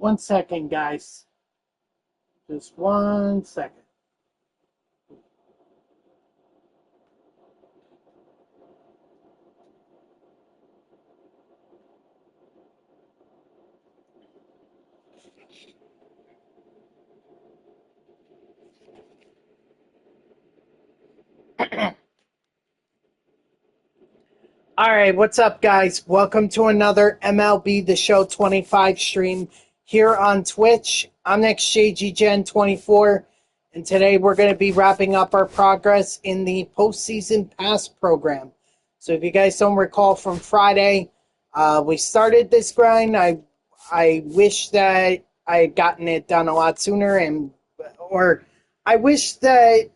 1 second, guys. Just 1 second. All right, what's up, guys? Welcome to another MLB The Show 25 stream here on Twitch. I'm NextJGGen24, and today we're going to be wrapping up our progress in the Postseason Past Program. So if you guys don't recall from Friday, we started this grind. I wish that I had gotten it done a lot sooner, I wish I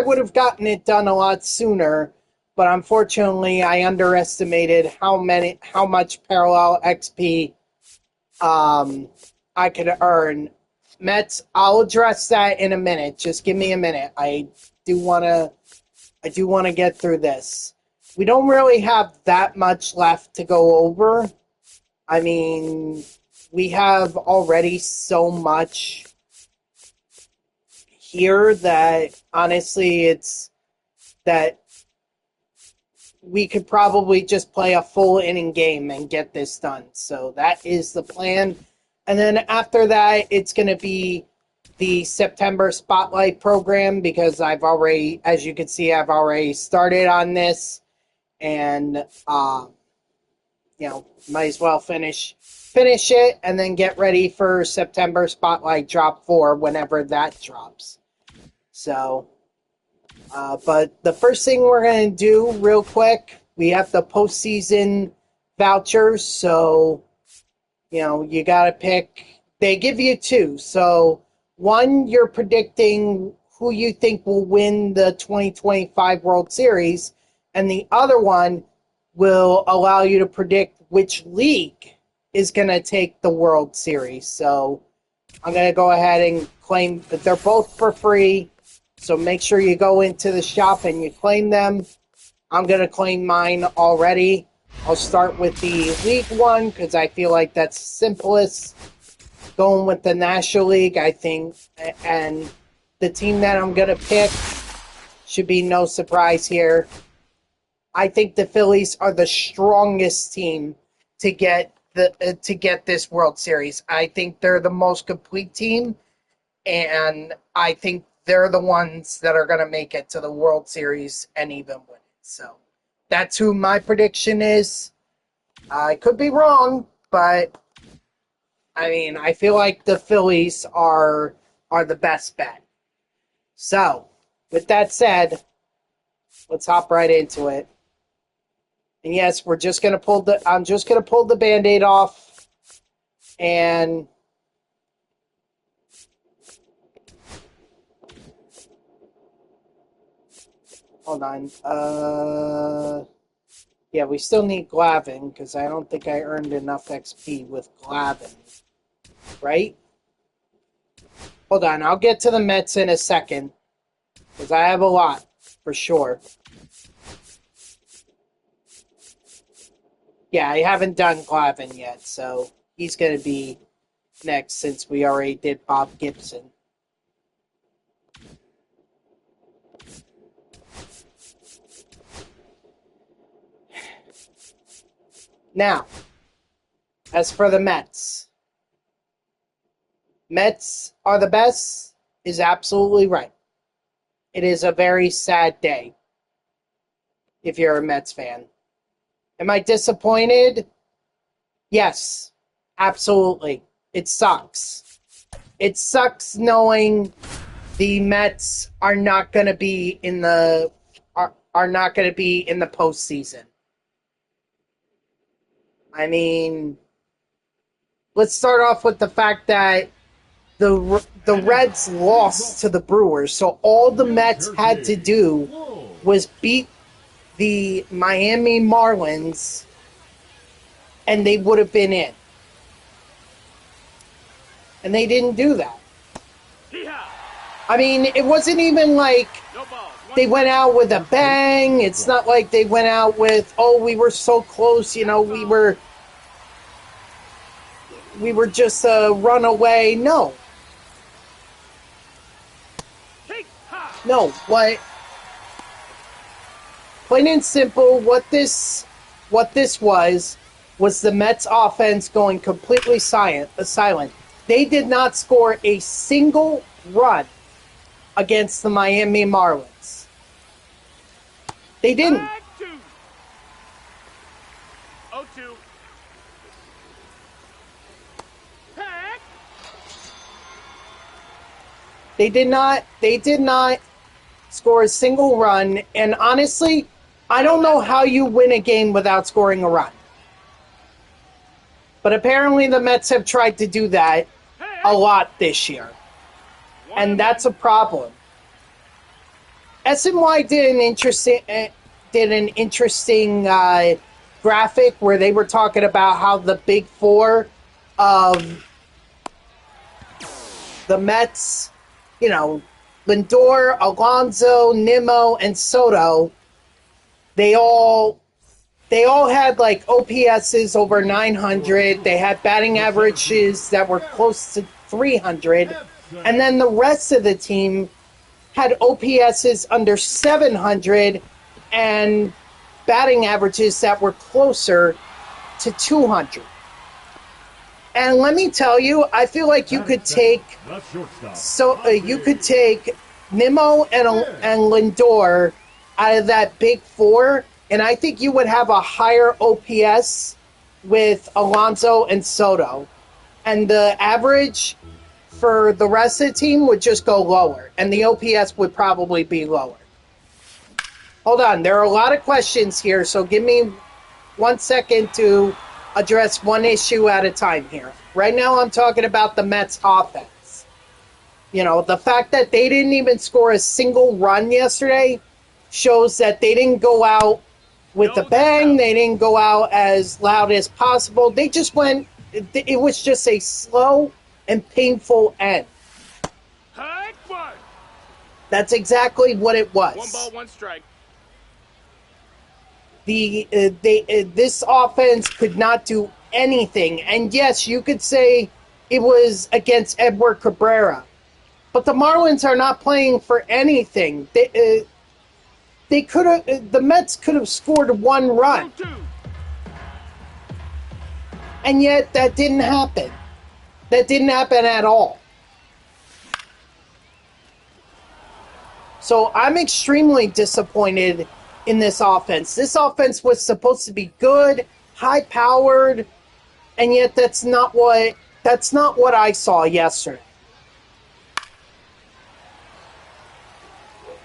would have gotten it done a lot sooner. But unfortunately, I underestimated how much parallel XP I could earn. Mets, I'll address that in a minute. Just give me a minute. I do want to get through this. We don't really have that much left to go over. I mean, we have already so much here that honestly, it's that we could probably just play a full inning game and get this done. So that is the plan. And then after that, it's going to be the September Spotlight program because I've already, as you can see, I've already started on this. And, might as well finish it and then get ready for September Spotlight Drop 4 whenever that drops. So... but the first thing we're going to do real quick, we have the postseason vouchers. So, you got to pick. They give you two. So, one, you're predicting who you think will win the 2025 World Series. And the other one will allow you to predict which league is going to take the World Series. So, I'm going to go ahead and claim that they're both for free. So make sure you go into the shop and you claim them. I'm going to claim mine already. I'll start with the League one because I feel like that's simplest. Going with the National League, I think, and the team that I'm going to pick should be no surprise here. I think the Phillies are the strongest team to get this World Series. I think they're the most complete team, and I think they're the ones that are going to make it to the World Series and even win it. So that's who my prediction is. I could be wrong, but I mean, I feel like the Phillies are the best bet. So with that said, let's hop right into it. And yes, I'm just going to pull the Band-Aid off and hold on. Yeah, we still need Glavin because I don't think I earned enough XP with Glavin. Right? Hold on. I'll get to the Mets in a second because I have a lot for sure. Yeah, I haven't done Glavin yet, so he's going to be next since we already did Bob Gibson. Now, as for the Mets are the best is absolutely right. It is a very sad day if you're a Mets fan. Am I disappointed? Yes, absolutely. It sucks. It sucks knowing the Mets are not going to be in the postseason. I mean, let's start off with the fact that the Reds lost to the Brewers, so all the Mets had to do was beat the Miami Marlins, and they would have been in. And they didn't do that. I mean, it wasn't even like they went out with a bang. It's not like they went out with, oh, we were so close, we were... we were just a runaway. No. No, what... Plain and simple, what this was the Mets offense going completely silent. They did not score a single run against the Miami Marlins. They didn't. 0-2. They did not score a single run, and honestly, I don't know how you win a game without scoring a run. But apparently the Mets have tried to do that a lot this year. And that's a problem. SNY did an interesting graphic where they were talking about how the big four of the Mets, you know, Lindor, Alonso, Nimmo, and Soto, they all had like OPSs over 900. They had batting averages that were close to 300. And then the rest of the team had OPSs under 700 and batting averages that were closer to 200. And let me tell you, I feel like you could take Nimmo and Lindor out of that big four, and I think you would have a higher OPS with Alonso and Soto. And the average for the rest of the team would just go lower, and the OPS would probably be lower. Hold on, there are a lot of questions here, so give me 1 second to address one issue at a time here. Right now I'm talking about the Mets offense. You know, the fact that they didn't even score a single run yesterday shows that they didn't go out with a bang. They didn't go out as loud as possible. They just went, it was just a slow and painful end. That's exactly what it was. 1 ball, 1 strike. This offense could not do anything. And yes, you could say it was against Edward Cabrera. But the Marlins are not playing for anything. The Mets could have scored 1 run. And yet that didn't happen. That didn't happen at all. So I'm extremely disappointed in this offense. This offense was supposed to be good, high-powered, and yet that's not what I saw yesterday.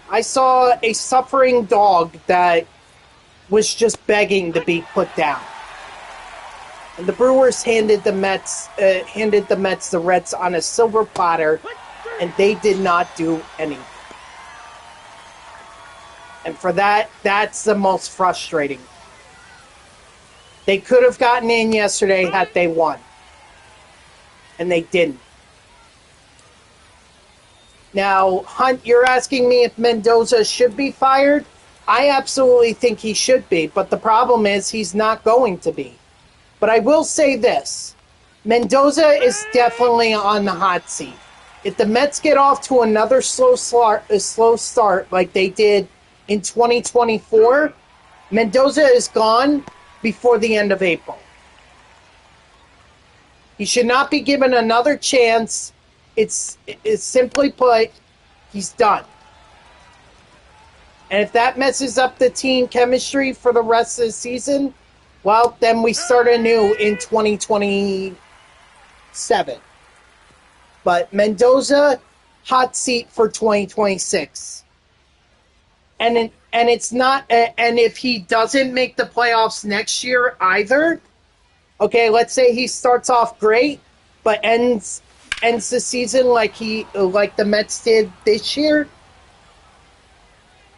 I saw a suffering dog that was just begging to be put down. And the Brewers handed the Mets the Reds on a silver platter, and they did not do anything. And for that, that's the most frustrating. They could have gotten in yesterday had they won. And they didn't. Now, Hunt, you're asking me if Mendoza should be fired? I absolutely think he should be, but the problem is he's not going to be. But I will say this. Mendoza is definitely on the hot seat. If the Mets get off to another slow start like they did in 2024, Mendoza is gone before the end of April. He should not be given another chance. It's simply put, he's done. And if that messes up the team chemistry for the rest of the season, well, then we start anew in 2027. But Mendoza, hot seat for 2026. And it's not, and if he doesn't make the playoffs next year either, okay, let's say he starts off great, but ends the season like the Mets did this year,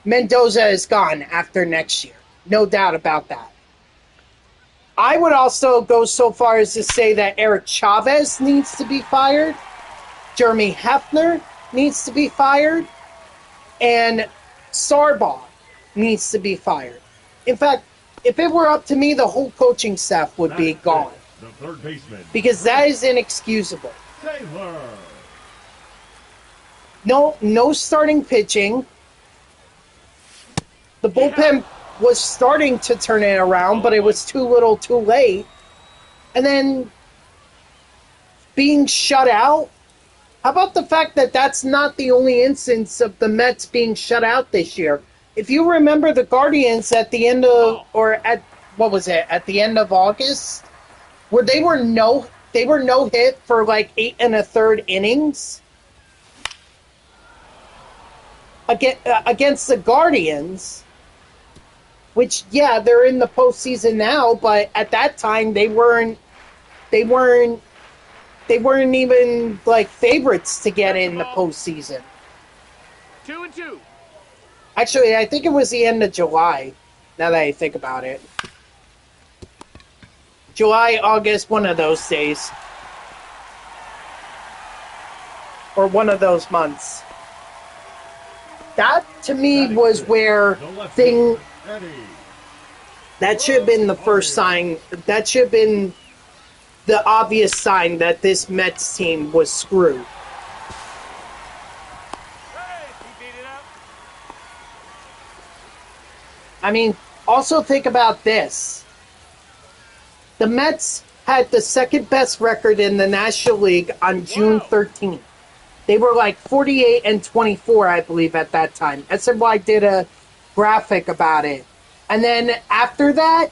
Mendoza is gone after next year. No doubt about that. I would also go so far as to say that Eric Chavez needs to be fired, Jeremy Hefner needs to be fired, and Sarbaugh needs to be fired. In fact, if it were up to me, the whole coaching staff would be gone. The third baseman. Because that is inexcusable. Taylor. No starting pitching. The bullpen was starting to turn it around, but it was too little too late. And then being shut out. How about the fact that that's not the only instance of the Mets being shut out this year? If you remember the Guardians at the end of, at the end of August, where they were no hit for like 8 1/3 innings against the Guardians, which they're in the postseason now, but at that time they weren't even like favorites to get in the postseason. 2-2. Actually, I think it was the end of July, now that I think about it. July, August, one of those days. Or one of those months. That, to me, was where that should have been the first sign. That should have been the obvious sign that this Mets team was screwed. I mean, also think about this. The Mets had the second best record in the National League on June 13th. They were like 48-24, I believe, at that time. SNY did a graphic about it. And then after that,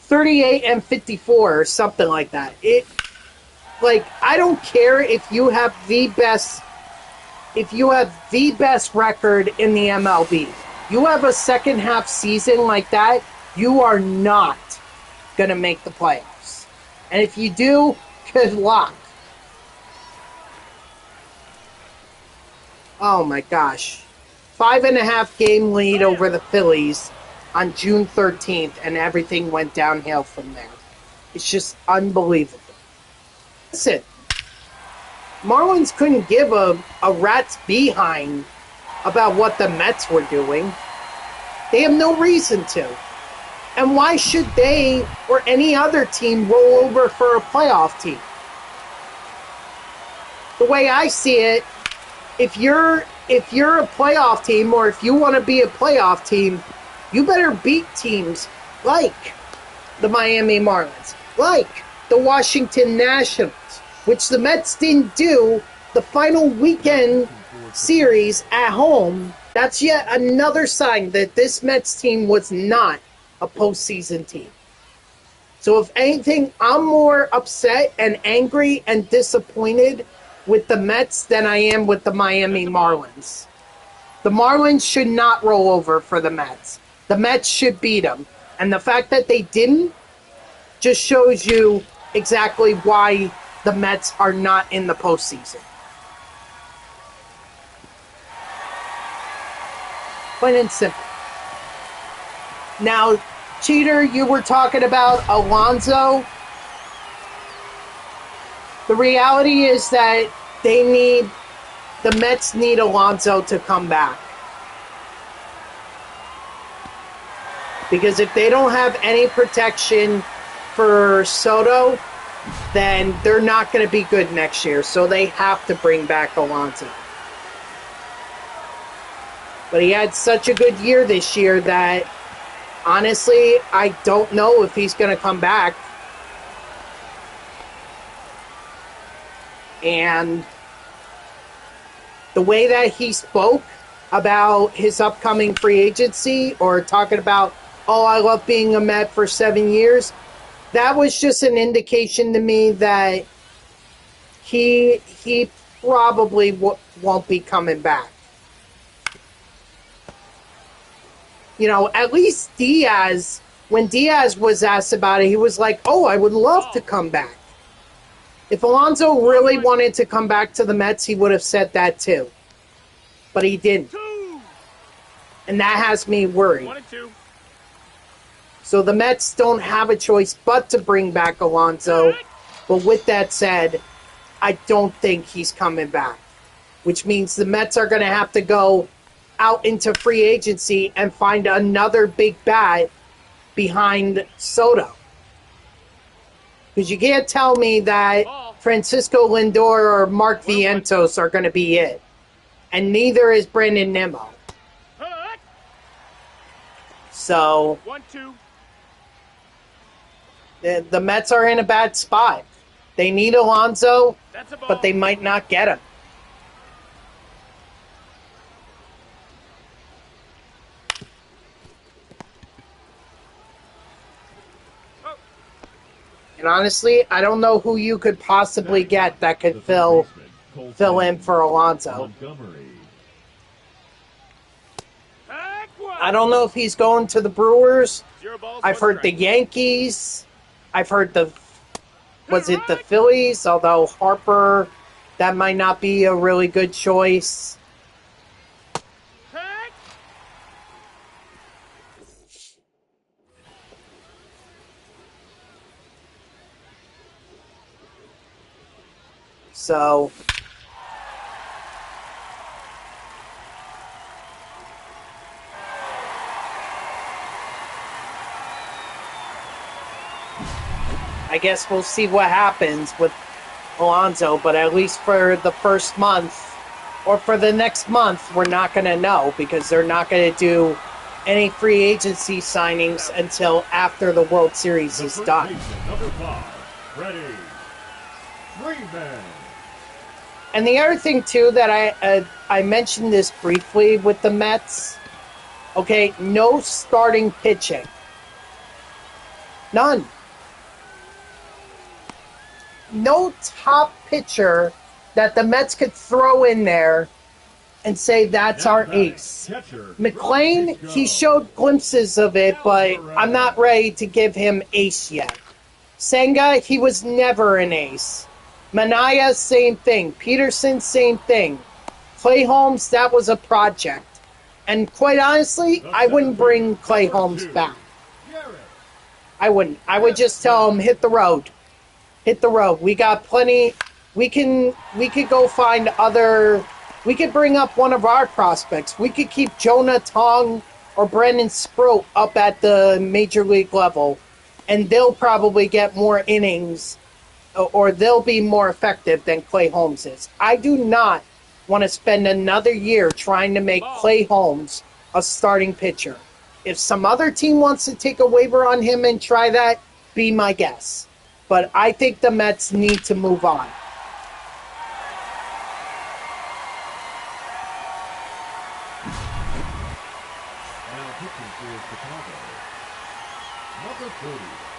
38-54 or something like that. I don't care if you have the best record in the MLB. You have a second half season like that, you are not going to make the playoffs. And if you do, good luck. Oh my gosh. 5.5 game lead over the Phillies on June 13th, and everything went downhill from there. It's just unbelievable. Listen, Marlins couldn't give a rat's behind about what the Mets were doing. They have no reason to. And why should they or any other team roll over for a playoff team? The way I see it, if you're a playoff team, or if you want to be a playoff team, you better beat teams like the Miami Marlins, like the Washington Nationals, which the Mets didn't do the final weekend series at home. That's yet another sign that this Mets team was not a postseason team. So if anything, I'm more upset and angry and disappointed with the Mets than I am with the Miami Marlins. The Marlins should not roll over for the Mets. The Mets should beat them. And the fact that they didn't just shows you exactly why the Mets are not in the postseason. Plain and simple. Now, Cheater, you were talking about Alonso. The reality is that the Mets need Alonso to come back. Because if they don't have any protection for Soto, then they're not going to be good next year. So they have to bring back Alonso. But he had such a good year this year that, honestly, I don't know if he's going to come back. And the way that he spoke about his upcoming free agency, or talking about, oh, I love being a Met for 7 years, that was just an indication to me that he probably won't be coming back. You know, at least Diaz, when Diaz was asked about it, he was like, oh, I would love to come back. If Alonso really wanted to come back to the Mets, he would have said that too. But he didn't. And that has me worried. 1-2. So the Mets don't have a choice but to bring back Alonso. But with that said, I don't think he's coming back. Which means the Mets are going to have to go out into free agency and find another big bat behind Soto. Because you can't tell me that Francisco Lindor or Mark Vientos are going to be it. And neither is Brandon Nimmo. So 1-2. the Mets are in a bad spot. They need Alonso, but they might not get him. And honestly, I don't know who you could possibly get that could fill in for Alonso. I don't know if he's going to the Brewers. I've heard the Yankees. I've heard the Phillies, although Harper, that might not be a really good choice. So I guess we'll see what happens with Alonso, but at least for the first month or for the next month, we're not going to know because they're not going to do any free agency signings until after the World Series is done. Number 5, ready. Freeman. And the other thing, too, that I mentioned this briefly with the Mets. Okay, no starting pitching. None. No top pitcher that the Mets could throw in there and say that's our ace. McClain, he showed glimpses of it, but I'm not ready to give him ace yet. Senga, he was never an ace. Manaea, same thing. Peterson, same thing. Clay Holmes, that was a project. And quite honestly, I wouldn't bring Clay Holmes back. I wouldn't. I would just tell him, hit the road. Hit the road. We got plenty. We could go find other. We could bring up one of our prospects. We could keep Jonah Tong or Brendan Sproat up at the major league level, and they'll probably get more innings, or they'll be more effective than Clay Holmes is. I do not want to spend another year trying to make Clay Holmes a starting pitcher. If some other team wants to take a waiver on him and try that, be my guest. But I think the Mets need to move on.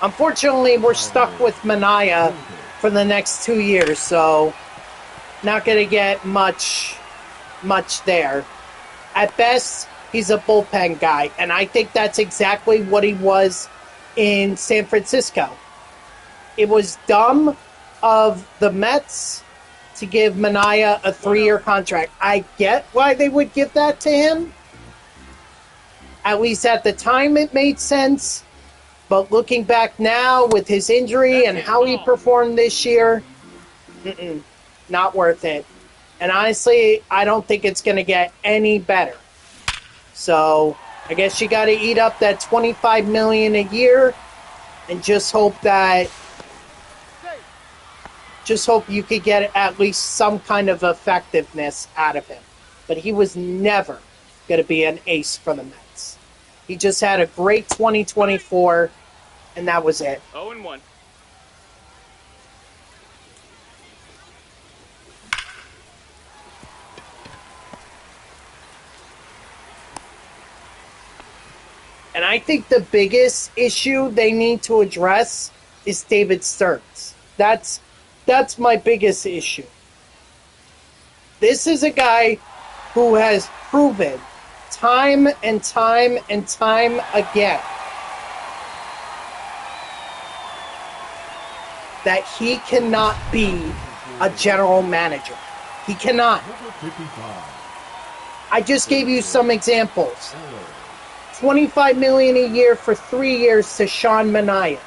Unfortunately, we're stuck with Manaea for the next 2 years, so not going to get much there. At best, he's a bullpen guy, and I think that's exactly what he was in San Francisco. It was dumb of the Mets to give Manaea a 3-year contract. I get why they would give that to him. At least at the time it made sense. But looking back now with his injury and how he performed this year, not worth it. And honestly, I don't think it's going to get any better. So I guess you got to eat up that $25 million a year and just hope you could get at least some kind of effectiveness out of him. But he was never going to be an ace for the Mets. He just had a great 2024, and that was it. 0-1. And I think the biggest issue they need to address is David Stearns. That's my biggest issue. This is a guy who has proven time and time and time again that he cannot be a general manager. He cannot. I just gave you some examples. $25 million a year for 3 years to Sean Manaea.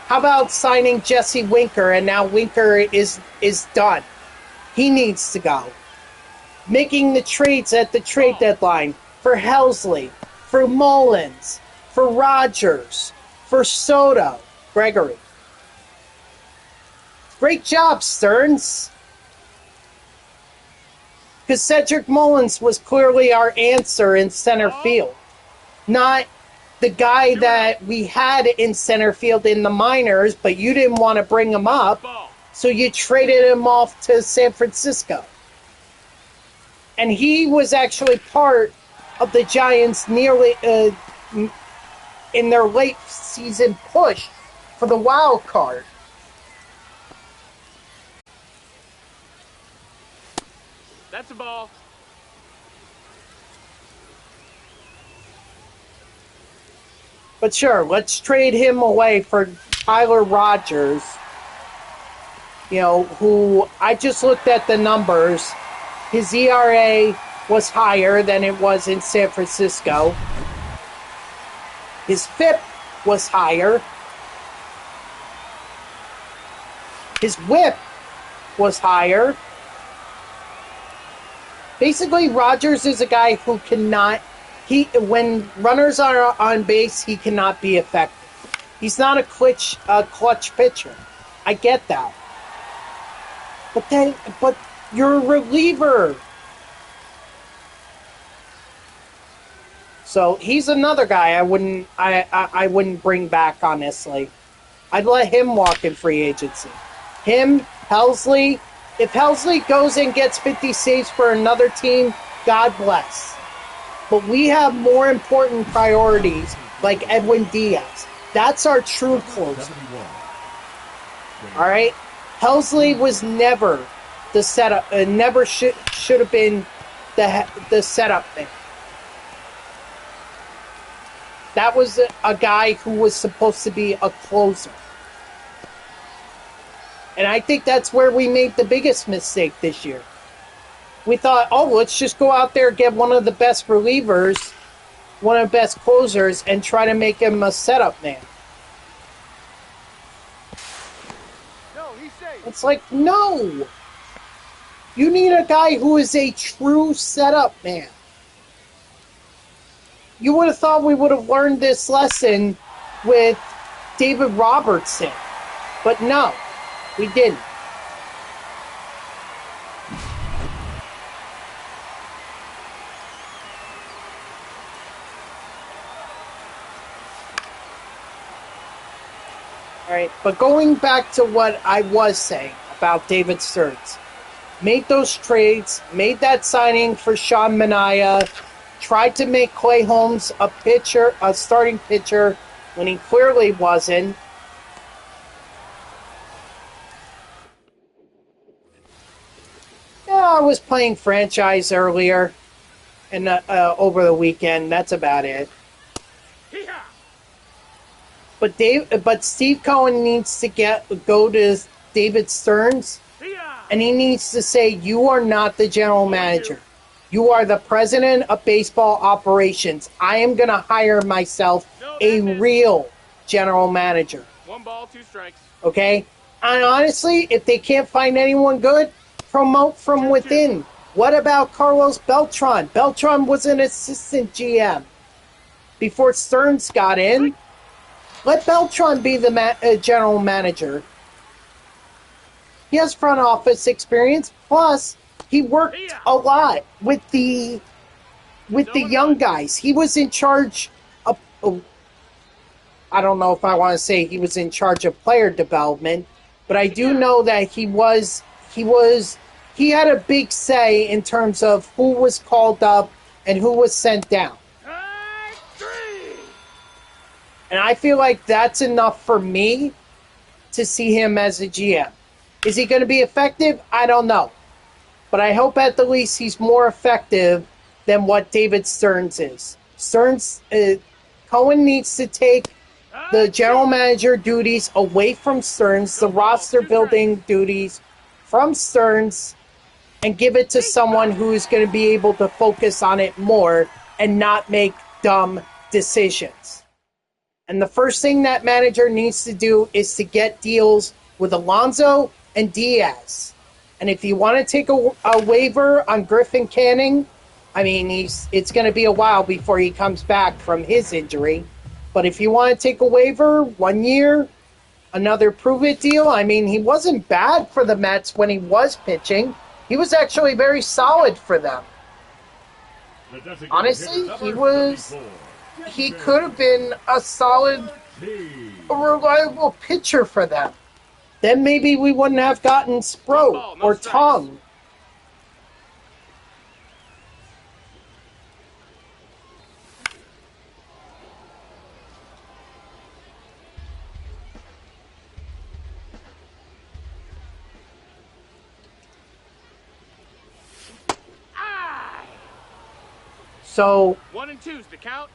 How about signing Jesse Winker, and now Winker is done? He needs to go. Making the trades at the trade deadline for Helsley, for Mullins, for Rogers, for Soto, Gregory. Great job, Stearns. Because Cedric Mullins was clearly our answer in center field. Not the guy that we had in center field in the minors, but you didn't want to bring him up, so you traded him off to San Francisco. And he was actually part of the Giants nearly in their late season push for the wild card. That's a ball. But sure, let's trade him away for Tyler Rogers. You know, who I just looked at the numbers. His ERA was higher than it was in San Francisco. His FIP was higher. His WHIP was higher. Basically, Rogers is a guy who cannot... when runners are on base, he cannot be effective. He's not a clutch pitcher. I get that. But you're a reliever. So he's another guy I wouldn't bring back, honestly. I'd let him walk in free agency. Him, Helsley. If Helsley goes and gets 50 saves for another team, God bless. But we have more important priorities, like Edwin Diaz. That's our true closer. All right? Helsley was never the setup. Never should have been the setup man. That was a guy who was supposed to be a closer. And I think that's where we made the biggest mistake this year. We thought, oh, let's just go out there and get one of the best relievers, one of the best closers, and try to make him a setup man. No, he's safe. It's like, no. You need a guy who is a true setup man. You would have thought we would have learned this lesson with David Robertson. But no, we didn't. All right, but going back to what I was saying about David Stearns. Made those trades, made that signing for Sean Manaea, tried to make Clay Holmes a starting pitcher when he clearly wasn't. Yeah, I was playing franchise earlier and over the weekend. That's about it. But Steve Cohen needs to go to David Stearns, and he needs to say, "You are not the general manager. You are the president of baseball operations. I am going to hire myself a real general manager." 1 ball, 2 strikes. Okay? And honestly, if they can't find anyone good, promote from within. What about Carlos Beltran? Beltran was an assistant GM before Stearns got in. Let Beltran be the general manager. He has front office experience. Plus, he worked a lot with the young guys. He was in charge of... I don't know if I want to say he was in charge of player development, but I do know that he had a big say in terms of who was called up and who was sent down. And I feel like that's enough for me to see him as a GM. Is he going to be effective? I don't know. But I hope at the least he's more effective than what David Stearns is. Cohen needs to take the general manager duties away from Stearns, the roster building duties from Stearns, and give it to someone who is going to be able to focus on it more and not make dumb decisions. And the first thing that manager needs to do is to get deals with Alonso and Diaz. And if you want to take a waiver on Griffin Canning, I mean, it's going to be a while before he comes back from his injury. But if you want to take a waiver 1 year, another prove-it deal. I mean, he wasn't bad for the Mets when he was pitching. He was actually very solid for them. The designated Honestly, hitter, he number was... 34, He could have been a solid, a reliable pitcher for them. Then maybe we wouldn't have gotten One Sproat ball, no or strikes. Tongue. Ah! So 1 and 2's the count.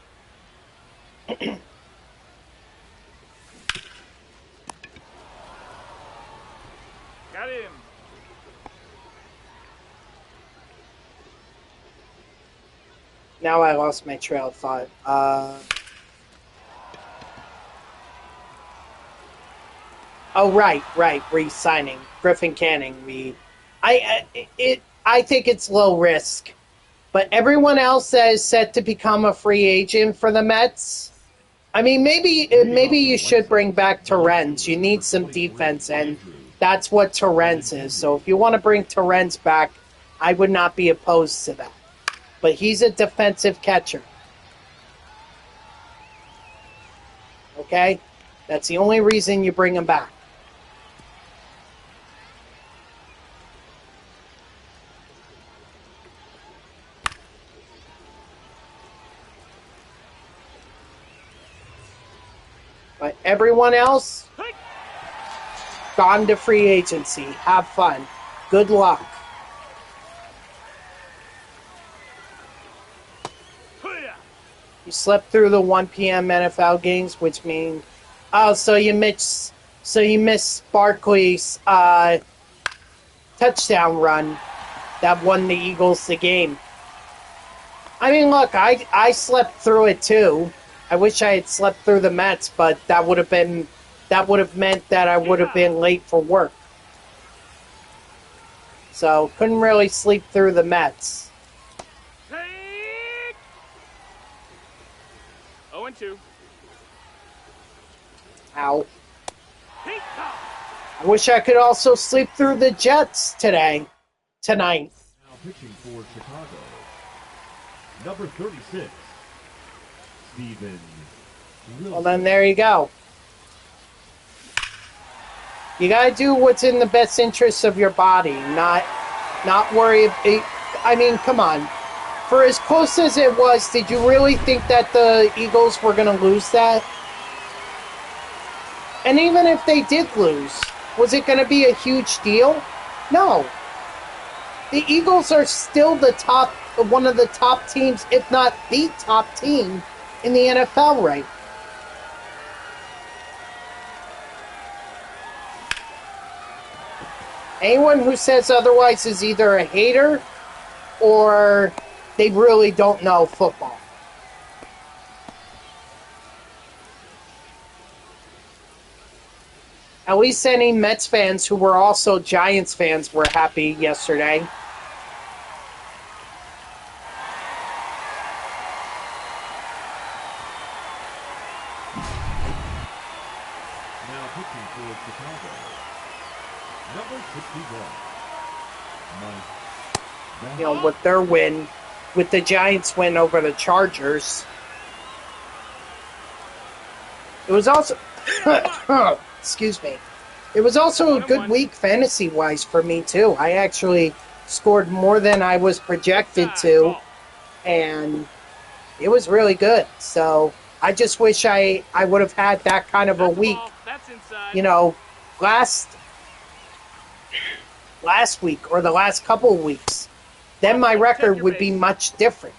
Got him. now I lost my trail of thought. Oh, right, re-signing Griffin Canning. I think it's low risk, but everyone else that is set to become a free agent for the Mets. I mean, maybe you should bring back Torrens. You need some defense, and that's what Torrens is. So if you want to bring Torrens back, I would not be opposed to that. But he's a defensive catcher. Okay? That's the only reason you bring him back. But everyone else, gone to free agency. Have fun. Good luck. You slept through the 1 p.m. NFL games, which means, so you missed Barkley's touchdown run that won the Eagles the game. I mean, look, I slept through it too. I wish I had slept through the Mets, but that would have meant that I would have been late for work. So couldn't really sleep through the Mets. 0 and 2. Ow. I wish I could also sleep through the Jets tonight. Now pitching for Chicago, number 36, Steven. Well, then there you go. You gotta do what's in the best interest of your body, not worry. I mean, come on. For as close as it was, did you really think that the Eagles were gonna lose that? And even if they did lose, was it gonna be a huge deal? No. The Eagles are still one of the top teams, if not the top team in the NFL right. Anyone who says otherwise is either a hater or they really don't know football. At least any Mets fans who were also Giants fans were happy yesterday. Now pitching for Chicago, number 61, Mike. You know, with their win, with the Giants' win over the Chargers. It was also, excuse me, it was also a good week fantasy-wise for me, too. I actually scored more than I was projected to, and it was really good. So I just wish I would have had that kind of a week, you know, last week or the last couple of weeks. Then my record would be much different.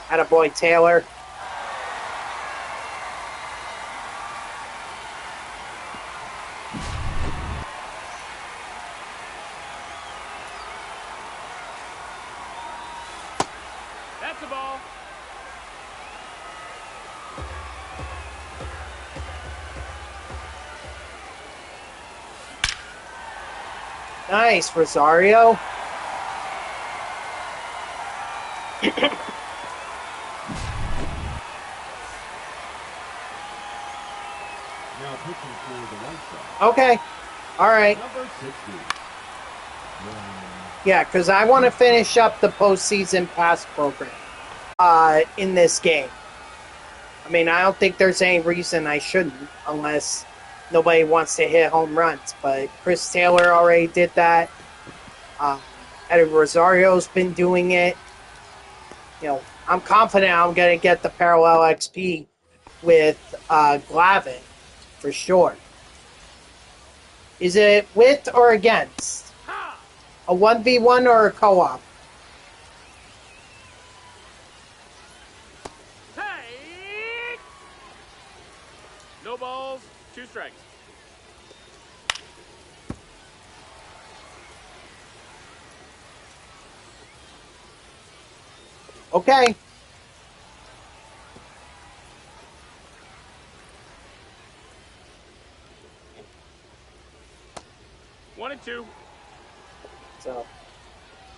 Attaboy, Taylor. That's the ball. Nice, Rosario. pitching for the White Sox. Okay. All right. Number 60. Yeah, because I want to finish up the postseason pass program in this game. I mean, I don't think there's any reason I shouldn't, unless nobody wants to hit home runs. But Chris Taylor already did that. Eddie Rosario's been doing it. You know, I'm confident I'm going to get the parallel XP with Glavin, for sure. Is it with or against? A 1v1 or a co-op? Hey! No balls, 2 strikes. Okay. One and 2. So,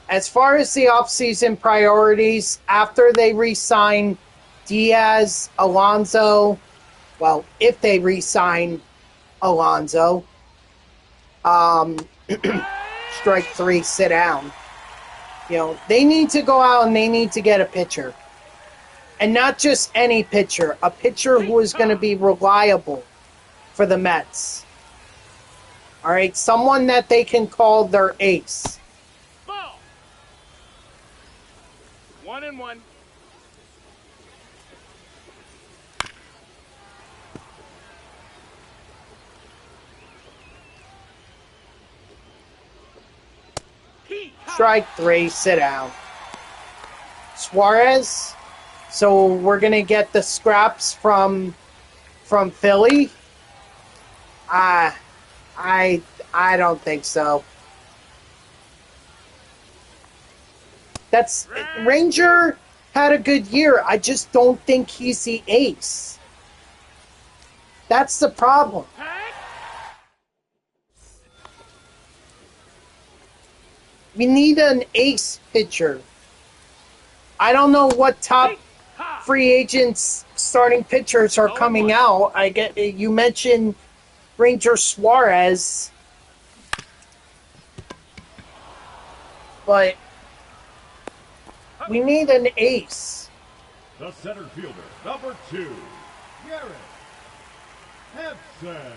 as far as the offseason priorities, after they re-sign Diaz, Alonso, well, if they re-sign Alonso, strike 3, sit down. You know, they need to go out and they need to get a pitcher. And not just any pitcher, a pitcher who is going to be reliable for the Mets. All right, someone that they can call their ace. Ball. 1 and 1. Strike 3, sit down. Suarez. So we're gonna get the scraps from Philly. I don't think so. That's Ranger had a good year. I just don't think he's the ace. That's the problem. We need an ace pitcher. I don't know what top free agents starting pitchers are coming out. I get you mentioned Ranger Suarez, but we need an ace. The center fielder, number 2, Garrett Hampson.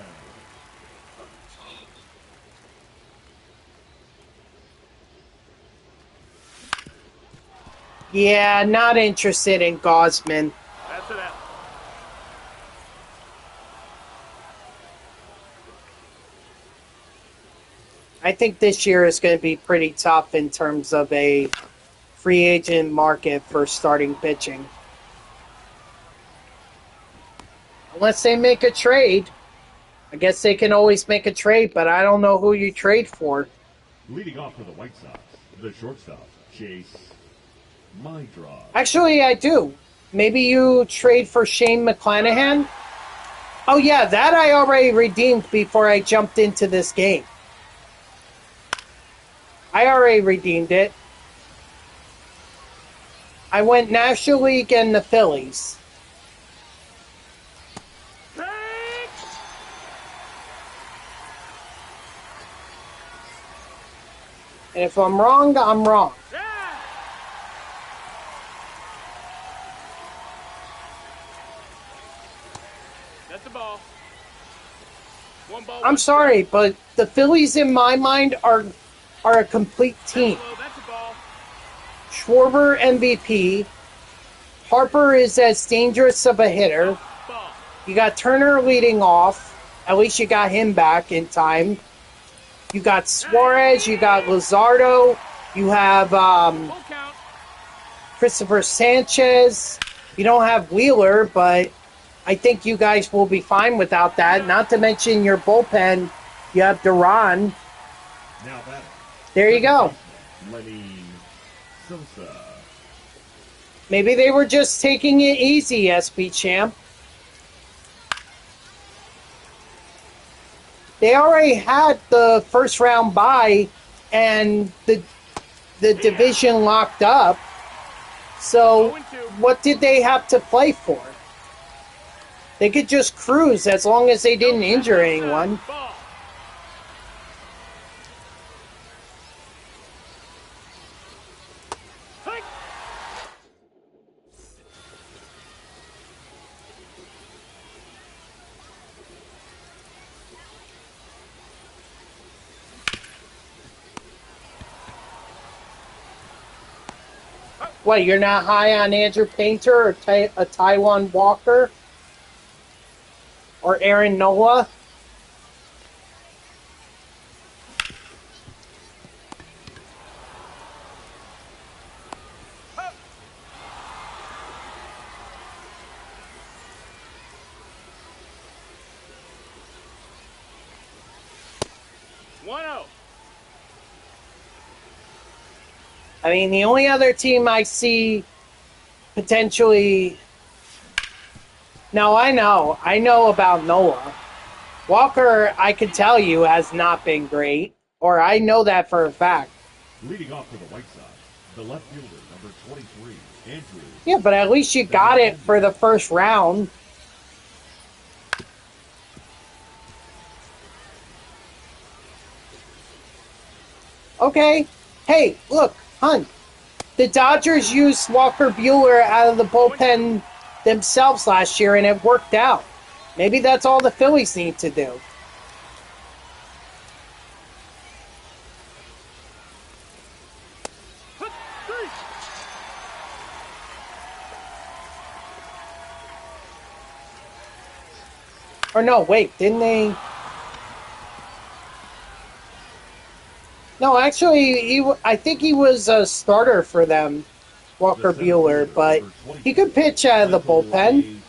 Yeah, not interested in Gosman. That's it out. I think this year is going to be pretty tough in terms of a free agent market for starting pitching. Unless they make a trade. I guess they can always make a trade, but I don't know who you trade for. Leading off for the White Sox, the shortstop, Chase Mydra. Actually, I do. Maybe you trade for Shane McClanahan? Oh, yeah, that I already redeemed before I jumped into this game. I already redeemed it. I went National League and the Phillies. And if I'm wrong, I'm wrong. That's the ball. 1 ball. I'm sorry, but the Phillies, in my mind, are a complete team. That's a ball. Schwarber MVP. Harper is as dangerous of a hitter. Ball. You got Turner leading off. At least you got him back in time. You got Suarez. You got Luzardo. You have Full count. Christopher Sanchez. You don't have Wheeler, but I think you guys will be fine without that. Not to mention your bullpen. You have Duran. Now batting. There you go. Lenny Sosa. Maybe they were just taking it easy, SB Champ. They already had the first round bye and the division locked up. So what did they have to play for? They could just cruise as long as they didn't injure anyone. Ball. Hike. What, you're not high on Andrew Painter or a Taiwan Walker? Or Aaron Nola? One zero. I mean, the only other team I see potentially... No, I know about Noah. Walker, I can tell you, has not been great. Or I know that for a fact. Leading off for the White Sox, the left fielder, number 23, Andrew. Yeah, but at least you got it for the first round. Okay. Hey, look, Hunt. The Dodgers used Walker Buehler out of the bullpen themselves last year, and it worked out. Maybe that's all the Phillies need to do. Or no, wait, didn't they? No, actually, I think he was a starter for them, Walker Buehler, but he could pitch out of the bullpen.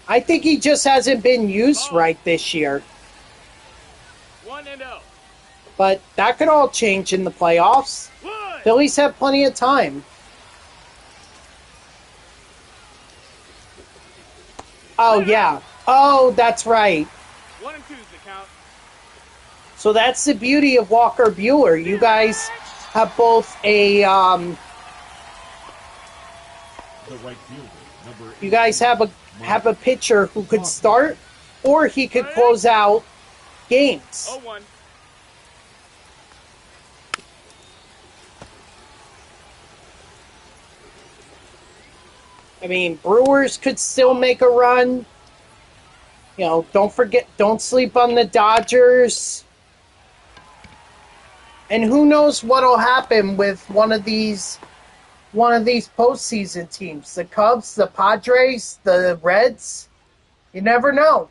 I think he just hasn't been used right this year. 1-0. But that could all change in the playoffs. Phillies have plenty of time. Oh, yeah. Oh, that's right. 1 and 2's the count. So that's the beauty of Walker Buehler. You guys have both a The right fielder, number you guys have a pitcher who could start or he could close out games. 0-1. I mean, Brewers could still make a run. You know, don't sleep on the Dodgers. And who knows what'll happen with one of these postseason teams. The Cubs, the Padres, the Reds. You never know.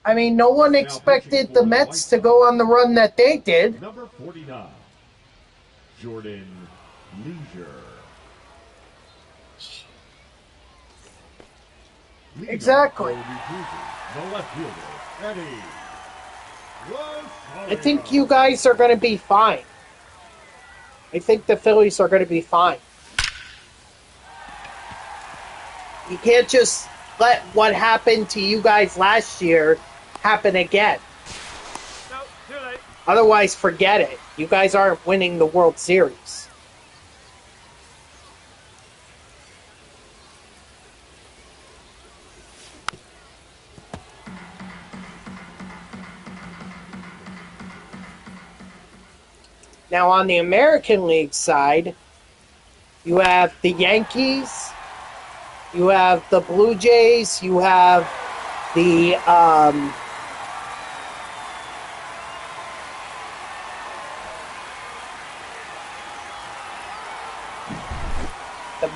I mean, no one expected the Mets to go on the run that they did. Number 49, Jordan Leisure. Exactly. The left fielder, Eddie. I think you guys are going to be fine. I think the Phillies are going to be fine. You can't just let what happened to you guys last year happen again. No, too late. Otherwise, forget it. You guys aren't winning the World Series. Now, on the American League side, you have the Yankees, you have the Blue Jays, you have the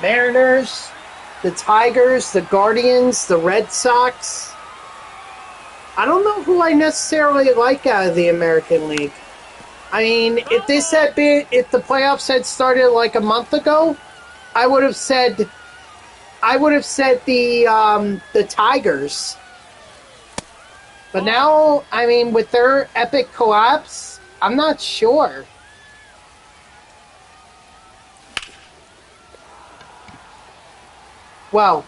Mariners, the Tigers, the Guardians, the Red Sox. I don't know who I necessarily like out of the American League. I mean, if the playoffs had started like a month ago, I would have said the Tigers. But now, I mean, with their epic collapse, I'm not sure. Well,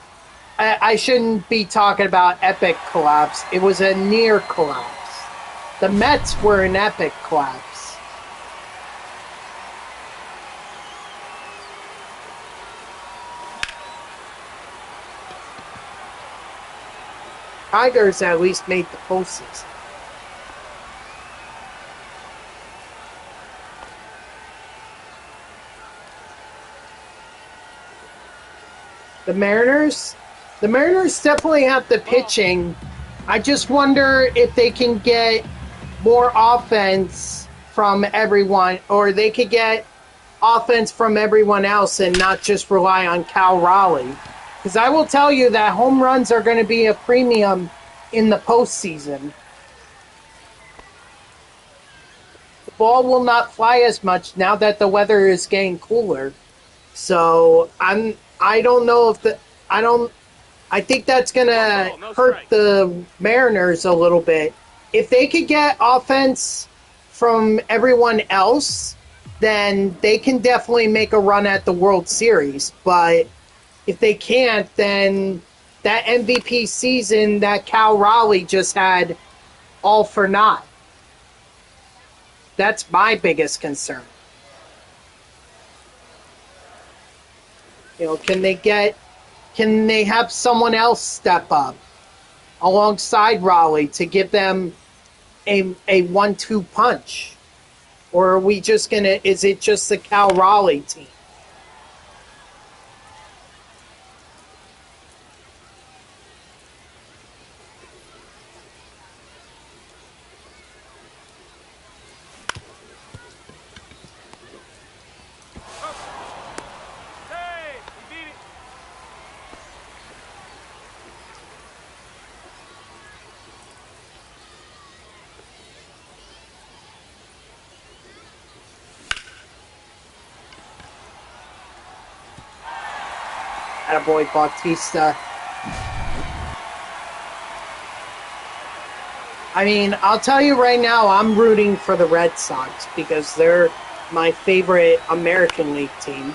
I shouldn't be talking about epic collapse. It was a near collapse. The Mets were an epic collapse. Tigers at least made the postseason. The Mariners definitely have the pitching. I just wonder if they can get more offense from everyone, or they could get offense from everyone else and not just rely on Cal Raleigh. Because I will tell you that home runs are going to be a premium in the postseason. The ball will not fly as much now that the weather is getting cooler. So I don't know if I think that's gonna hurt the Mariners a little bit. If they could get offense from everyone else, then they can definitely make a run at the World Series. But if they can't, then that MVP season that Cal Raleigh just had, all for naught. That's my biggest concern. You know, can they have someone else step up alongside Raleigh to give them a 1-2 punch? Or are we just is it just the Cal Raleigh team? Hey, we beat it. Attaboy Bautista. I mean, I'll tell you right now, I'm rooting for the Red Sox because they're my favorite American League team.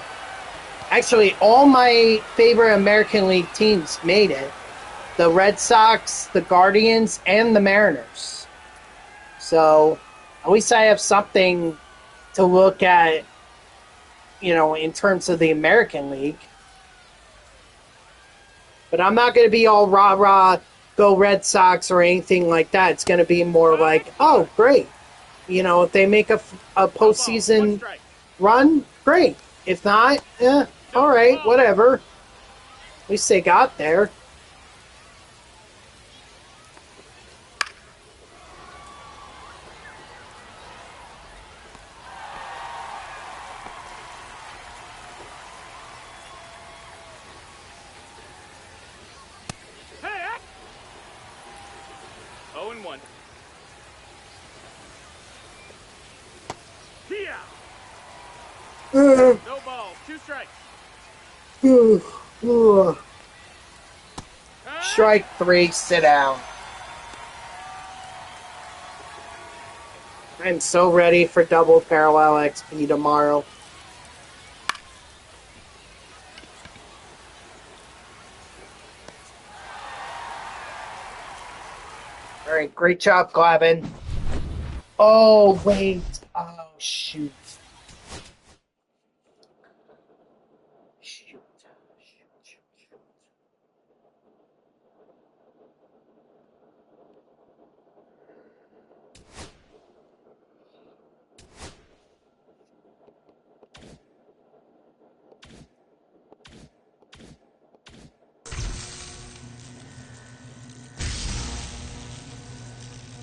Actually, all my favorite American League teams made it. The Red Sox, the Guardians, and the Mariners. So, at least I have something to look at, you know, in terms of the American League. But I'm not going to be all rah-rah, go Red Sox or anything like that. It's going to be more like, oh, great. You know, if they make a postseason run, great. If not, all right, whatever. At least they got there. Hey, 0-1. Yeah. No balls, 2 strikes. Strike 3, sit down. I'm so ready for double parallel XP tomorrow. Alright, great job, Glavin. Oh, wait. Oh, shoot.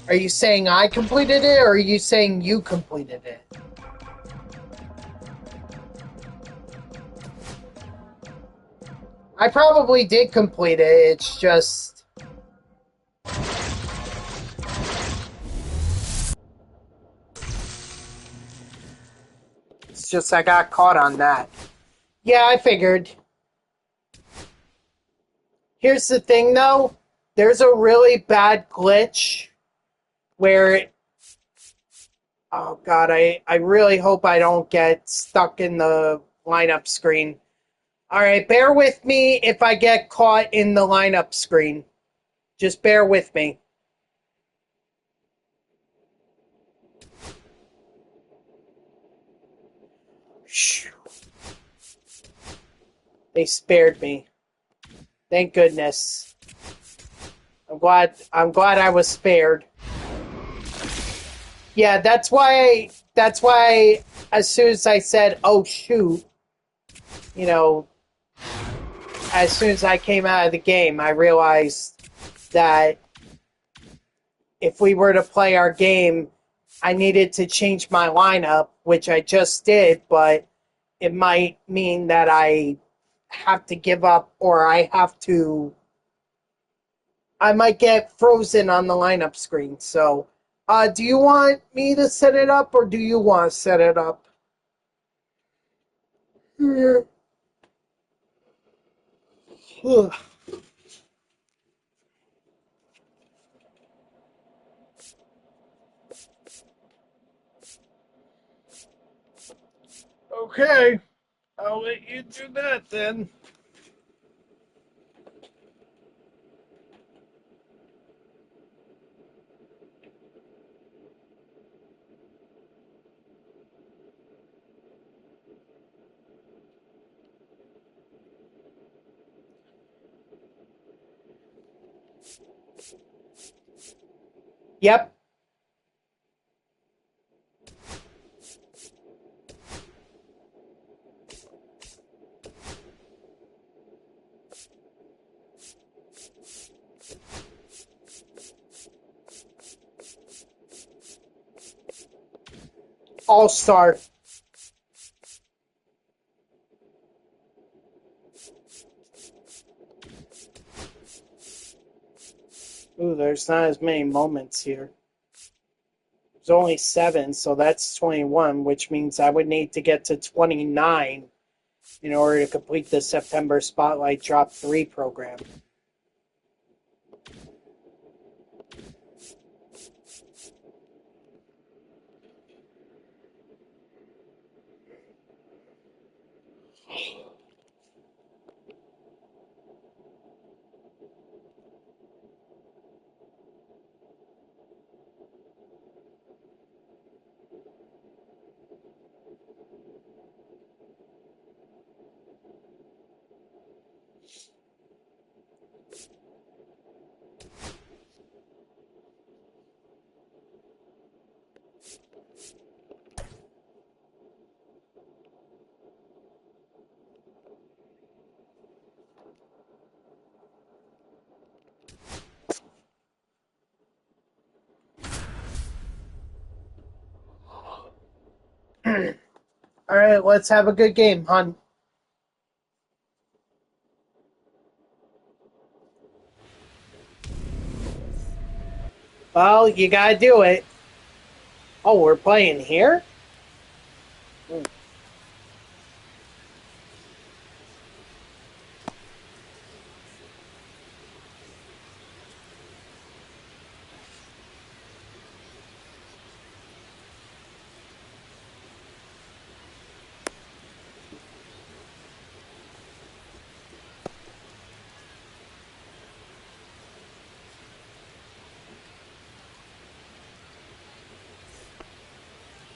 Are you saying I completed it, or are you saying you completed it? I probably did complete it, it's just... It's just I got caught on that. Yeah, I figured. Here's the thing, though. There's a really bad glitch where... Oh, God, I really hope I don't get stuck in the lineup screen. Alright, bear with me if I get caught in the lineup screen. Just bear with me. They spared me. Thank goodness. I'm glad I was spared. Yeah, that's why as soon as I said, "Oh shoot," you know, as soon as I came out of the game, I realized that if we were to play our game, I needed to change my lineup, which I just did, but it might mean that I have to give up or I might get frozen on the lineup screen. So, do you want me to set it up or do you want to set it up? Okay, I'll let you do that then. Yep. All-star. Ooh, there's not as many moments here. There's only 7, so that's 21, which means I would need to get to 29 in order to complete the September Spotlight Drop 3 program. All right, let's have a good game, hon. Well, you gotta do it. Oh, we're playing here?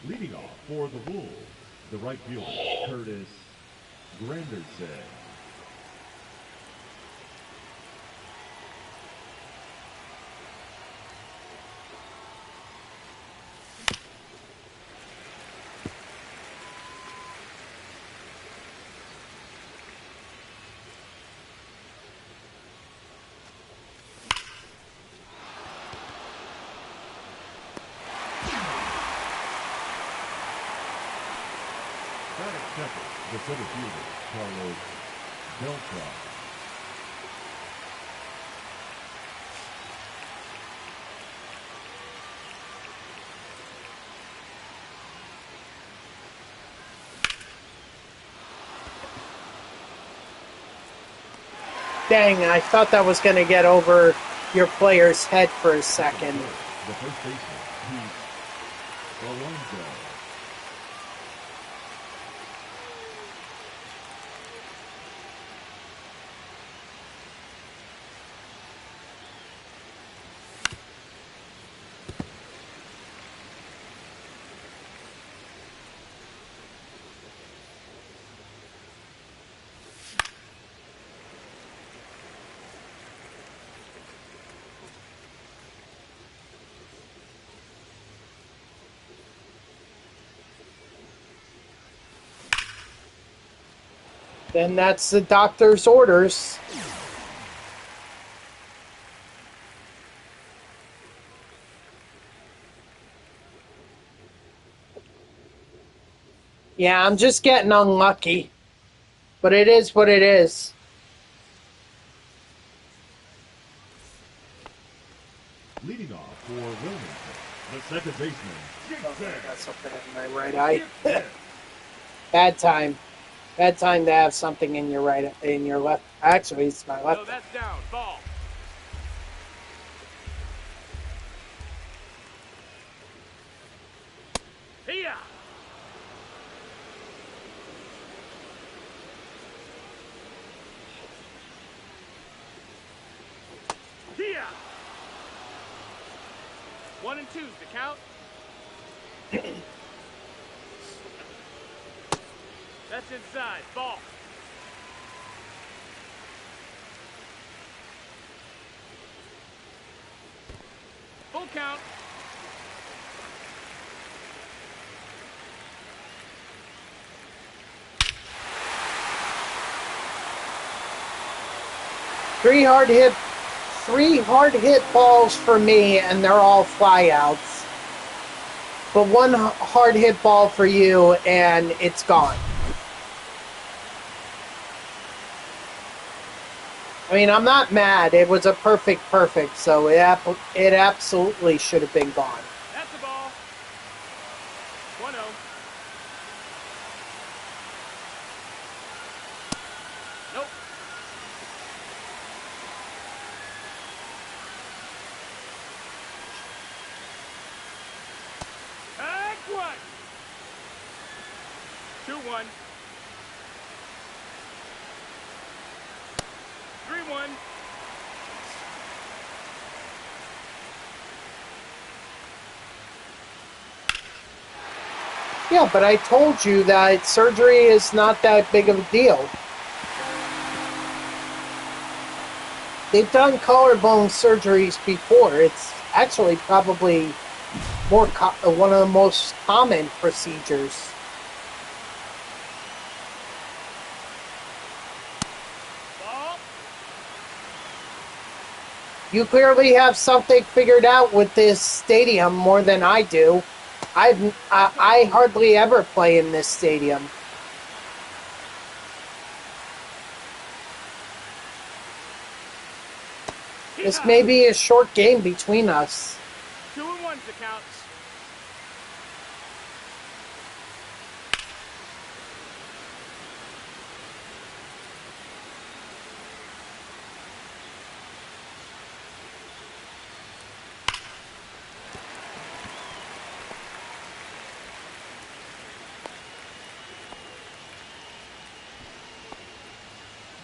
Leading off for the Wolves, the right fielder, Curtis Granderson. Batting second, the center fielder, Carlos Beltran. Dang, I thought that was gonna get over your player's head for a second. The first baseman, Pete Alonso. Then that's the doctor's orders. Yeah, I'm just getting unlucky. But it is what it is. Leading off for Wilmington, the second baseman, Jake Oh, I Bear. got something in my right eye. Bad time. Bad time to have something in your left. Actually, it's my No, left. that's down. Ball. Here. Here. 1 and 2's the count. That's inside. Ball. Full count. Three hard hit balls for me, and they're all flyouts. But one hard hit ball for you, and it's gone. I mean, I'm not mad. It was a perfect, so it absolutely should have been gone. That's the ball. 1-0. Nope. Tag one. 2-1. 3-1. Yeah, but I told you that surgery is not that big of a deal. They've done collarbone surgeries before. It's actually probably one of the most common procedures. Ball. You clearly have something figured out with this stadium more than I do. I hardly ever play in this stadium. This may be a short game between us. 2 and 1's the count.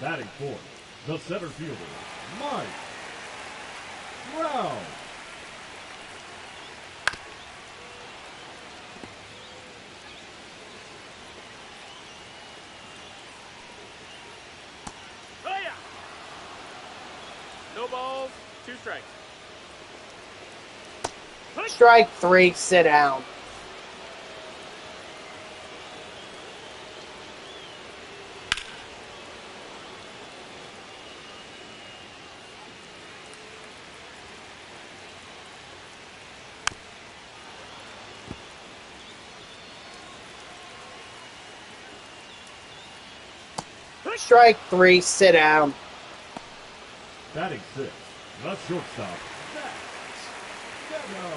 Batting fourth, the center fielder, Mike Brown. Oh, yeah. No balls, 2 strikes. Strike 3, sit down. Strike 3, sit down. Batting sixth, the shortstop, Zach Deno.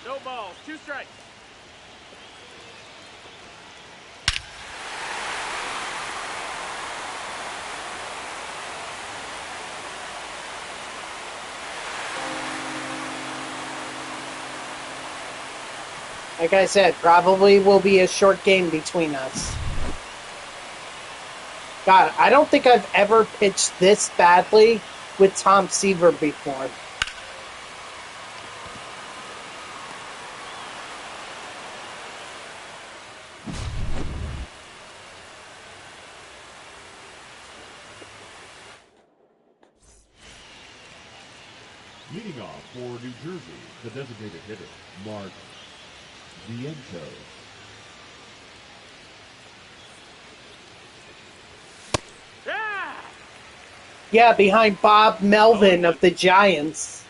No balls, 2 strikes. Like I said, probably will be a short game between us. God, I don't think I've ever pitched this badly with Tom Seaver before. off for New Jersey, the designated hitter, Mark Vientos. Ah! Yeah, behind Bob Melvin of the Giants.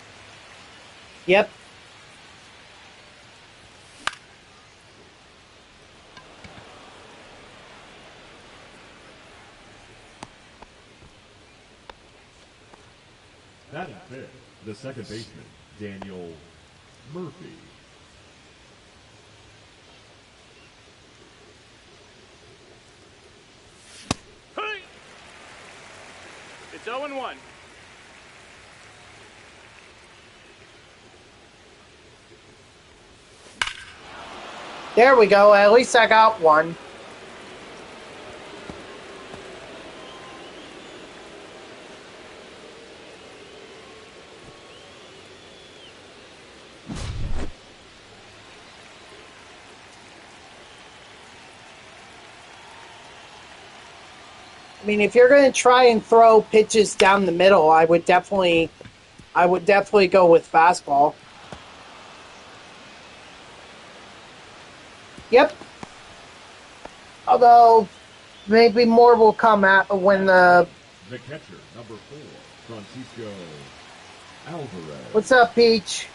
Yep. Batting fifth, the second baseman, Daniel Murphy. Hey! It's 0-1. There we go. At least I got one. I mean, if you're going to try and throw pitches down the middle, I would definitely go with fastball. Yep. Although, maybe more will come out when the... The catcher, number 4, Francisco Alvarez. What's up, Peach?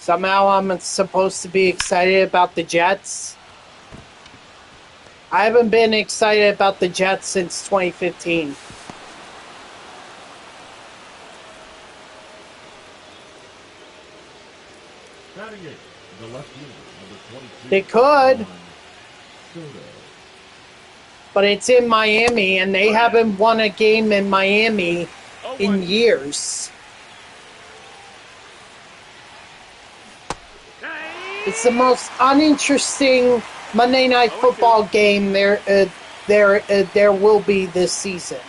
Somehow I'm supposed to be excited about the Jets. I haven't been excited about the Jets since 2015. Batting eighth, the left fielder, number 22. They could, Soto. but it's in Miami, and they haven't won a game in Miami in years. It's the most uninteresting Monday Night Football game there will be this season.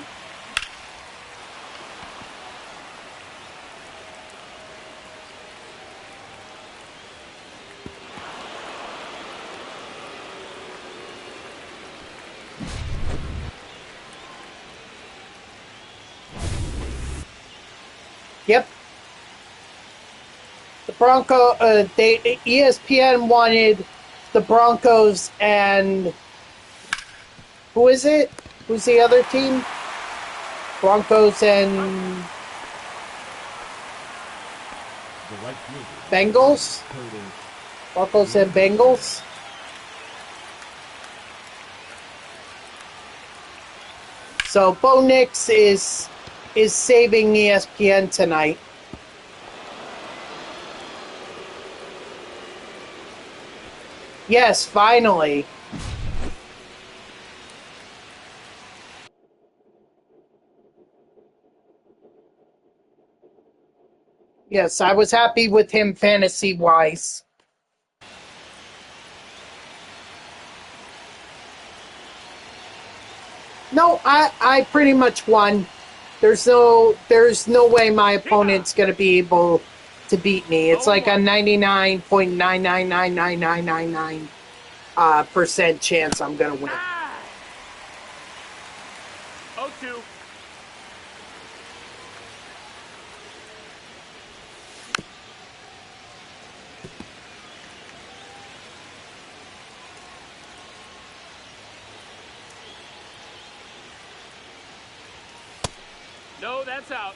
Yep. The ESPN wanted the Broncos and who is it? Who's the other team? Broncos and The right fielder, Bengals? Curtis. Broncos and Bengals? So Bo Nix is saving ESPN tonight. Yes, finally. Yes, I was happy with him fantasy-wise. No, I pretty much won. There's no way my opponent's going to be able to beat me. It's like a 99.9999999% chance I'm going to win. 0-2. No, that's out.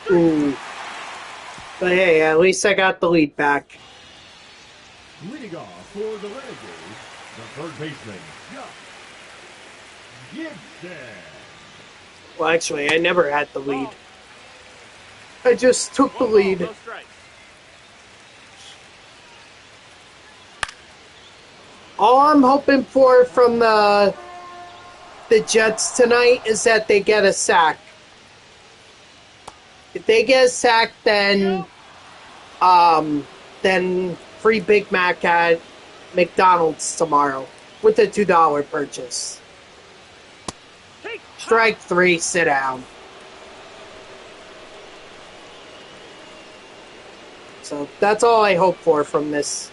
Ooh. But hey, at least I got the lead back. Leading off for the Renegades, the third baseman, Josh Gibson. Well, actually, I never had the lead. I just took the lead. No strikes. All I'm hoping for from the Jets tonight is that they get a sack. If they get a sack, then free Big Mac at McDonald's tomorrow with a $2 purchase. Strike 3, sit down. So that's all I hope for from this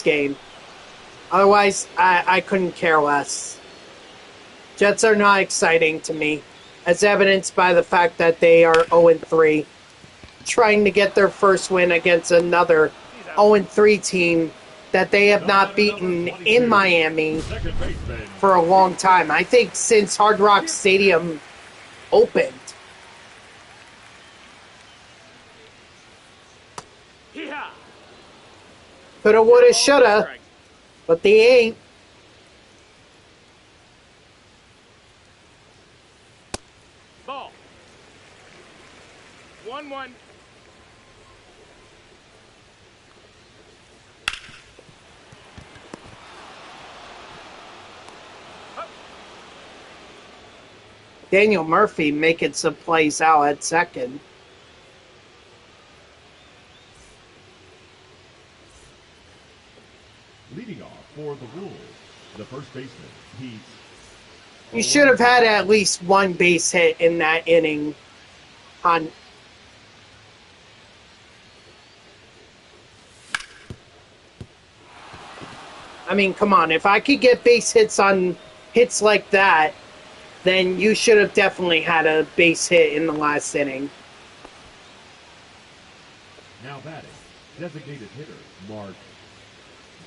game. Otherwise, I couldn't care less. Jets are not exciting to me, as evidenced by the fact that they are 0-3, trying to get their first win against another 0-3 team that they have not beaten in Miami for a long time. I think since Hard Rock Stadium opened. Coulda, woulda, shoulda, but they ain't. Ball. 1-1. Daniel Murphy making some plays out at second. Leading off for the Rules, the first baseman, he's... You should have had at least one base hit in that inning. I mean, come on. If I could get base hits on hits like that, then you should have definitely had a base hit in the last inning. Now batting, designated hitter, Mark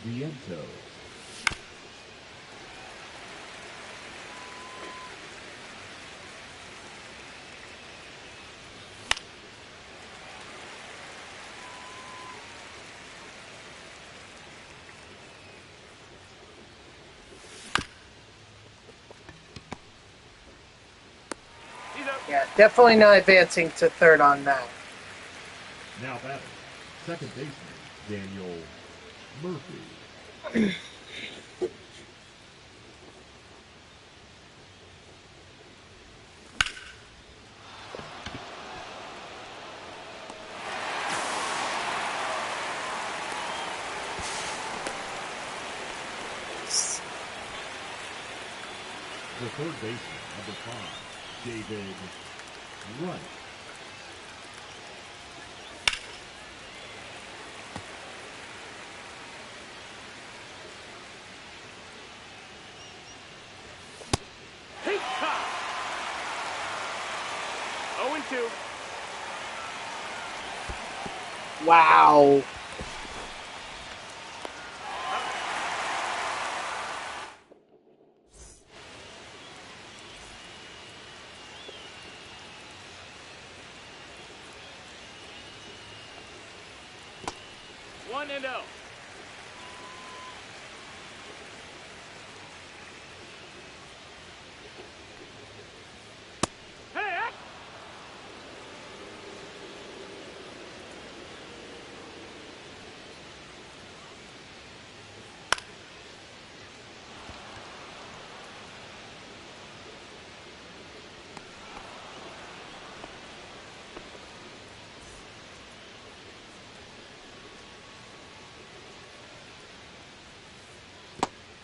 Vientos. Yeah, definitely not advancing to third on that. Now batting, second baseman, Daniel Murphy. The third baseman, number 5, David Wright. Hey, top. 0-2. Wow. One and oh. Hey!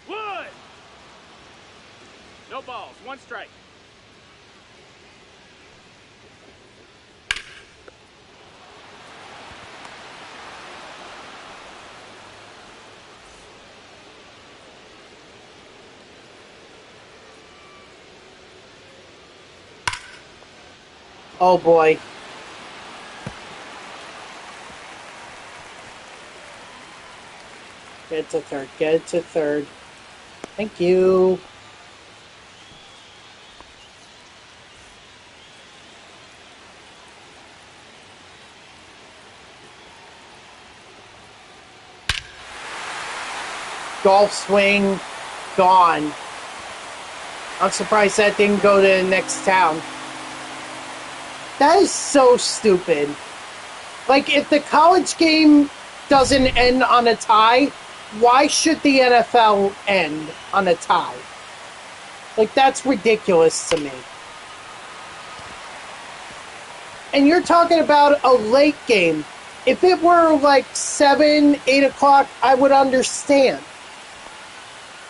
Wood! No balls, one strike. Oh boy. Get it to third. Get it to third. Thank you. Golf swing. Gone. I'm surprised that didn't go to the next town. That is so stupid. Like, if the college game doesn't end on a tie, why should the NFL end on a tie? Like, that's ridiculous to me. And you're talking about a late game. If it were like 7, 8 o'clock, I would understand.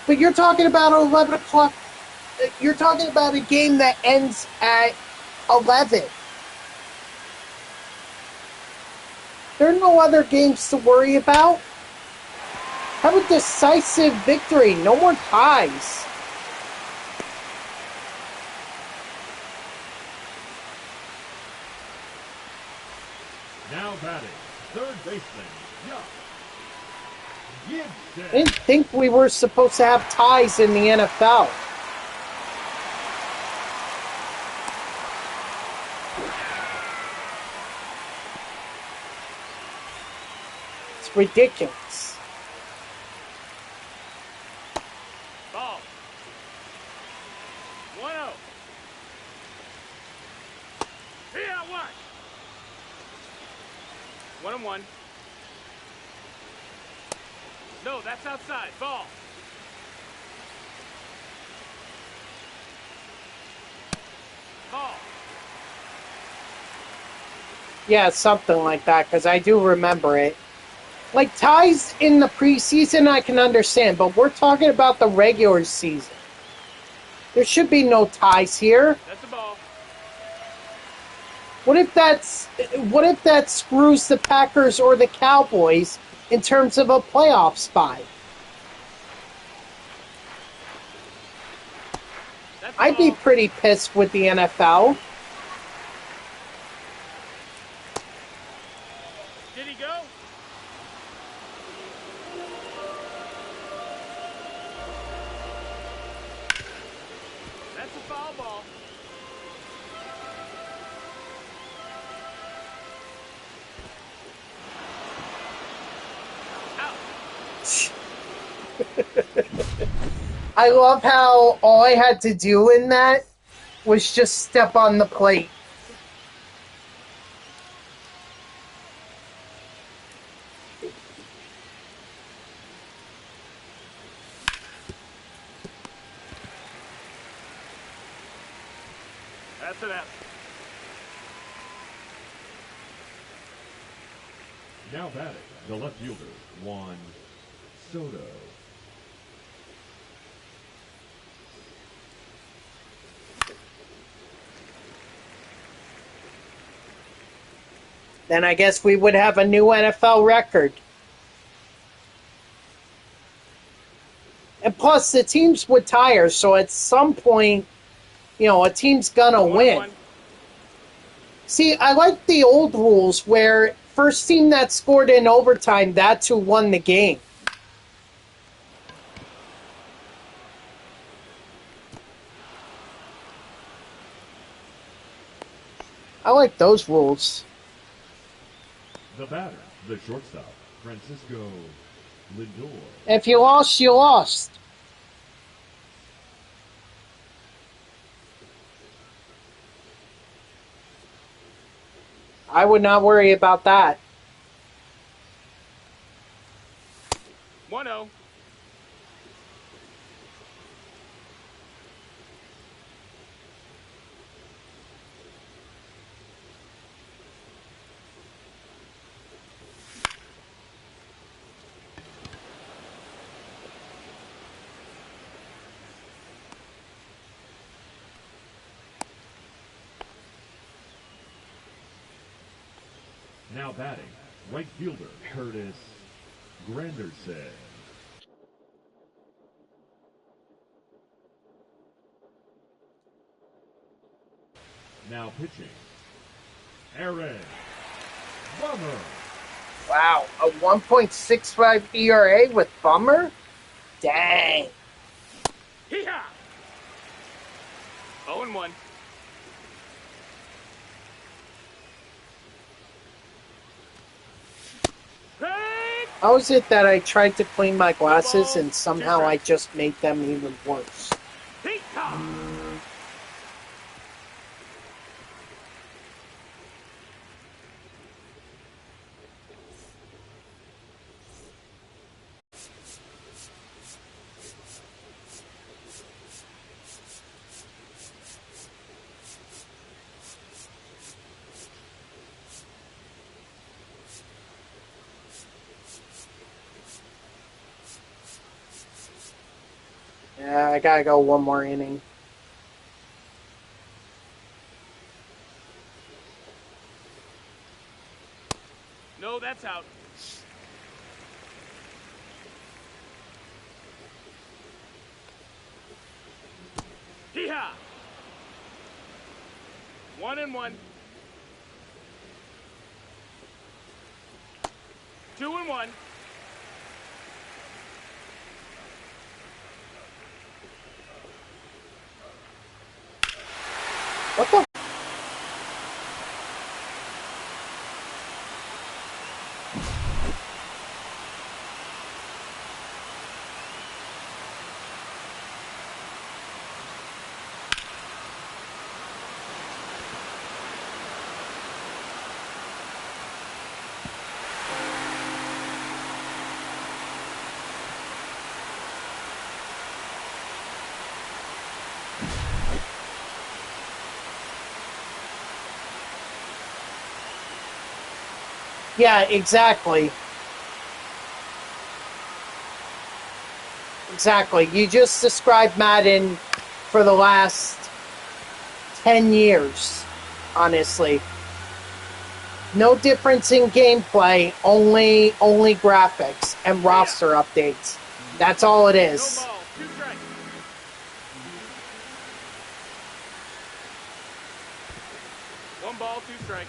But you're talking about 11 o'clock. You're talking about a game that ends at 11. There are no other games to worry about. Have a decisive victory. No more ties. Now batting, third baseman, Gibson. I didn't think we were supposed to have ties in the NFL. It's ridiculous. Ball. 1-0. Here, watch. 1-1. No, that's outside. Ball. Ball. Yeah, something like that, because I do remember it. Like, ties in the preseason, I can understand, but we're talking about the regular season. There should be no ties here. That's the ball. What if that screws the Packers or the Cowboys in terms of a playoff spot? That's the I'd be ball. pretty pissed with the NFL. Did he go? That's a foul ball. Out. I love how all I had to do in that was just step on the plate. That's an F. Now batting, the left fielder, Juan Soto. Then I guess we would have a new NFL record. And plus, the teams would tire, so at some point, a team's gonna win. 1-1. See, I like the old rules where first team that scored in overtime, that's who won the game. I like those rules. The batter, the shortstop, Francisco Lindor. If you lost, you lost. I would not worry about that. 1-0. Now batting, right fielder, Curtis Granderson. Now pitching, Aaron Bummer. Wow, a 1.65 ERA with Bummer? Dang. Hee-haw. 0-1. How is it that I tried to clean my glasses and somehow I just made them even worse? Hee-haw. Yeah, I gotta go one more inning. No, that's out. Hee-haw! 1-1. 2-1. What the? Yeah, exactly. Exactly. You just described Madden for the last 10 years, honestly. No difference in gameplay, only graphics and roster updates. That's all it No is. ball. 2 strikes. One ball, 2 strikes.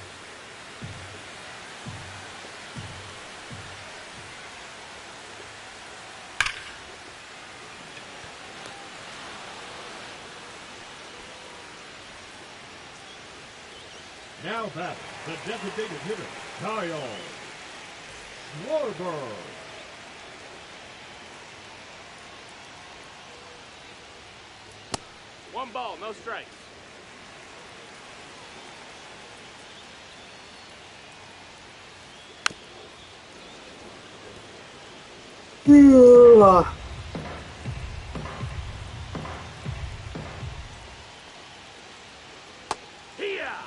Now batting, the designated hitter, Kyle Schwarber. One ball, no strikes. Ugh. Hee-haw!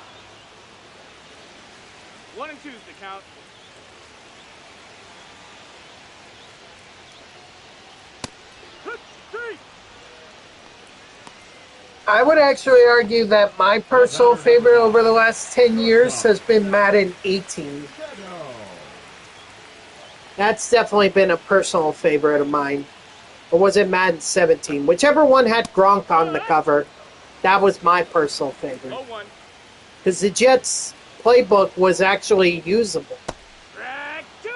1 and 2's the count. Hook, 3. I would actually argue that my personal favorite over the last 10 years has been Madden 18. That's definitely been a personal favorite of mine. Or was it Madden 17? Whichever one had Gronk on the cover, that was my personal favorite. 0-1. Because the Jets playbook was actually usable. Drag 2.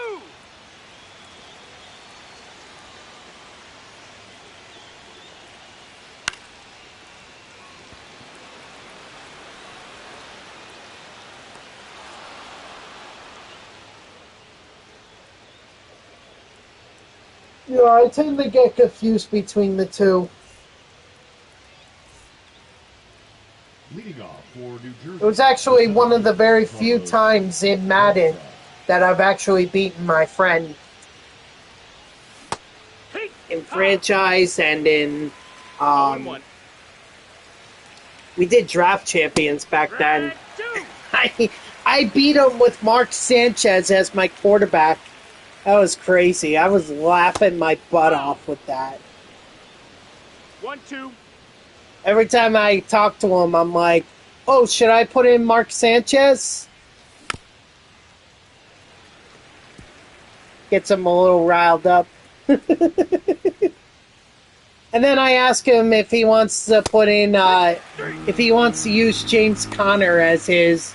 Yeah, I tend to get confused between the two. Leading off for New Jersey. It was actually one of the very few times in Madden that I've actually beaten my friend in franchise and in 0-1. we did draft champions back then. Drag 2. I beat him with Mark Sanchez as my quarterback. That was crazy. I was laughing my butt off with that. 1-2. Every time I talk to him, I'm like, oh, should I put in Mark Sanchez? Gets him a little riled up. And then I ask him if he wants to put in, if he wants to use James Conner as his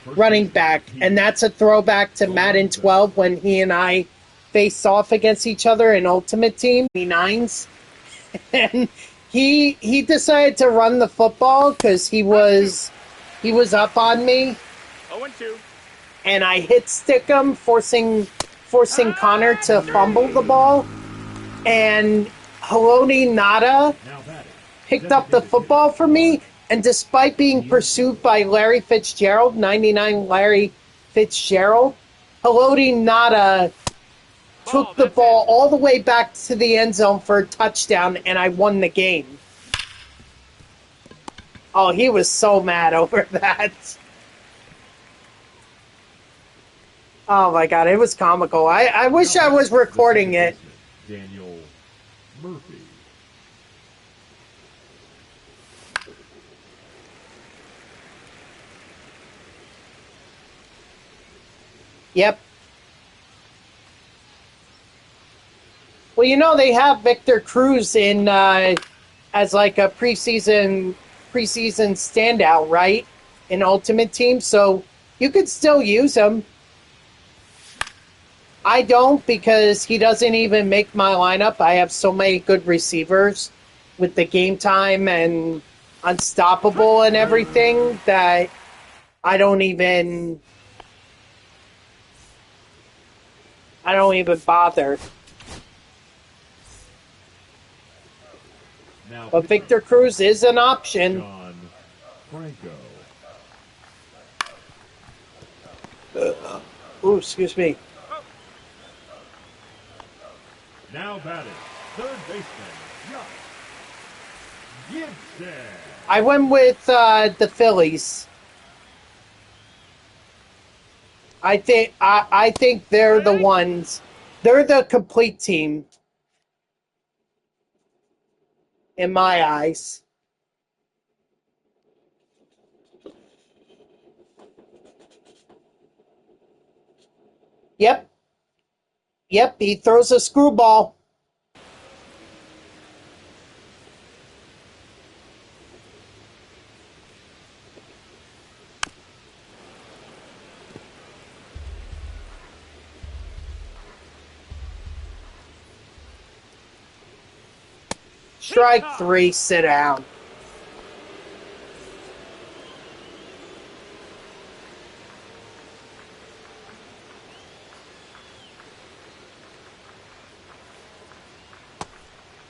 running back. And that's a throwback to Madden 12 when he and I faced off against each other in Ultimate Team 9s. And he decided to run the football because he was up on me. 0-2. And I hit stick him, forcing Connor to fumble the ball. And Haloti Nada picked up the football for me. And despite being pursued by Larry Fitzgerald, 99 Larry Fitzgerald, Haloti Nada took the ball all the way back to the end zone for a touchdown, and I won the game. Oh, he was so mad over that. Oh my god, it was comical. I wish I was recording it Daniel Murphy. Yep. Well, you know, they have Victor Cruz in as like a preseason standout, right? In Ultimate Team, so you could still use him. I don't, because he doesn't even make my lineup. I have so many good receivers with the game time and unstoppable and everything that I don't even bother. Now But Victor Cruz is an option. John Franco. Ooh, excuse me. Now batting, third baseman, Josh Gibson. I went with the Phillies. I think they're the ones. They're the complete team in my eyes. Yep. Yep, he throws a screwball. Strike 3, sit down.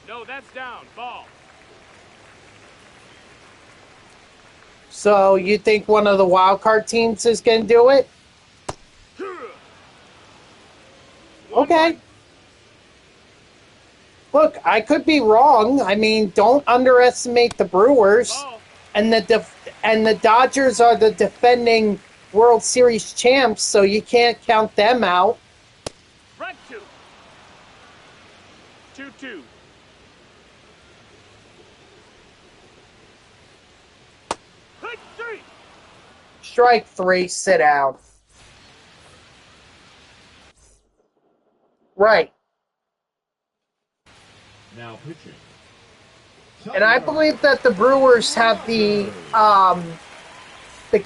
No, that's down. Ball. So you think one of the wild card teams is going to do it? Okay. Look, I could be wrong. I mean, don't underestimate the Brewers. Ball. And the Dodgers are the defending World Series champs, so you can't count them out. Front 2. 2-2. Hit 3. Strike 3, sit down. Right. Now pitching. And I believe that the Brewers have the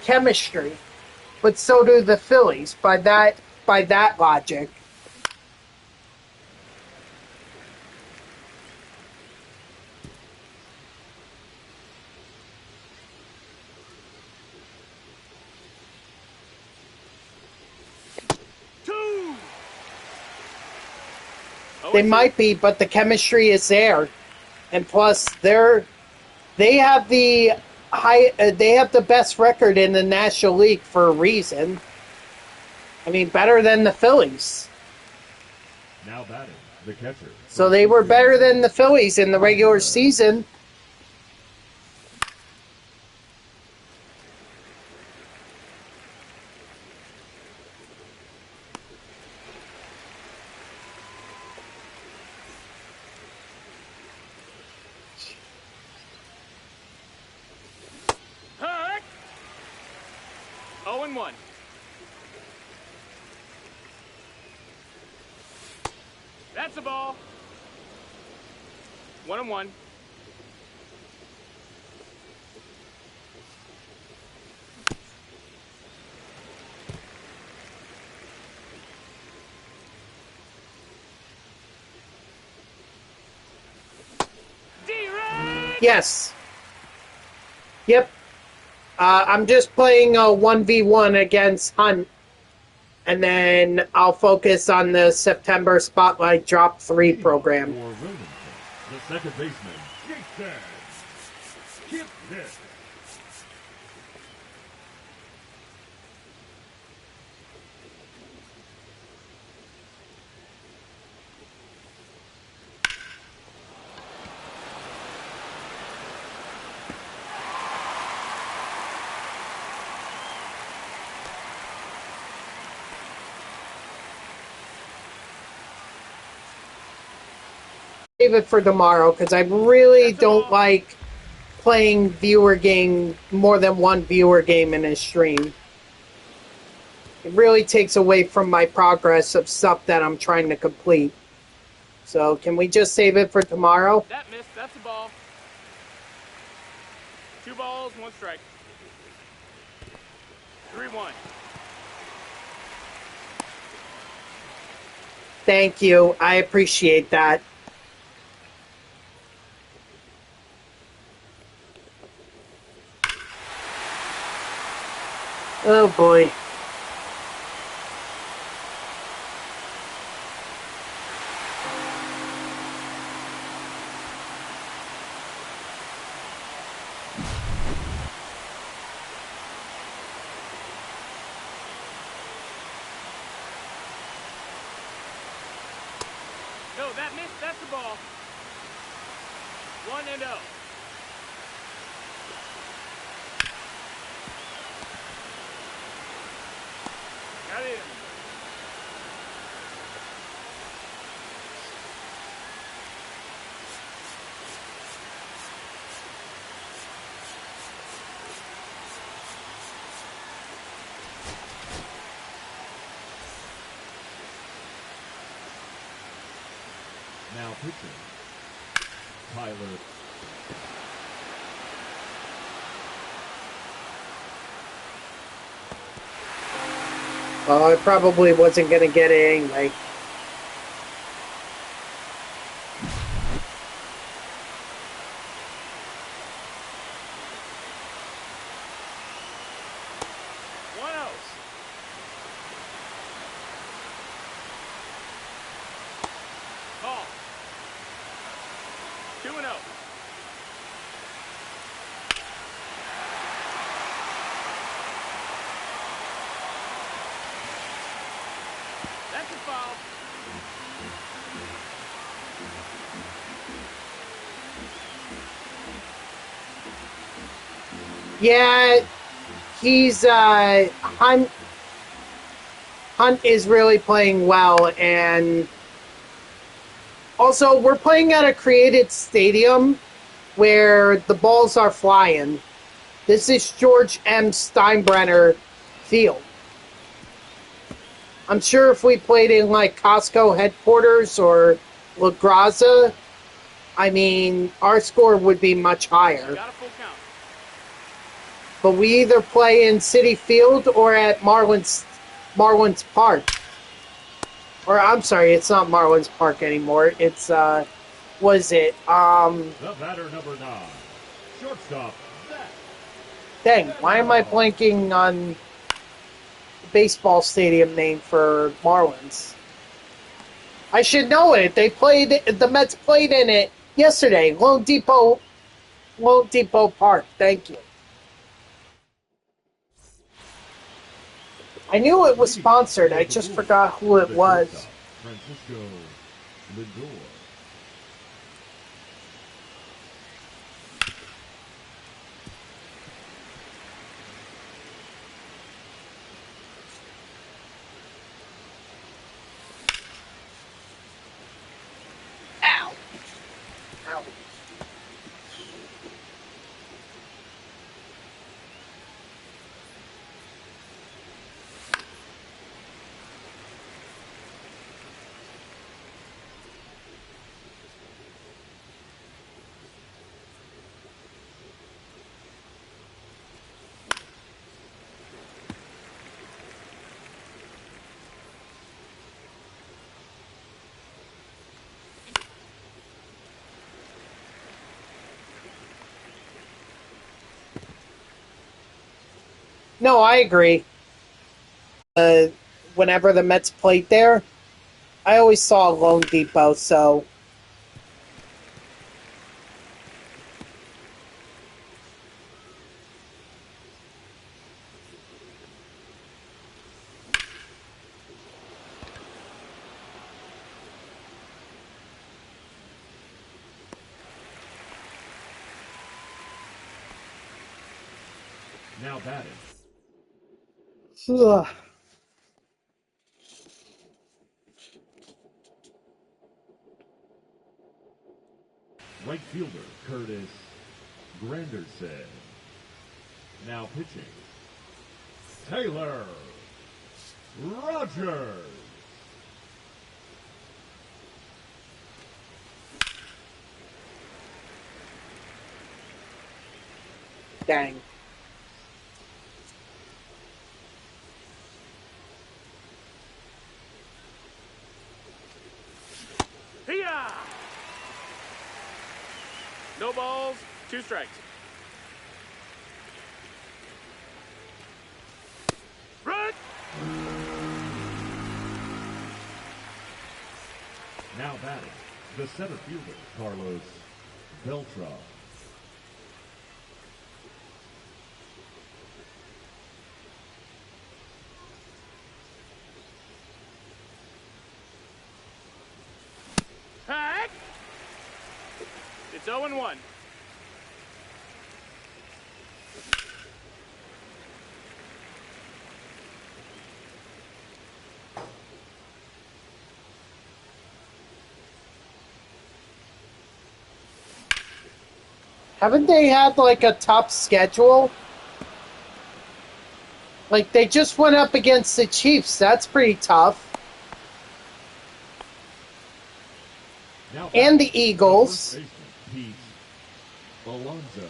chemistry, but so do the Phillies by that logic. They might be, but the chemistry is there, and plus they have the best record in the National League for a reason. I mean, better than the Phillies. Now batting, the catcher. So they were better than the Phillies in the regular season. Hurt. 0-1. That's a ball. 1-1. D-Ray! Yes. Yep. I'm just playing a 1v1 against Hunt, and then I'll focus on the September Spotlight Drop 3 program. For Wilmington, the second baseman, Jason Gibson. Save it for tomorrow because I really That's a don't ball. like playing more than one viewer game in a stream. It really takes away from my progress of stuff that I'm trying to complete. So can we just save it for tomorrow? That missed. That's a ball. 2 balls, 1 strike. 3-1. Thank you. I appreciate that. Oh boy. No, that missed. That's a ball. 1-0. Got it in. Now pitching. Tyler. Well, I probably wasn't going to get it anyway. Ball. 2-0. That's a foul. Yeah, he's Hunt is really playing well, and also we're playing at a created stadium where the balls are flying. This is George M. Steinbrenner Field. I'm sure if we played in like Costco headquarters or La Graza, I mean, our score would be much higher. Got a full count. But we either play in City Field or at Marlins Park. Or I'm sorry, it's not Marlins Park anymore. It's was it? The batter number 9. Shortstop. Zach. Dang, why am I blanking on the baseball stadium name for Marlins? I should know it. The Mets played in it yesterday. Lone Depot Park. Thank you. I knew it was sponsored. I just forgot who it The was. shortstop, Francisco Lindor. Ow. Ow. No, I agree. Whenever the Mets played there, I always saw Lone Depot, so Now batting. ugh. Right fielder, Curtis Granderson. Now pitching, Taylor Rogers. Dang. Hiya! No balls, 2 strikes. Run! Now batting, the center fielder, Carlos Beltran. Hack! It's 0-1. Haven't they had like a tough schedule? Like they just went up against the Chiefs. That's pretty tough. Now And the batting, Eagles. first baseman, Pete Alonso.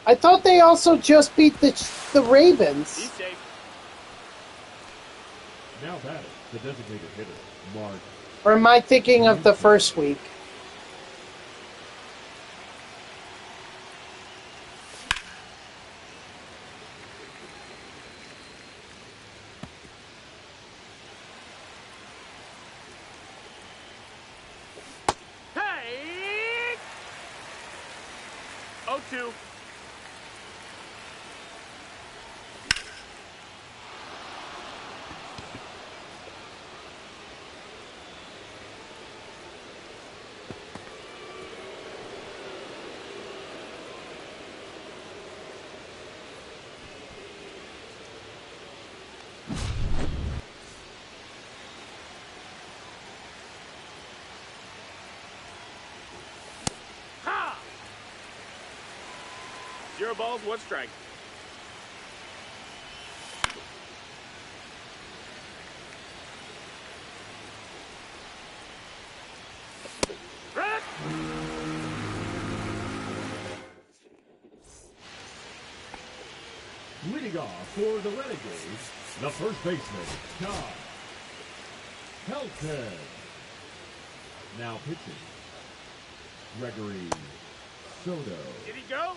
I thought they also just beat the Ravens. He's safe. Now batting, the designated hitter, Mark. Or am I thinking of the first week? Hey! 0-2. Ha! 0 balls, 1 strike. Run! Leading off for the Renegades, the first baseman, Todd Helton. Now pitching, Gregory Soto. Did he go?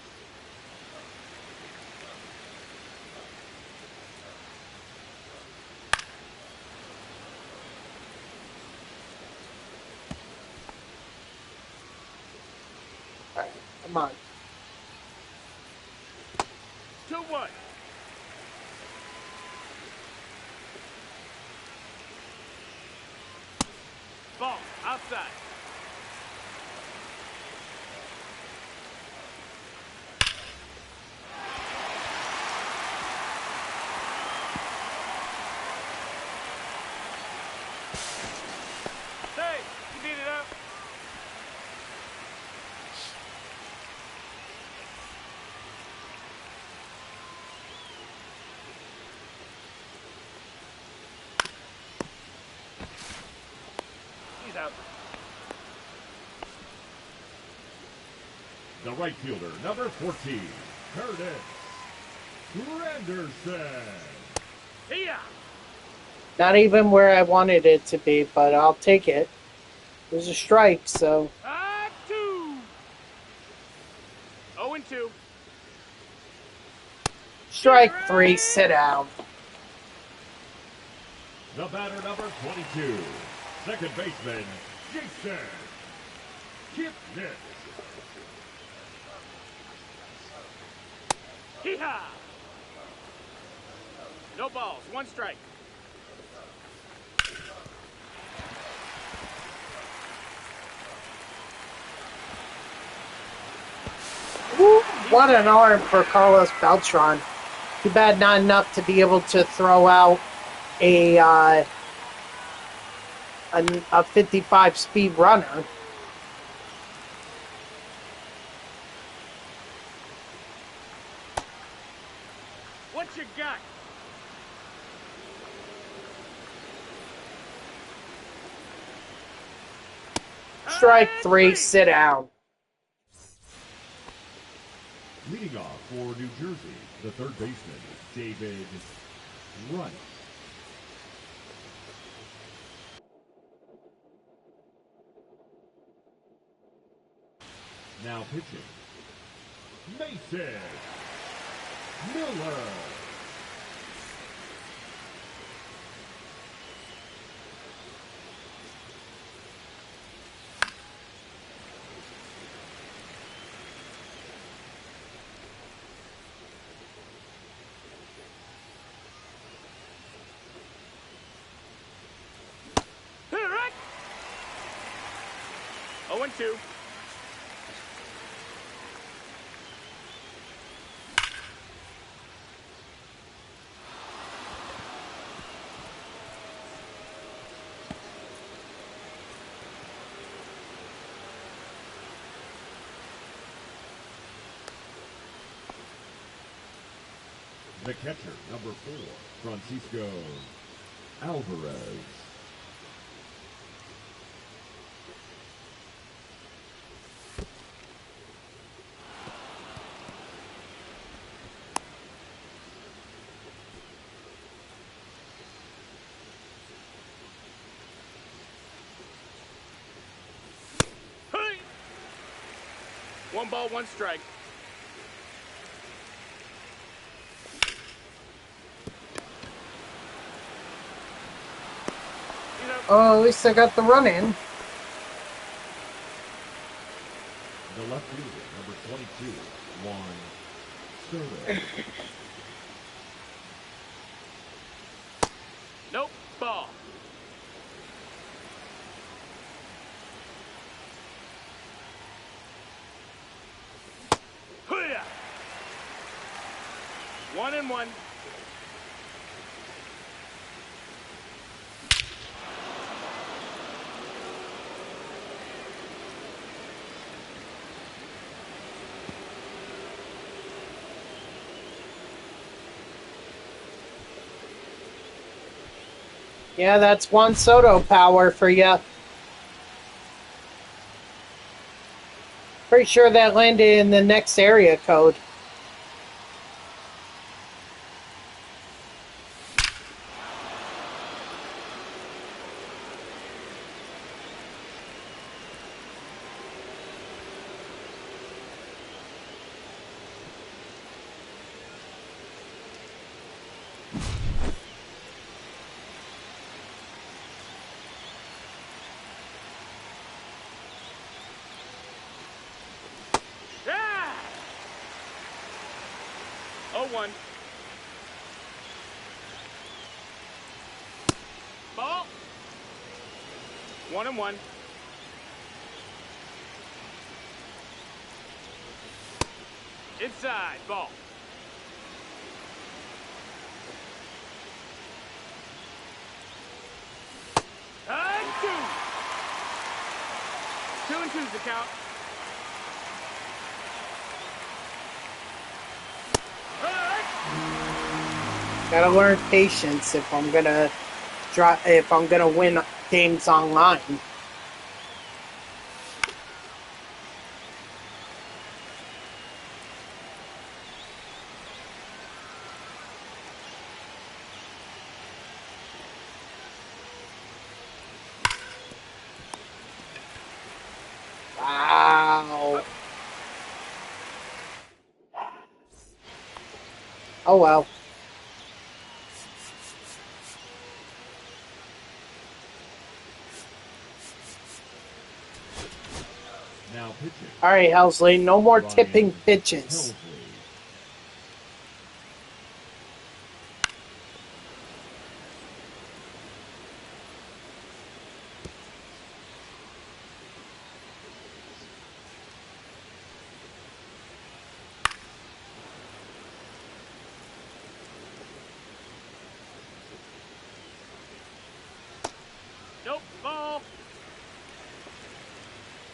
All right, come on. 2-1. Ball, outside. Hey, you beat it up. He's out. The right fielder, number 14, Curtis Granderson. Hiya! Not even where I wanted it to be, but I'll take it. It was a strike, so 2. 0-2. strike 3, sit down. The batter, number 22, second baseman, Jason Kipnis. Hee-haw! No balls, one strike. Woo, what an arm for Carlos Beltran. Too bad not enough to be able to throw out a 55 speed runner. What you got? Strike 3, sit down. Leading off for New Jersey, the third baseman, David Wright. Now pitching, Mason Miller. Hit it right! 0-2. The catcher, number 4, Francisco Alvarez. Hey! One ball, one strike. Oh, at least I got the run in. The left fielder, number 22, Juan Soto. Nope, ball. Hoo-yah! 1-1. Yeah, that's Juan Soto power for you. Pretty sure that landed in the next area code. Yeah! 0-1. Ball. 1-1. Inside, ball. And 2. 2-2's the count. Gotta learn patience if I'm gonna win games online. Wow. Oh well. Now pitching, Alright, Helsley, no more Ryan tipping pitches. Helsley.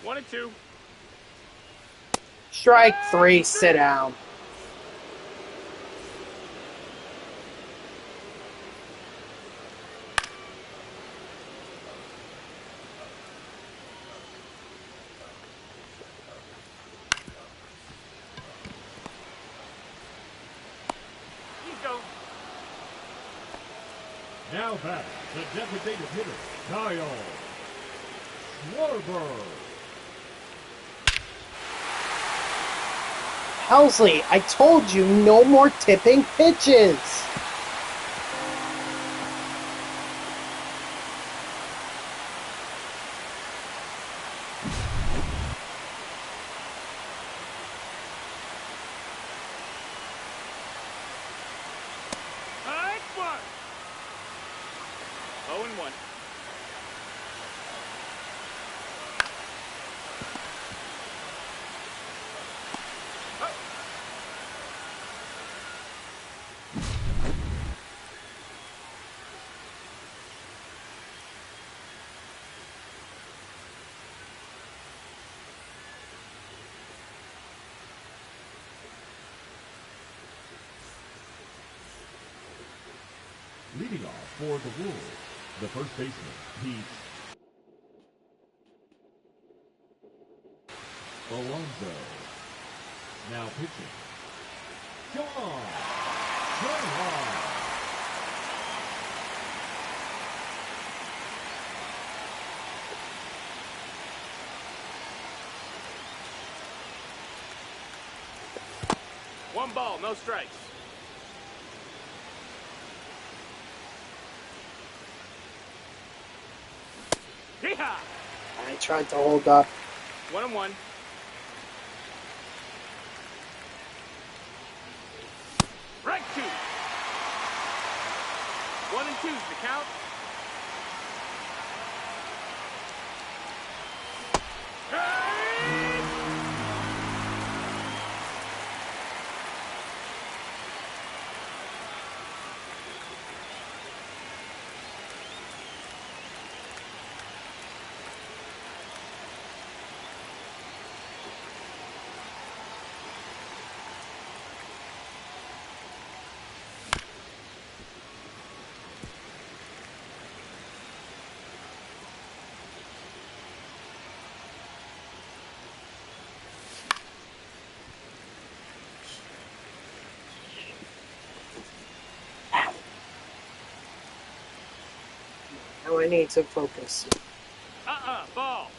1-2. Strike 3, sit down. Go. Now back, the designated hitter, Kyle Schwarber. Helsley, I told you no more tipping pitches. High one. 0-1. Leading off for the Wolves, the first baseman, Pete Alonso. Now pitching, John Shanghai. One ball, no strikes. Yeehaw! I tried to hold up. 1-1. Right 2. 1-2's the count. Now I need to focus. Ball.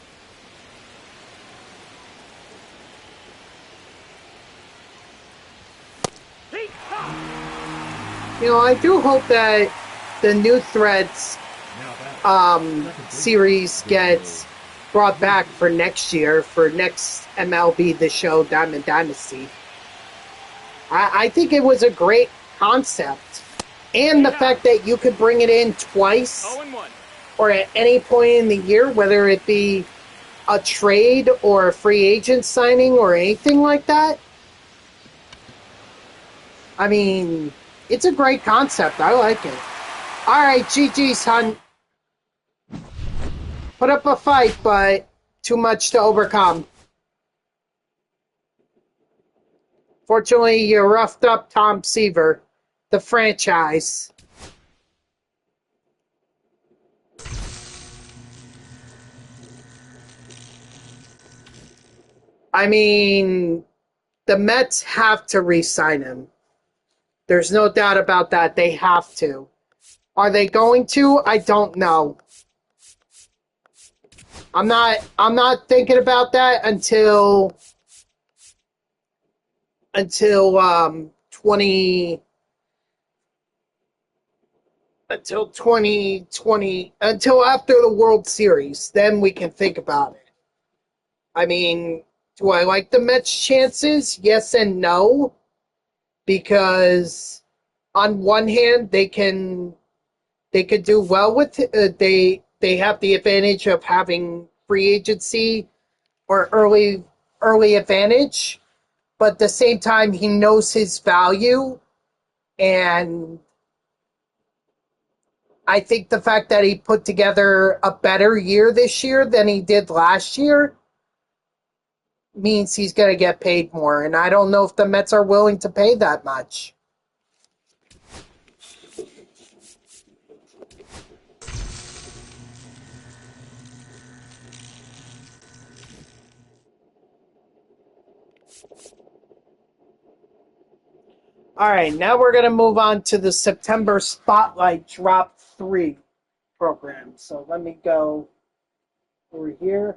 You know, I do hope that the new Threads series gets brought back for next year, for next MLB The Show Diamond Dynasty. I think it was a great concept. And the fact that you could bring it in twice 0-1. or at any point in the year, whether it be a trade or a free agent signing or anything like that. I mean, it's a great concept. I like it. All right, GG's, hun. Put up a fight, but too much to overcome. Fortunately, you roughed up Tom Seaver, the franchise. I mean, the Mets have to re-sign him. There's no doubt about that. They have to. Are they going to? I don't know. I'm not thinking about that until 2020 until after the World Series. Then we can think about it. I mean, do I like the Mets' chances? Yes and no. Because on one hand, they could do well with it. They have the advantage of having free agency or early advantage, but at the same time, he knows his value, and I think the fact that he put together a better year this year than he did last year means he's going to get paid more, and I don't know if the Mets are willing to pay that much. All right, now we're going to move on to the September Spotlight Drop 3 program. So let me go over here.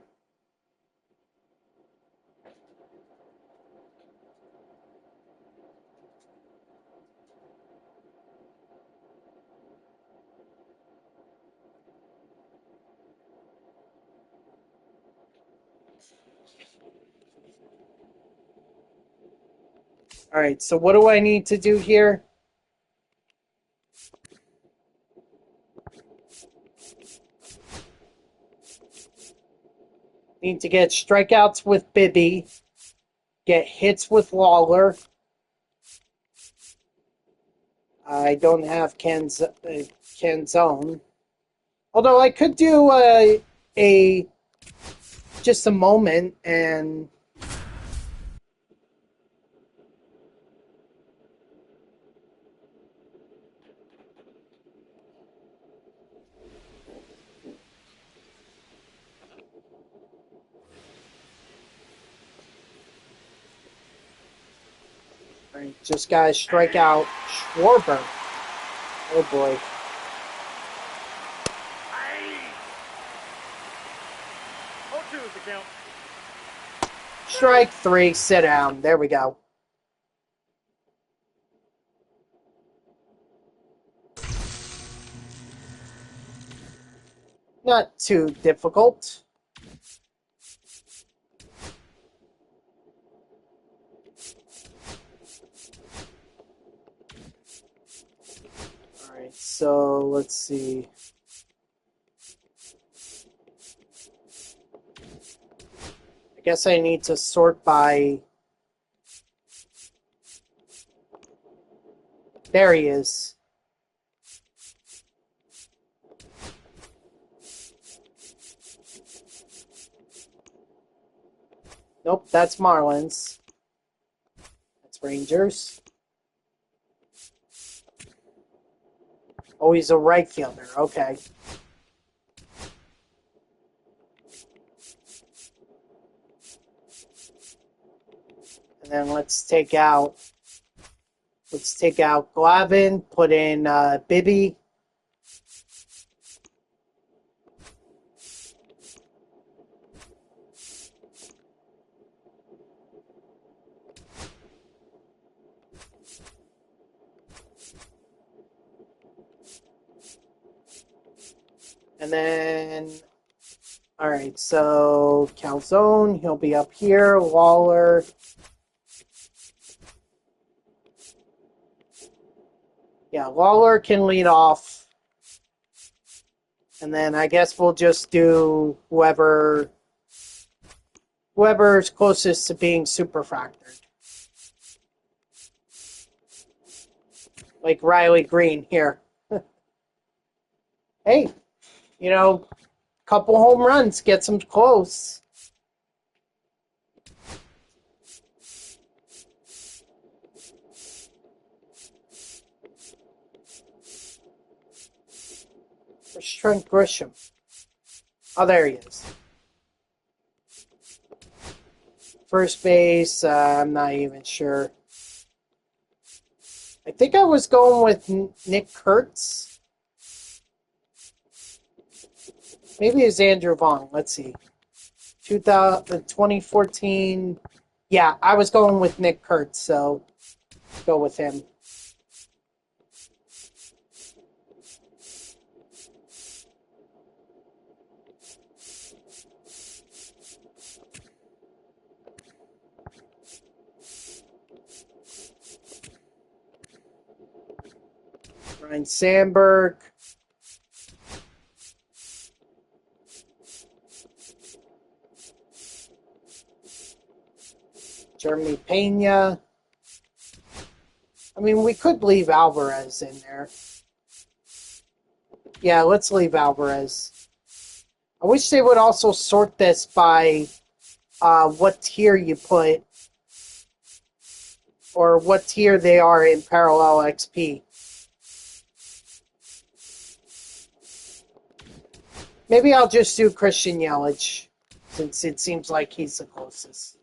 All right, so what do I need to do here? Need to get strikeouts with Bibby, get hits with Lawler. I don't have Canzone. Although I could do a just a moment and just gotta strike out Schwarber. Oh boy. 0-2 is the count. Strike 3, sit down. There we go. Not too difficult. Alright, so let's see. I guess I need to sort by... There he is. Nope, that's Marlins. That's Rangers. Oh, he's a right fielder. Okay. And then let's take out Glavine, put in Bibby. And then, all right, so Calzone, he'll be up here. Lawler. Yeah, Lawler can lead off. And then I guess we'll just do whoever's closest to being superfractored. Like Riley Green here. Hey, couple home runs, gets him close. Where's Trent Grisham? Oh, there he is. First base, I'm not even sure. I think I was going with Nick Kurtz. Maybe it's Andrew Vaughn. Let's see. 2014. Yeah, I was going with Nick Kurtz, so go with him. Ryan Sandberg. Jeremy Pena. I mean, we could leave Alvarez in there. Yeah, let's leave Alvarez. I wish they would also sort this by what tier you put, or what tier they are in Parallel XP. Maybe I'll just do Christian Yelich, since it seems like he's the closest.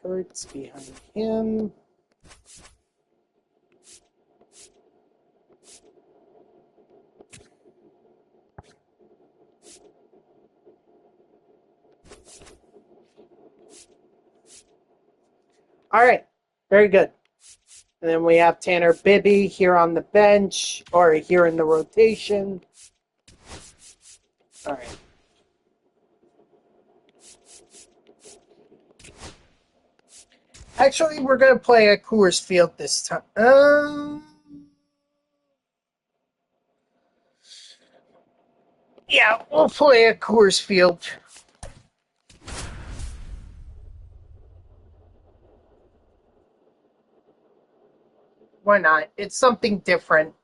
Kurt's behind him. All right, very good. And then we have Tanner Bibby here on the bench, or here in the rotation. All right. Actually, we're going to play at Coors Field this time. Yeah, we'll play at Coors Field. Why not? It's something different.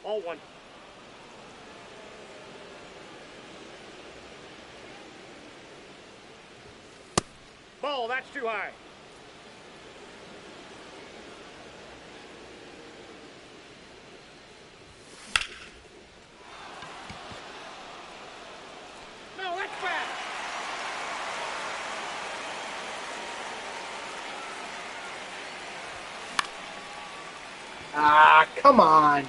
All one. Ball, that's too high. No, that's bad. Ah, come on.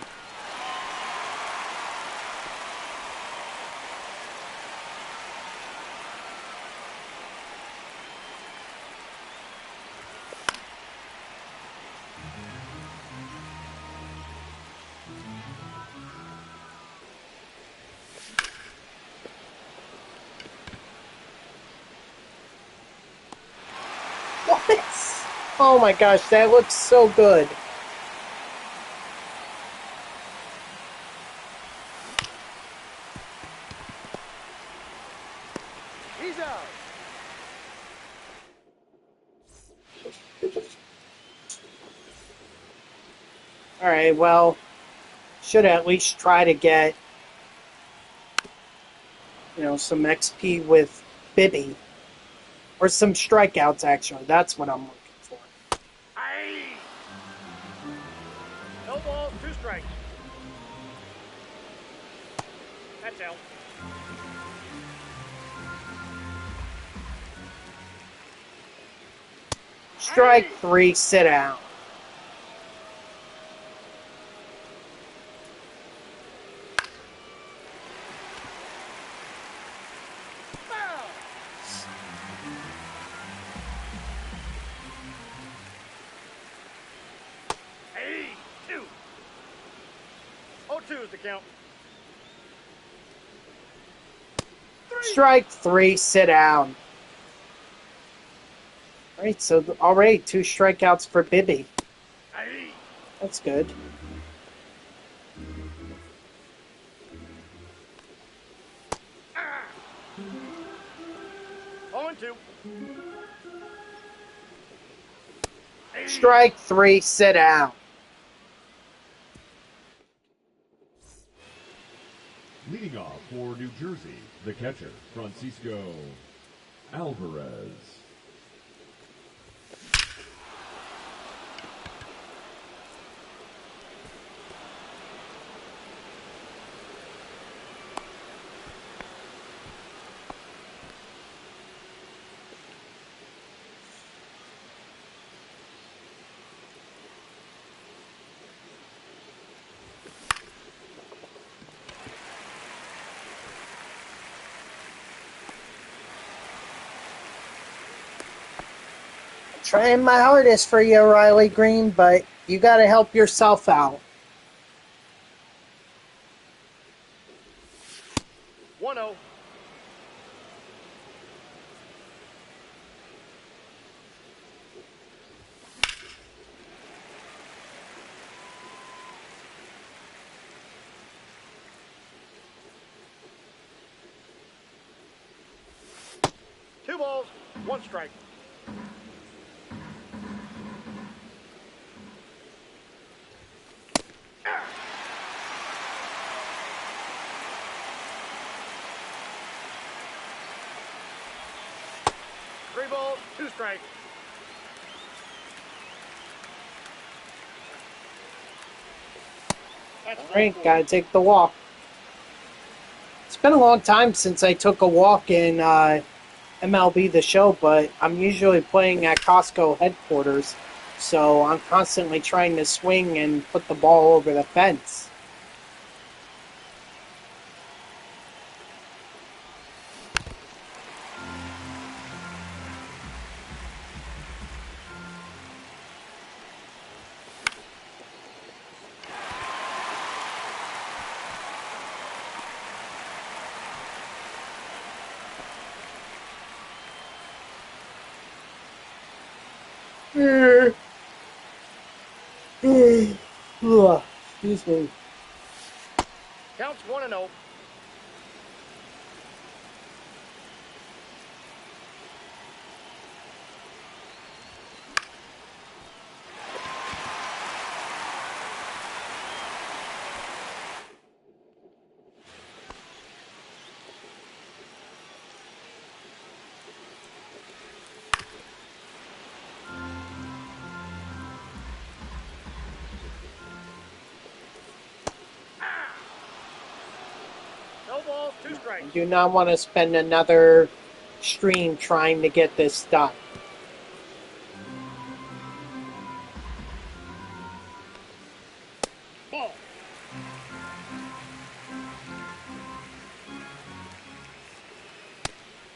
What? Oh my gosh, that looks so good. He's out. All right, well, should at least try to get, some XP with Bibby. Or some strikeouts, actually. That's what I'm looking for. Aye. No balls, 2 strikes. That's out. Strike 3, sit down. Foul. Hey, 2. 0-2 is the count. 3. Strike 3, sit down. All right, so already 2 strikeouts for Bibby. Aye. That's good. Ah. 0-2. Hey. Strike 3, sit down. Leading off for New Jersey, the catcher, Francisco Alvarez. Trying my hardest for you, Riley Green, but you got to help yourself out. 1-0. Two balls, one strike. Three balls, two strikes. That's All right, got to take the walk. It's been a long time since I took a walk in MLB The Show, but I'm usually playing at Costco headquarters, so I'm constantly trying to swing and put the ball over the fence. Ugh, excuse me. Counts 1-0. No balls, two strikes. I do not want to spend another stream trying to get this done. Ball.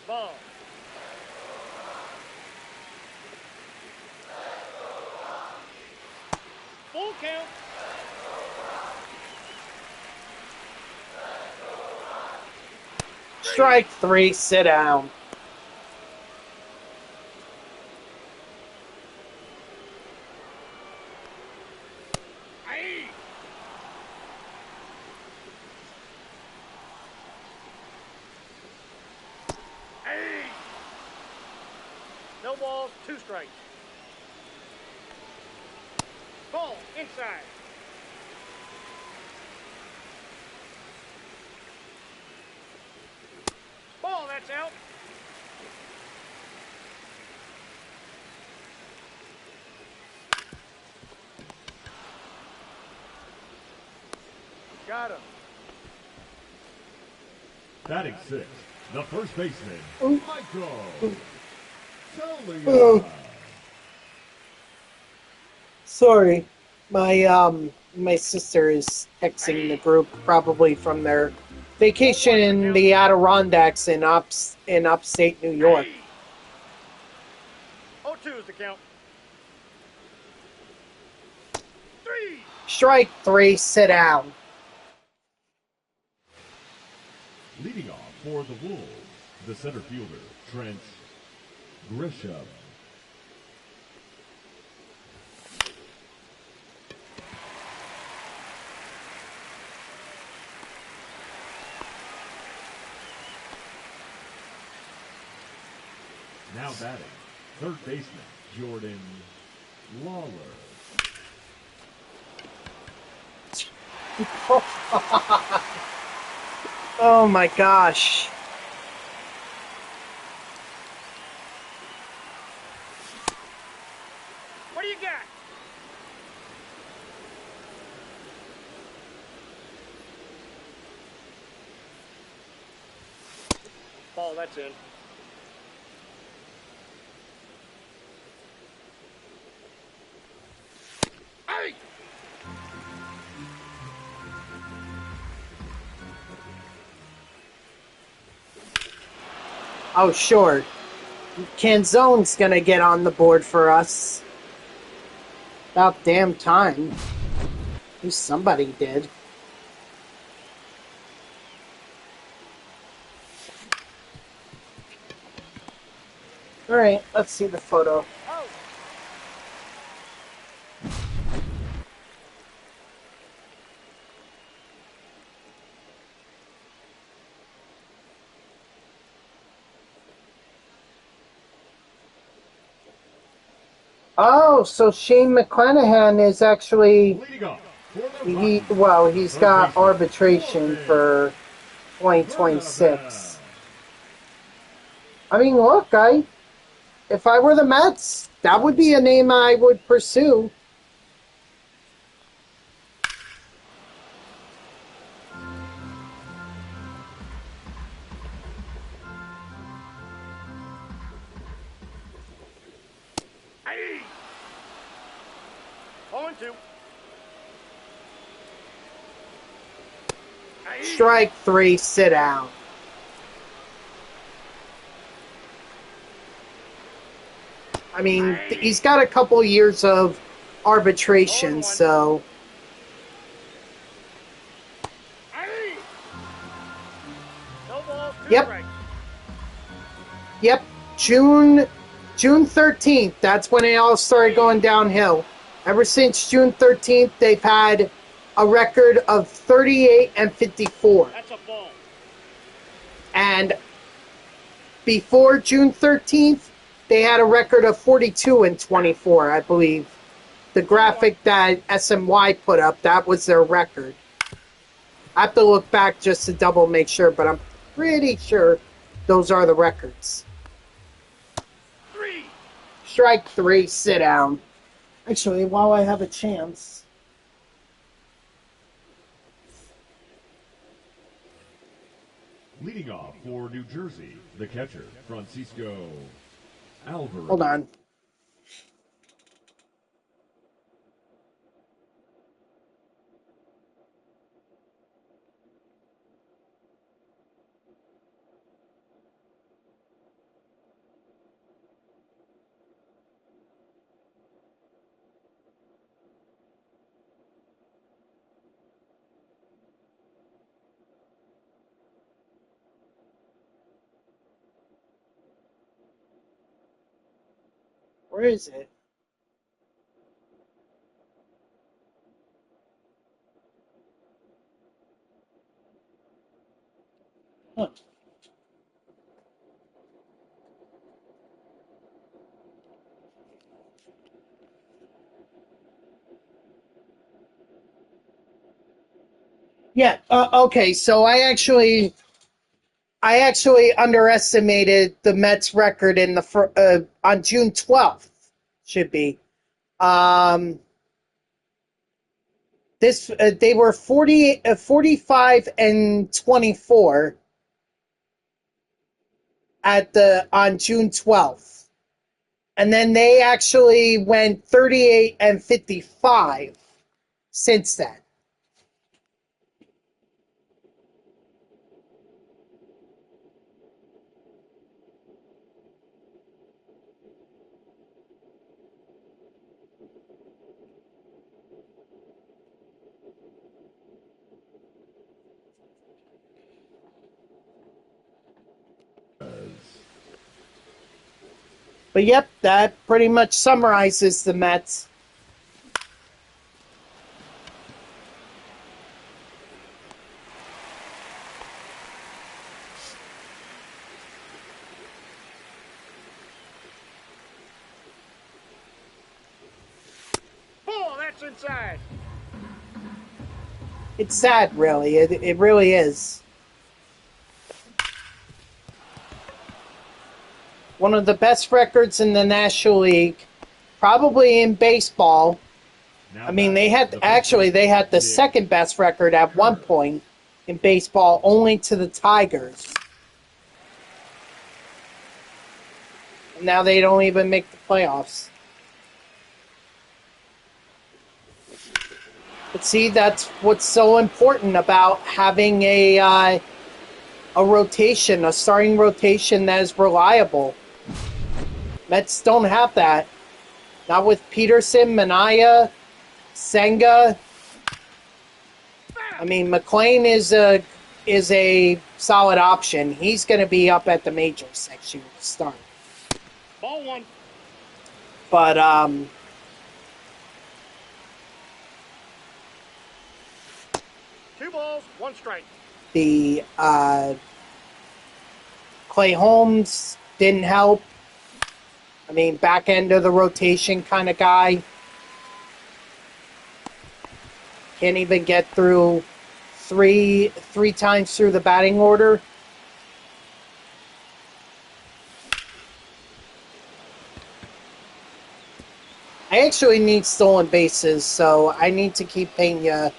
Ball. Full count. Strike three, sit down. Aye. Aye. No balls, two strikes. Ball, inside. Ball, that's out. Got him. Batting sixth, the first baseman, Michael Solia. Sorry, my sister is texting the group probably from their vacation in the Adirondacks in upstate New York. 0-2 is the count. 3. Strike three, sit down. Leading off for the Wolves, the center fielder, Trent Grisham. Now batting, third baseman, Jordan Lawler. Oh my gosh. What do you got? Ball, that's in. Aye. Oh, sure. Canzone's gonna get on the board for us. About damn time. At least somebody did. Alright, let's see the photo. Oh, so Shane McClanahan is actually Leading off for the he's got arbitration for 2026. I mean, look, if I were the Mets, that would be a name I would pursue. Aye. 0-2. Aye. Strike 3, sit down. I mean, he's got a couple years of arbitration, so... Aye. No ball, 2 Yep. strikes. Yep, June 13th, that's when it all started going downhill. Ever since June 13th, they've had a record of 38 and 54. That's a ball. And before June 13th, they had a record of 42 and 24, I believe. The graphic that SMY put up, that was their record. I have to look back just to double make sure, but I'm pretty sure those are the records. 3. Strike 3, sit down. Actually, while I have a chance... Leading off for New Jersey, the catcher, Francisco Alvarez. Hold on. Where is it? Huh. Yeah, okay, so I actually underestimated the Mets record in the on June 12th, should be. They were 45 and 24 on June 12th. And then they actually went 38 and 55 since then. But yep, that pretty much summarizes the Mets. Ball, that's inside. It's sad, really. It really is. One of the best records in the National League, probably in baseball. I mean, they had the second best record at one point in baseball, only to the Tigers. And now they don't even make the playoffs. But see, that's what's so important about having a rotation, a starting rotation that is reliable. Mets don't have that. Not with Peterson, Manaya, Senga. I mean, McLean is a solid option. He's going to be up at the majors next year to start. Ball one. But 2 balls, 1 strike. the Clay Holmes didn't help. I mean, back end of the rotation kind of guy. Can't even get through three times through the batting order. I actually need stolen bases, so I need to keep Pena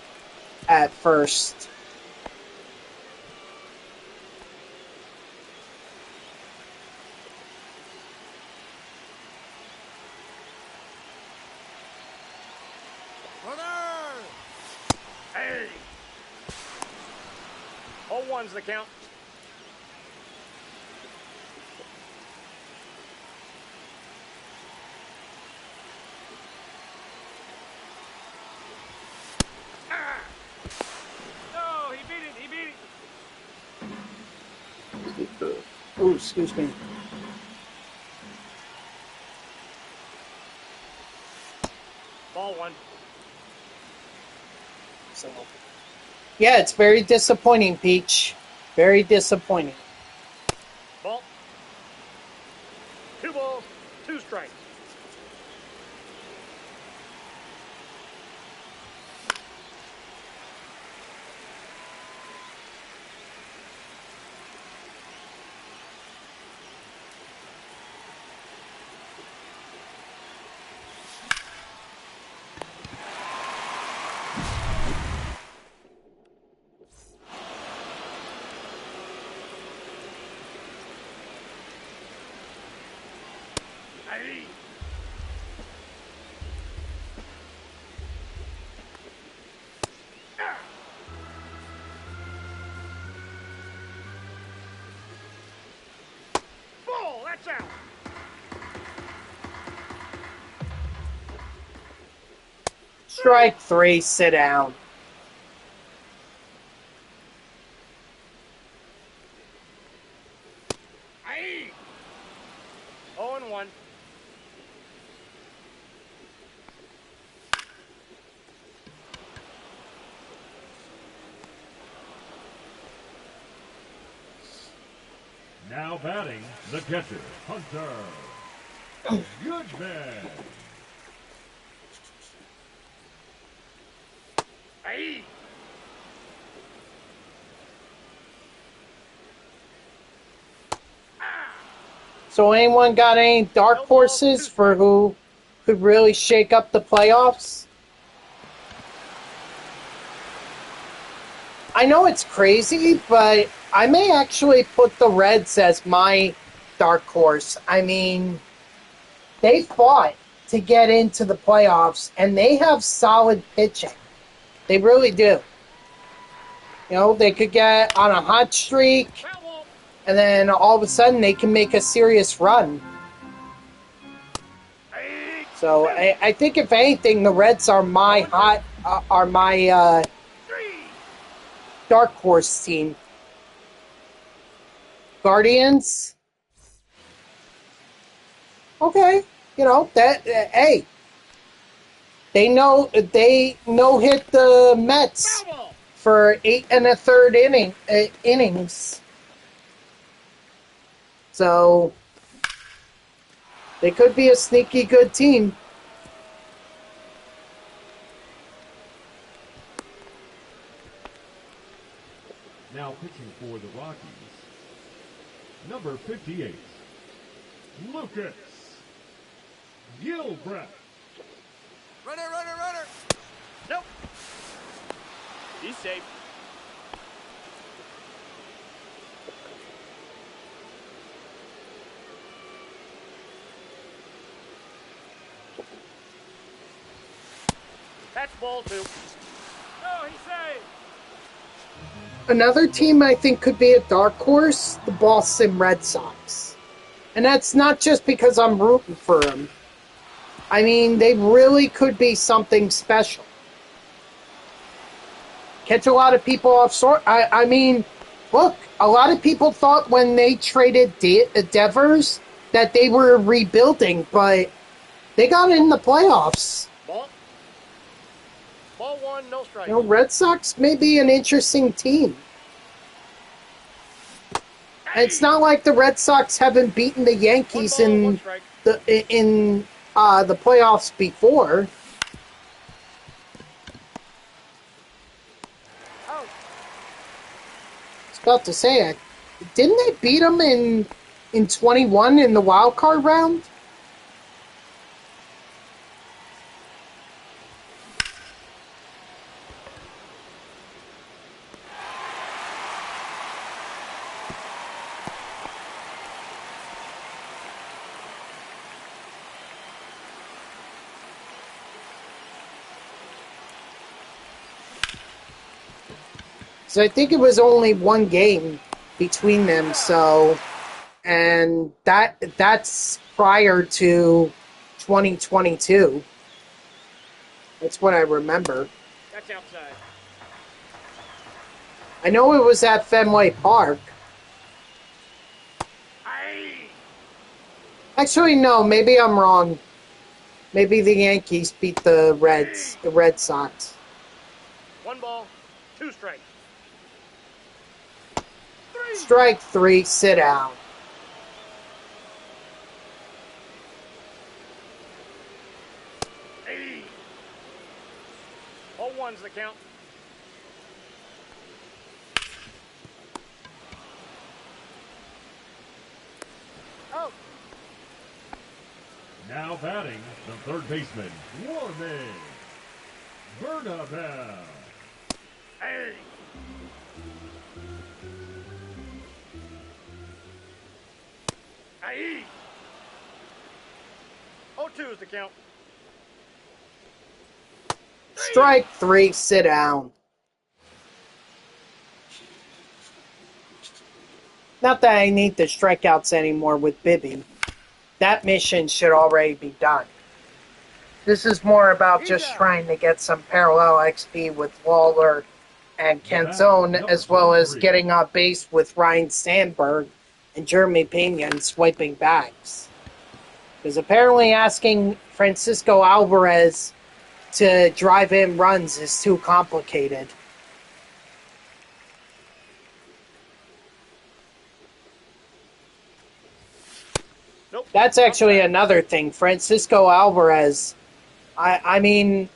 at first. Hey! 0-1's the count. No, he beat it. Oh, excuse me. Ball one. So, yeah, it's very disappointing, Peach. Very disappointing. Ball. 2 balls, 2 strikes. Hey! Ball, that's out. Strike 3, sit down. Hey! 0-1. Now batting, the catcher, Hunter. Good man. Hey! So anyone got any dark horses for who could really shake up the playoffs? I know it's crazy, but I may actually put the Reds as my dark horse. I mean, they fought to get into the playoffs, and they have solid pitching. They really do. You know, they could get on a hot streak, Foul ball. and then all of a sudden they can make a serious run. Hey! So I think if anything, the Reds are my Three! dark horse team. Guardians. Okay, you know that. Hey, they no hit the Mets Foul ball. for 8 1/3 innings. So they could be a sneaky good team. Now pitching for the Rockies, number 58, Lucas Gilbreth. Runner. Nope. He's safe. That's ball 2. No, he's safe. Another team I think could be a dark horse, the Boston Red Sox. And that's not just because I'm rooting for them. I mean, they really could be something special. Catch a lot of people off sort. I mean, look, a lot of people thought when they traded Devers that they were rebuilding, but they got in the playoffs. Ball 1, no strike. You know, Red Sox may be an interesting team. And it's not like the Red Sox haven't beaten the Yankees 1 ball, 1 in strike. the playoffs before. Out. I was about to say, didn't they beat them in 21 in the wild card round? So I think it was only one game between them, and that's prior to 2022. That's what I remember. That's outside. I know it was at Fenway Park. Aye. Actually, no, maybe I'm wrong. Maybe the Yankees beat the Red Sox. 1 ball, 2 strikes. Strike 3, sit down. Hey. Ball 1's the count. Oh. Now batting, the third baseman, Warman Bernabeu. Hey. Aye. 0-2 is the count. Strike 3, sit down. Not that I need the strikeouts anymore with Bibby. That mission should already be done. This is more about just trying to get some parallel XP with Lawler and Canzone, as well as getting on base with Ryan Sandberg and Jeremy Pena and swiping backs. Because apparently asking Francisco Alvarez to drive in runs is too complicated. Nope. That's actually another thing. Francisco Alvarez, I mean,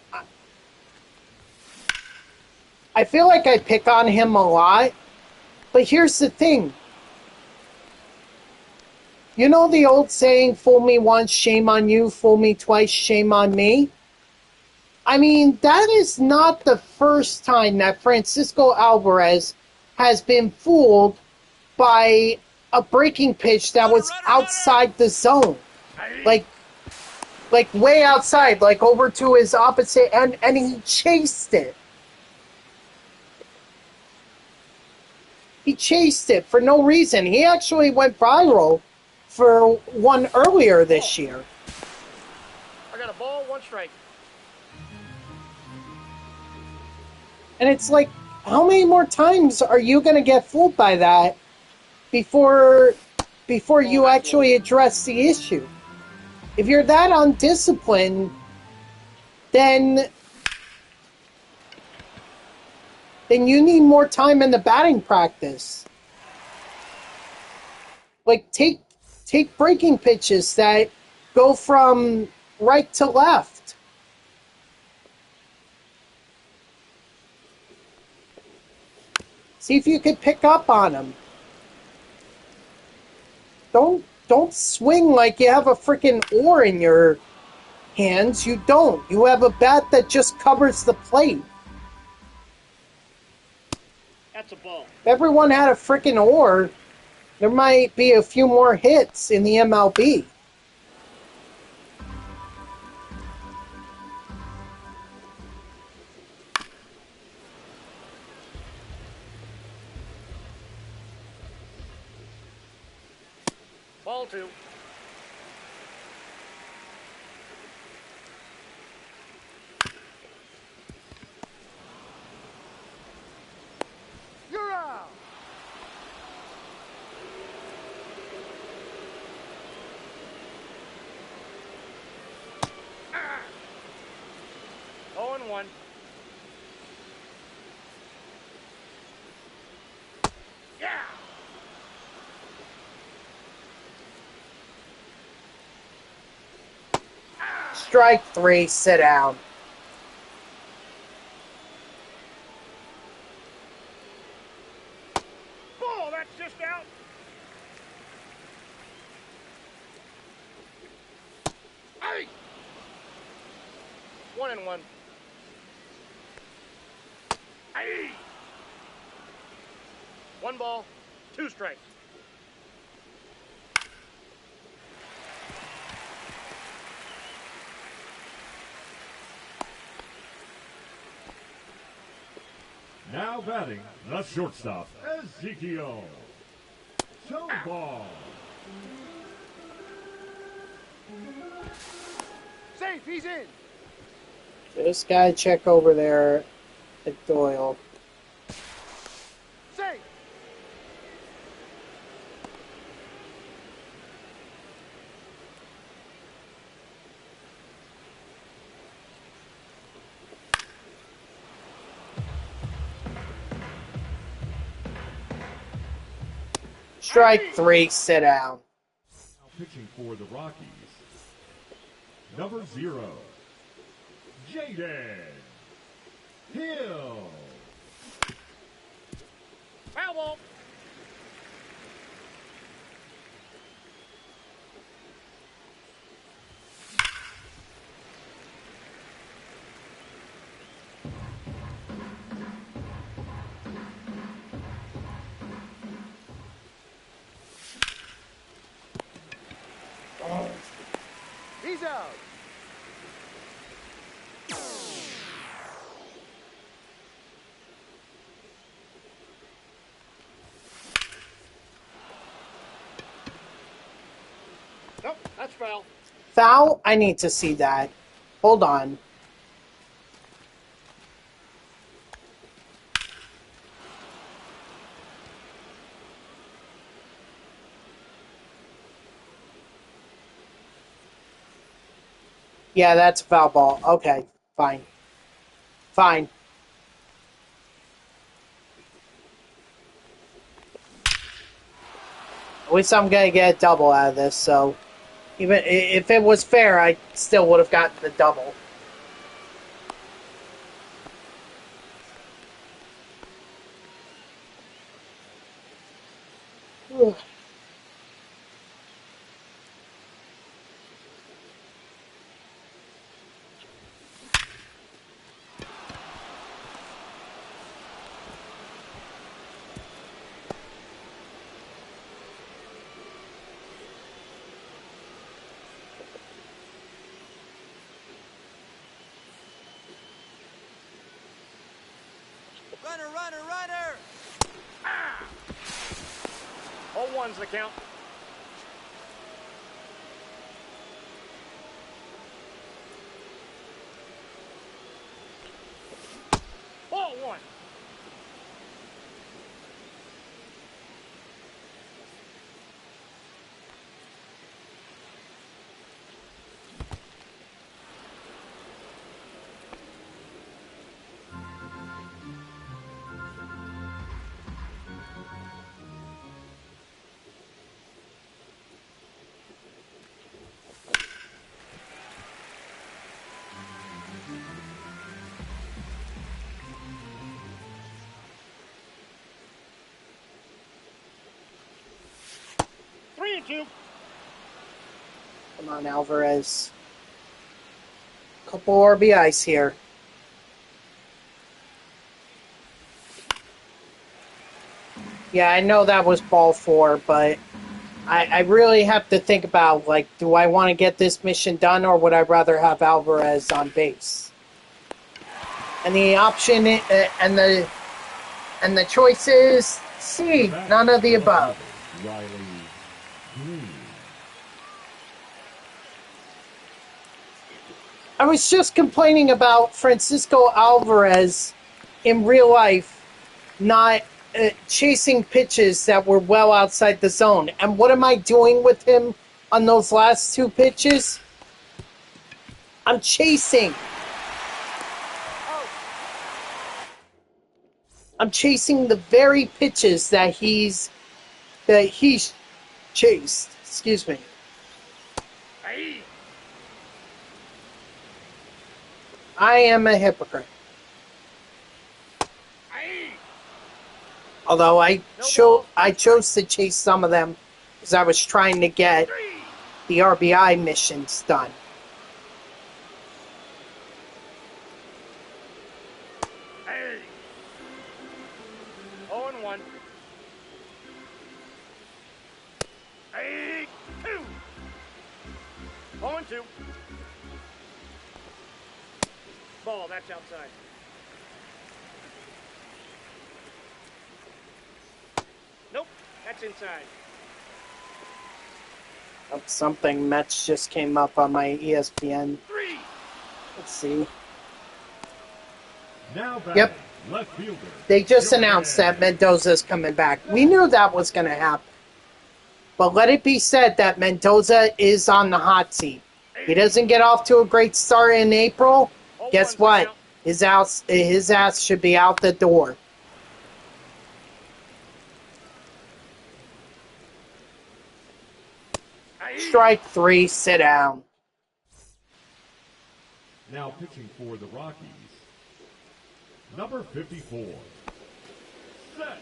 I feel like I pick on him a lot, but here's the thing. You know the old saying, fool me once, shame on you, fool me twice, shame on me? I mean, that is not the first time that Francisco Alvarez has been fooled by a breaking pitch that was outside the zone. Like way outside, like over to his opposite end, and he chased it. He chased it for no reason. He actually went viral for one earlier this year. I got a ball, 1 strike. And it's like, how many more times are you going to get fooled by that before you actually address the issue? If you're that undisciplined, then you need more time in the batting practice. Like, take breaking pitches that go from right to left. See if you could pick up on them. Don't swing like you have a freaking oar in your hands. You don't. You have a bat that just covers the plate. That's a ball. If everyone had a freaking oar, there might be a few more hits in the MLB. Ball 2. Strike 3, sit down. Ball, that's just out. Hey! 1-1. Hey! 1 ball, 2 strikes. Now batting, the shortstop, Ezekiel. Toe ball. Safe, he's in. Just gotta check over there at Doyle. Safe. Strike 3, sit down. Now pitching for the Rockies. Number 0, Jaden Hill. Foul ball. He's out. Nope, that's foul. Foul? I need to see that. Hold on. Yeah, that's a foul ball. Okay, fine. Fine. At least I'm gonna get a double out of this, so even if it was fair, I still would have gotten the double. Ugh. Runner, runner, runner! Ah! 0-1's the count. Ball 1. Three and 2. Come on, Alvarez. Couple RBIs here. Yeah, I know that was ball 4, but I really have to think about, like, do I want to get this mission done, or would I rather have Alvarez on base? And the option and the choice is C, none of the above. Riley Green. I was just complaining about Francisco Alvarez in real life not chasing pitches that were well outside the zone. And what am I doing with him on those last 2 pitches? I'm chasing. I'm chasing the very pitches that he's chased. Excuse me. Hey! I am a hypocrite. Aye. Although I No balls, one strike. chose to chase some of them because I was trying to get 3. the RBI missions done. Aye. 0-1. Aye. 2. 0-2. Ball, that's outside. Nope, that's inside. Oh, something Mets just came up on my ESPN. 3. Let's see. Now batting, Yep. left fielder. They just Joe announced that Mann. Mendoza's coming back. We knew that was going to happen. But let it be said that Mendoza is on the hot seat. He doesn't get off to a great start in April. Guess what? His ass should be out the door. Strike 3, sit down. Now pitching for the Rockies, number 54, Seth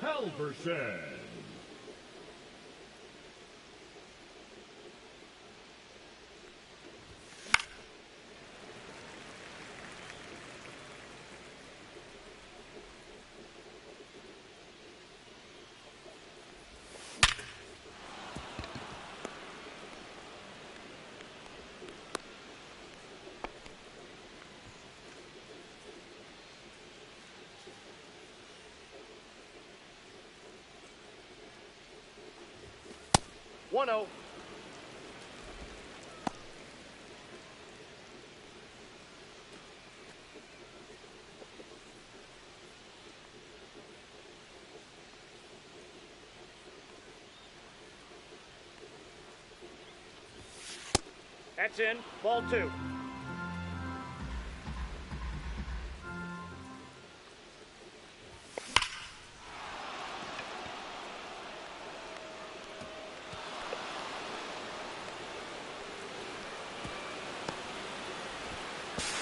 Halverson. One zero. That's in. Ball 2.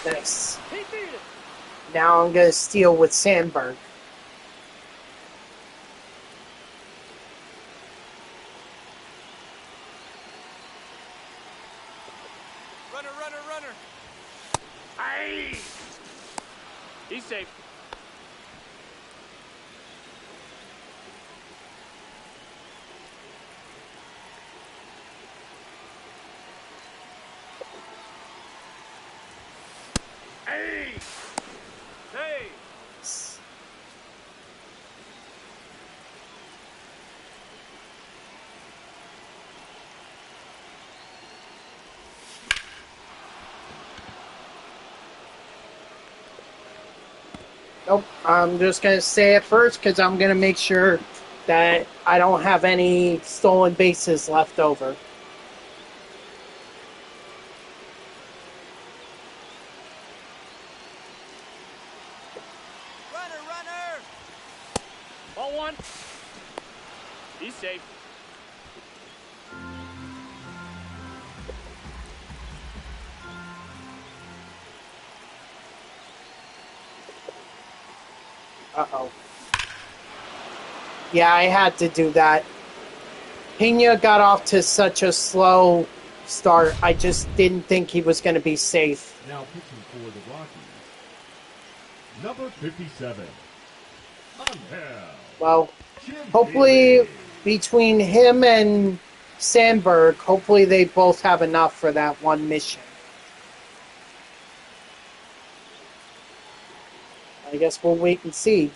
Nice. He beat it. Now I'm going to steal with Sandberg. Runner, runner, runner. Aye. He's safe. Hey! Hey! Nope, I'm just going to say it first because I'm going to make sure that I don't have any stolen bases left over. Runner, runner! Ball 1. He's safe. Uh-oh. Yeah, I had to do that. Pena got off to such a slow start. I just didn't think he was going to be safe. Now pitching for the Rockies, number 57, Angel. Well, hopefully between him and Sandberg, hopefully they both have enough for that one mission. I guess we'll wait and see.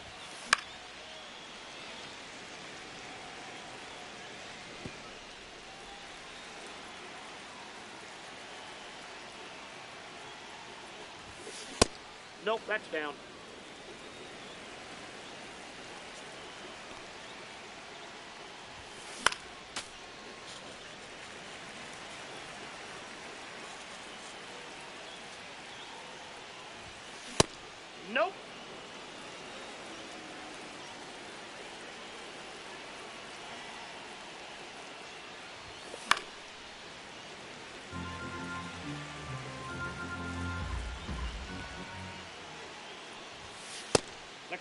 Nope, that's down. Nope.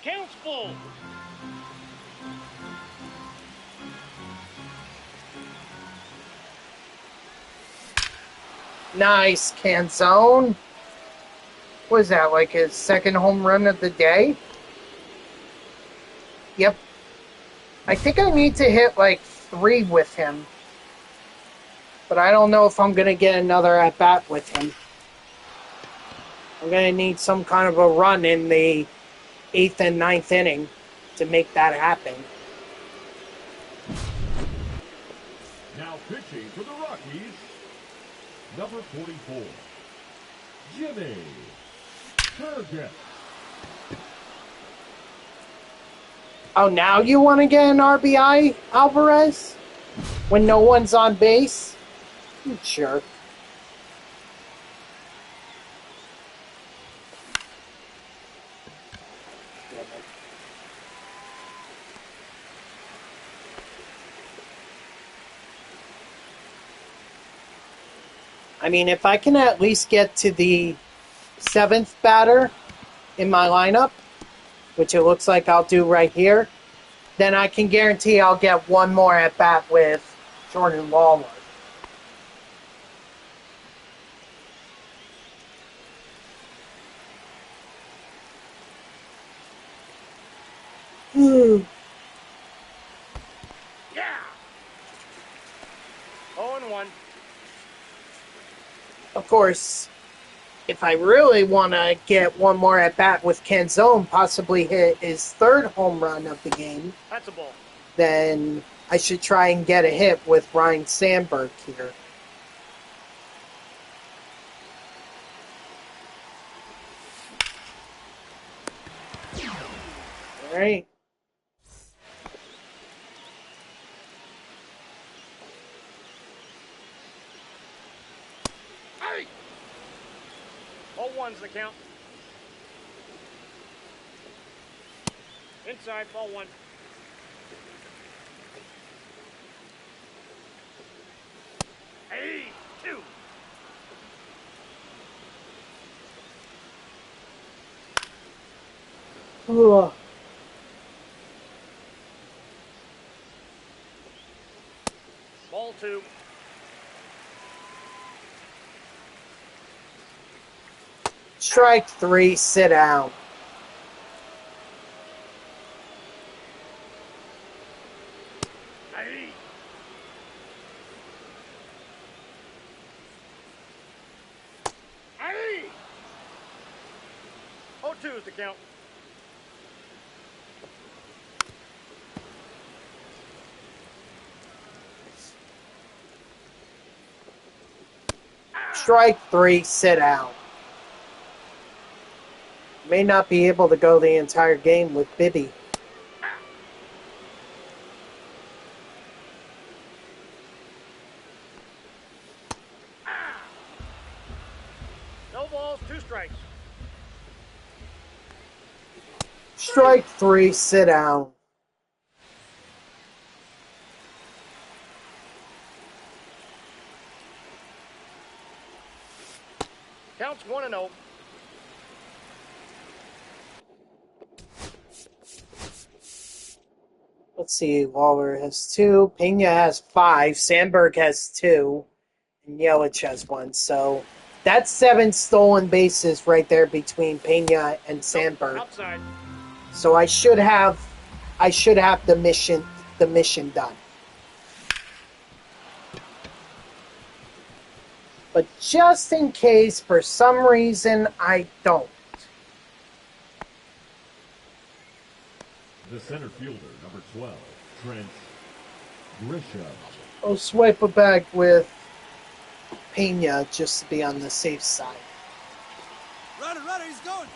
The count's full. Nice, Canzone. Was that like his second home run of the day? Yep. I think I need to hit like 3 with him. But I don't know if I'm going to get another at-bat with him. I'm going to need some kind of a run in the 8th and 9th inning to make that happen. Now pitching for the Rockies, number 44, Jimmy Turgis. Oh, now you want to get an RBI, Alvarez? When no one's on base? Sure. I mean, if I can at least get to the 7th batter in my lineup, which it looks like I'll do right here, then I can guarantee I'll get one more at bat with Jordan Lawler. Yeah. 0-1. Of course, if I really want to get one more at bat with Canzone, possibly hit his 3rd home run of the game, That's a ball. then I should try and get a hit with Ryan Sandberg here. All right. Hey! 0-1's the count. Inside, ball 1. Hey, 2. Ugh. Ball 2. Strike 3, sit down. Hey. Hey. 0-2 is the count. Strike 3, sit down. May not be able to go the entire game with Bibby. No balls, 2 strikes. Strike 3, sit down. Counts 1-0. Let's see, Lawler has 2, Pena has 5, Sandberg has 2, and Yelich has 1. So that's 7 stolen bases right there between Pena and Sandberg. Outside. So I should have the mission done. But just in case, for some reason, I don't. The center fielder, number 12, Trent Grisham. I'll swipe it back with Pena just to be on the safe side. Runner, he's going.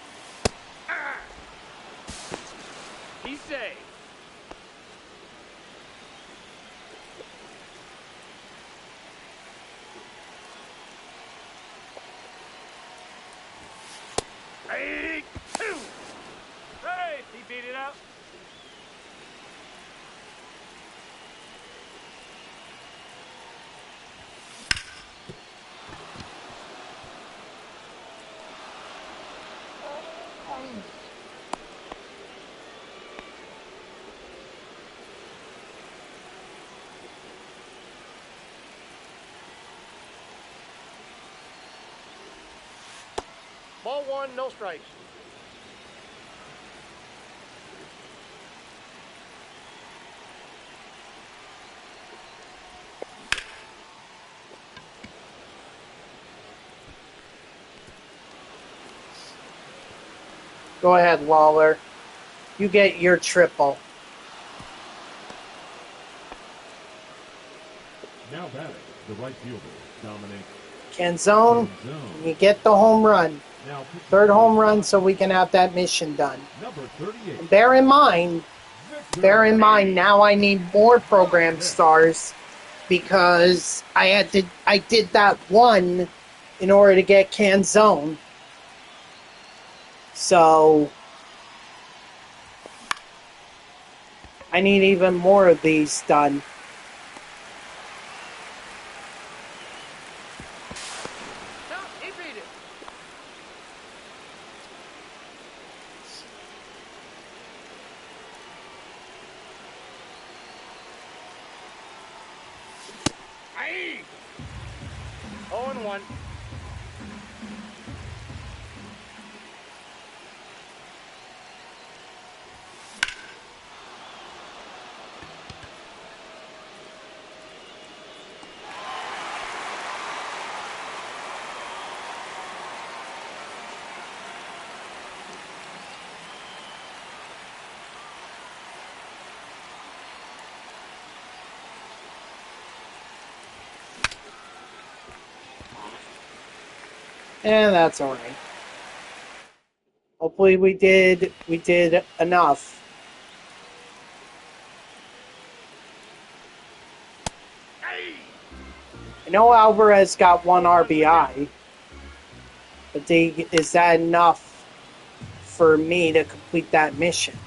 He's safe. Hey, 2. Hey, he beat it out. Ball one, no strikes. Go ahead, Lawler. You get your triple. Now batting, the right fielder, Dominic Canzone, you get the home run. Now Third home run so we can have that mission done. number 38. Bear in mind, Victor. now I need more program stars because I did that one in order to get Canzone. So I need even more of these done. No, he beat it. Aye. 0-1. And that's alright. Hopefully we did enough. I know Alvarez got 1 RBI, but is that enough for me to complete that mission?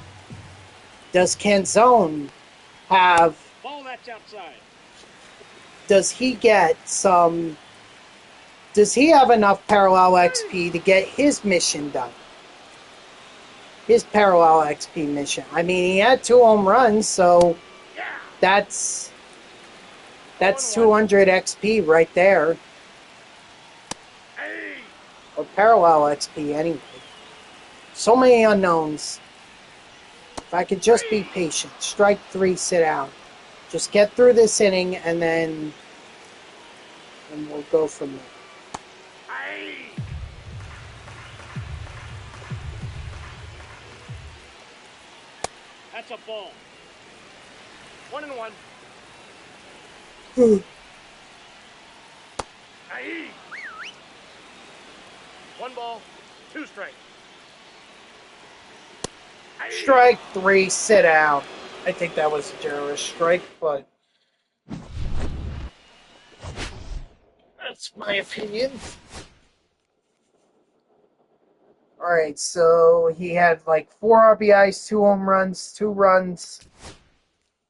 Does Canzone have... Ball that's outside. Does he get some... Does he have enough parallel XP to get his mission done? His parallel XP mission. I mean, he had 2 home runs, so that's 200 XP right there. Or parallel XP anyway. So many unknowns. If I could just be patient. Strike 3, sit down. Just get through this inning and then we'll go from there. That's a ball. 1-1. Aye. 1 ball, 2 strikes. Strike 3, sit down. I think that was a generous strike, but that's my opinion. Alright, so he had like 4 RBIs, 2 home runs, 2 runs.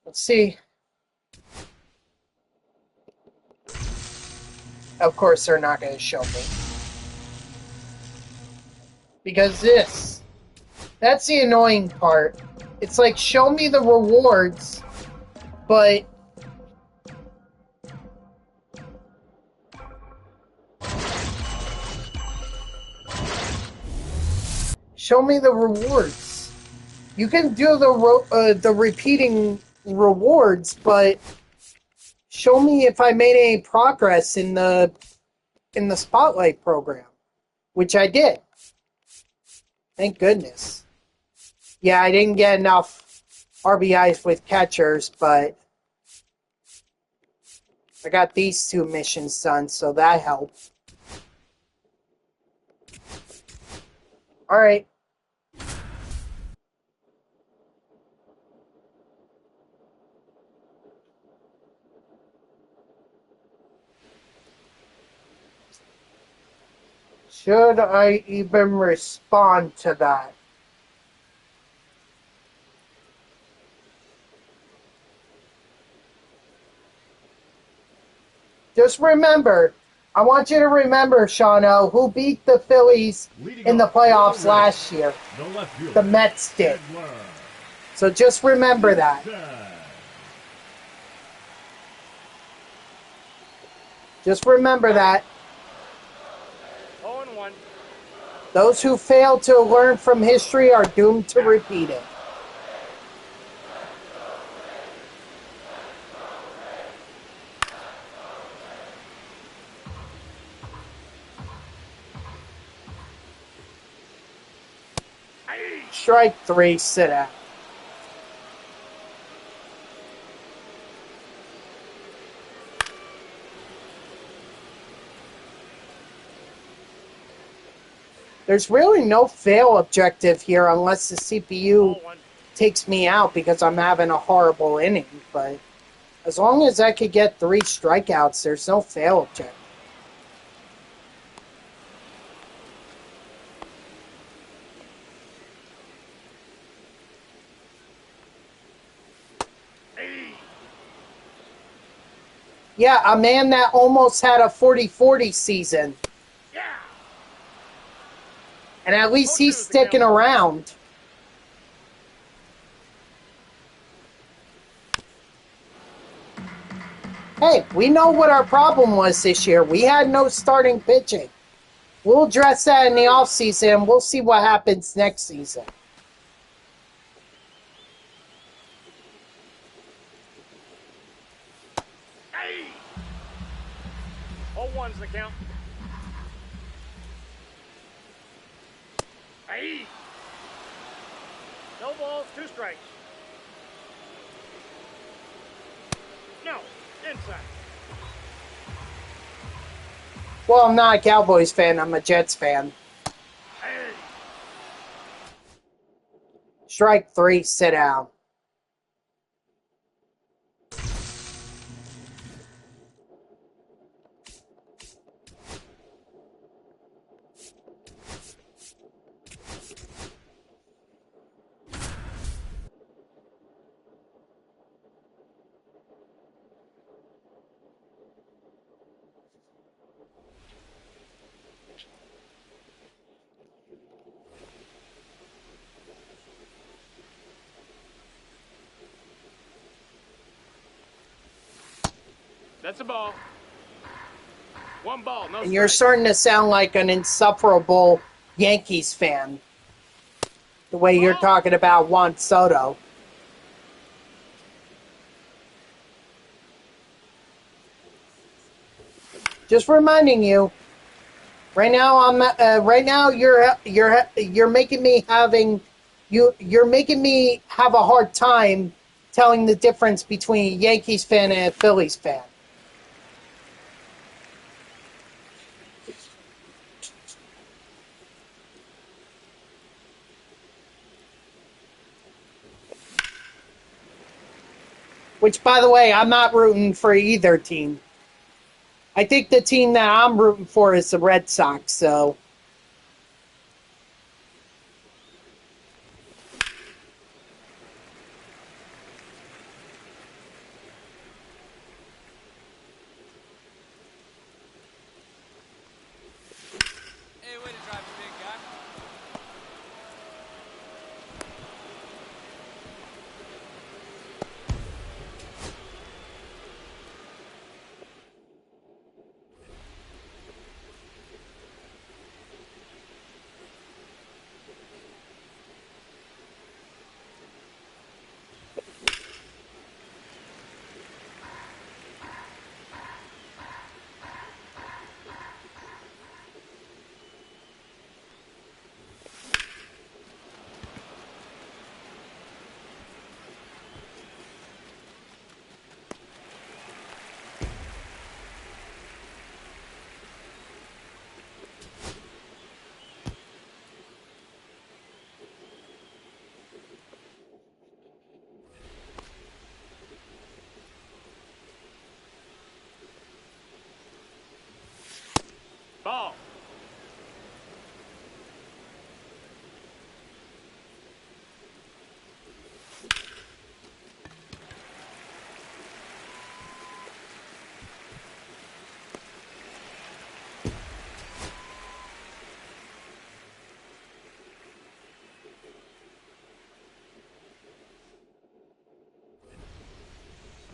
Let's see. Of course, they're not going to show me. Because that's the annoying part. It's like, show me the rewards, but show me the rewards. You can do the repeating rewards, but show me if I made any progress in the Spotlight program, which I did. Thank goodness. Yeah, I didn't get enough RBIs with catchers, but I got these 2 missions done, so that helped. Alright. Should I even respond to that? Just remember, I want you to remember, Shawno, who beat the Phillies in the playoffs last year. The Mets did. So just remember that. Just remember that. 0-1. Those who fail to learn from history are doomed to repeat it. Strike 3, sit out. There's really no fail objective here unless the CPU takes me out because I'm having a horrible inning. But as long as I could get 3 strikeouts, there's no fail objective. Yeah, a man that almost had a 40-40 season. And at least he's sticking around. Hey, we know what our problem was this year. We had no starting pitching. We'll address that in the offseason. We'll see what happens next season. Hey! 0-1's the count. Hey! No balls, 2 strikes. No, inside. Well, I'm not a Cowboys fan. I'm a Jets fan. Hey! Strike 3, sit down. That's a ball. 1 ball, no And you're strike. starting to sound like an insufferable Yankees fan. The way you're talking about Juan Soto. Just reminding you. Right now you're making me you're making me have a hard time telling the difference between a Yankees fan and a Phillies fan. Which, by the way, I'm not rooting for either team. I think the team that I'm rooting for is the Red Sox, so... Hey, way to drive it, big guy. Ball.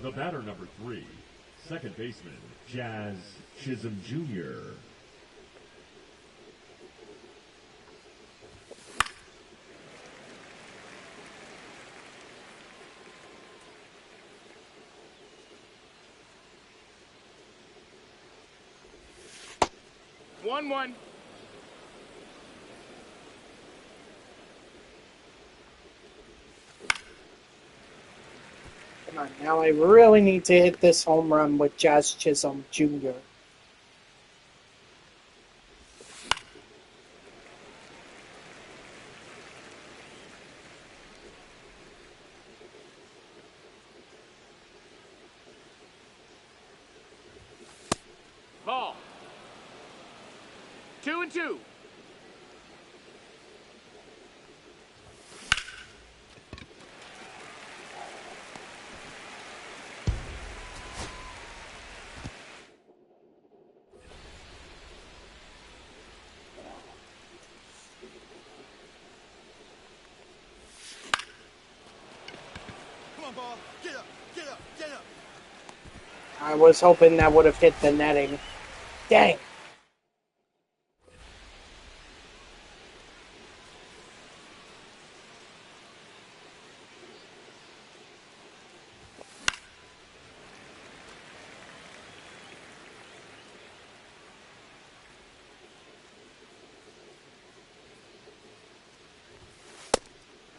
The batter number 3, second baseman, Jazz Chisholm Jr. 1-1. Come on, now I really need to hit this home run with Jazz Chisholm Jr. Ball. 2-2. Come on, ball. Get up, get up, get up. I was hoping that would have hit the netting. Dang.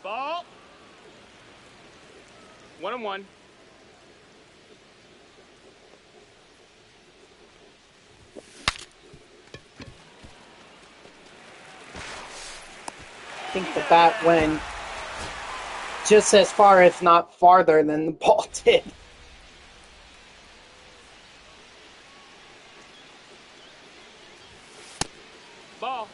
Ball. 1-1. I think the bat went just as far, if not farther, than the ball did. Ball.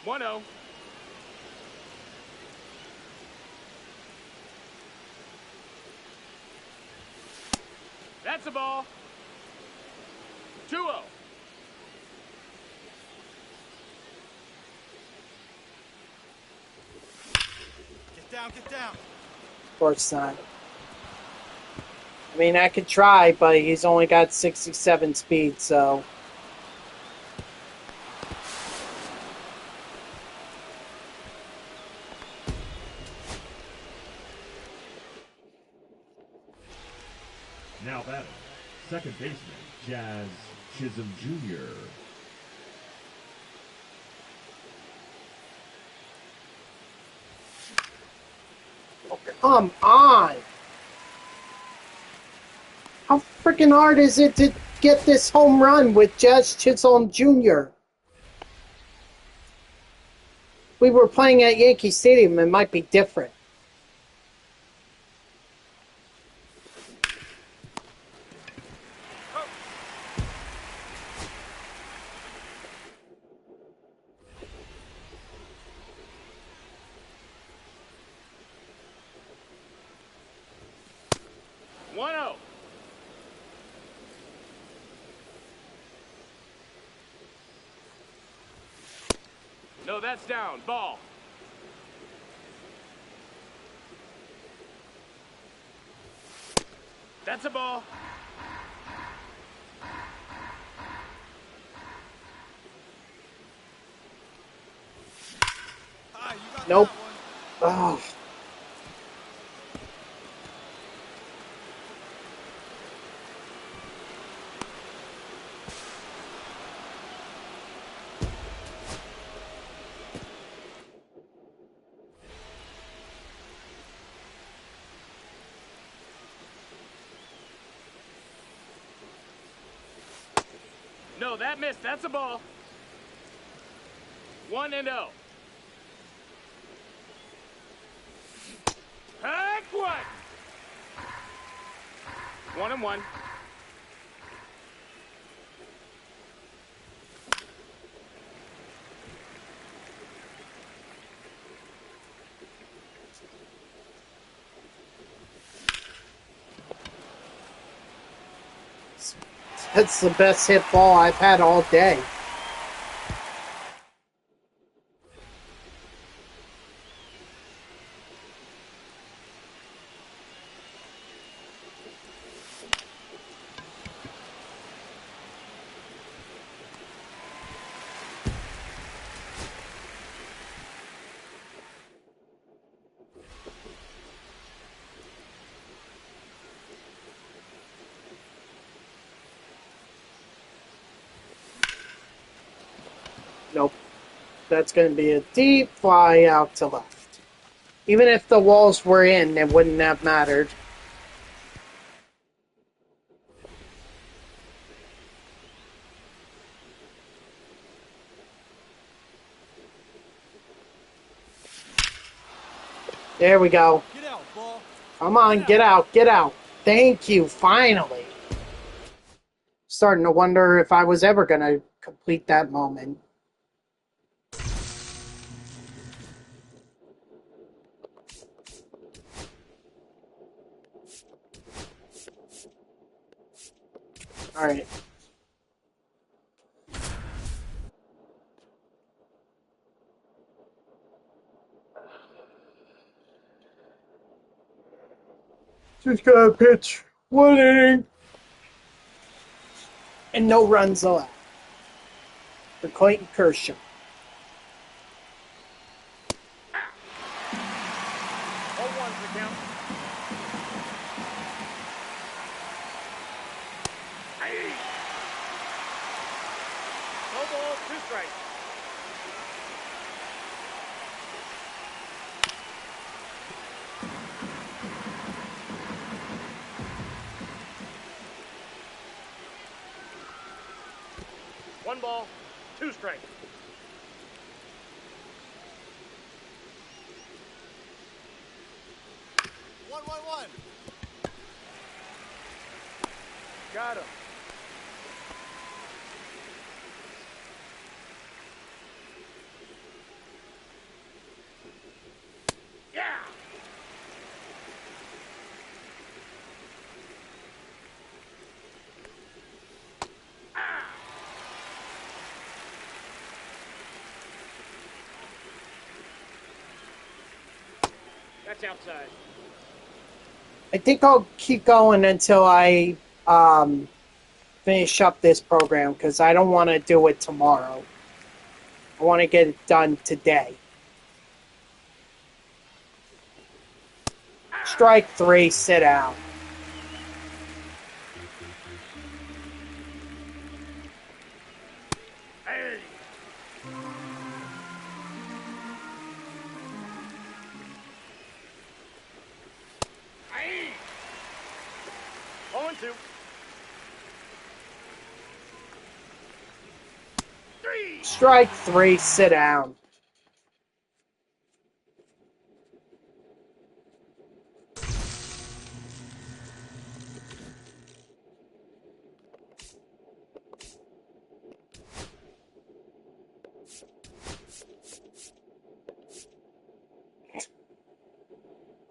One zero. That's a ball. 2-0. Get down, get down. Of course not. I mean, I could try, but he's only got 67 speed, so... Now batting, second baseman, Jazz Chisholm Jr. Oh, come on! How freaking hard is it to get this home run with Jazz Chisholm Jr.? We were playing at Yankee Stadium, it might be different. One zero. No, that's down. Ball. That's a ball. Ah, you got Nope. that one. Oh. No, that missed. That's a ball. 1-0. Heck what? 1-1. That's the best hit ball I've had all day. That's going to be a deep fly out to left. Even if the walls were in, it wouldn't have mattered. There we go. Get out, ball. Come on, get out, get out. Thank you, finally. Starting to wonder if I was ever going to complete that moment. All right. Just gotta pitch 1 inning. And no runs allowed for Clayton Kershaw. All one's the count. Hey! No ball, 2 strikes. One ball, 2 strikes. One. Got him. Yeah! That's outside. I think I'll keep going until I finish up this program because I don't want to do it tomorrow. I want to get it done today. Strike 3, sit down. Hey! Hey! 0-2. 3! Strike 3, sit down.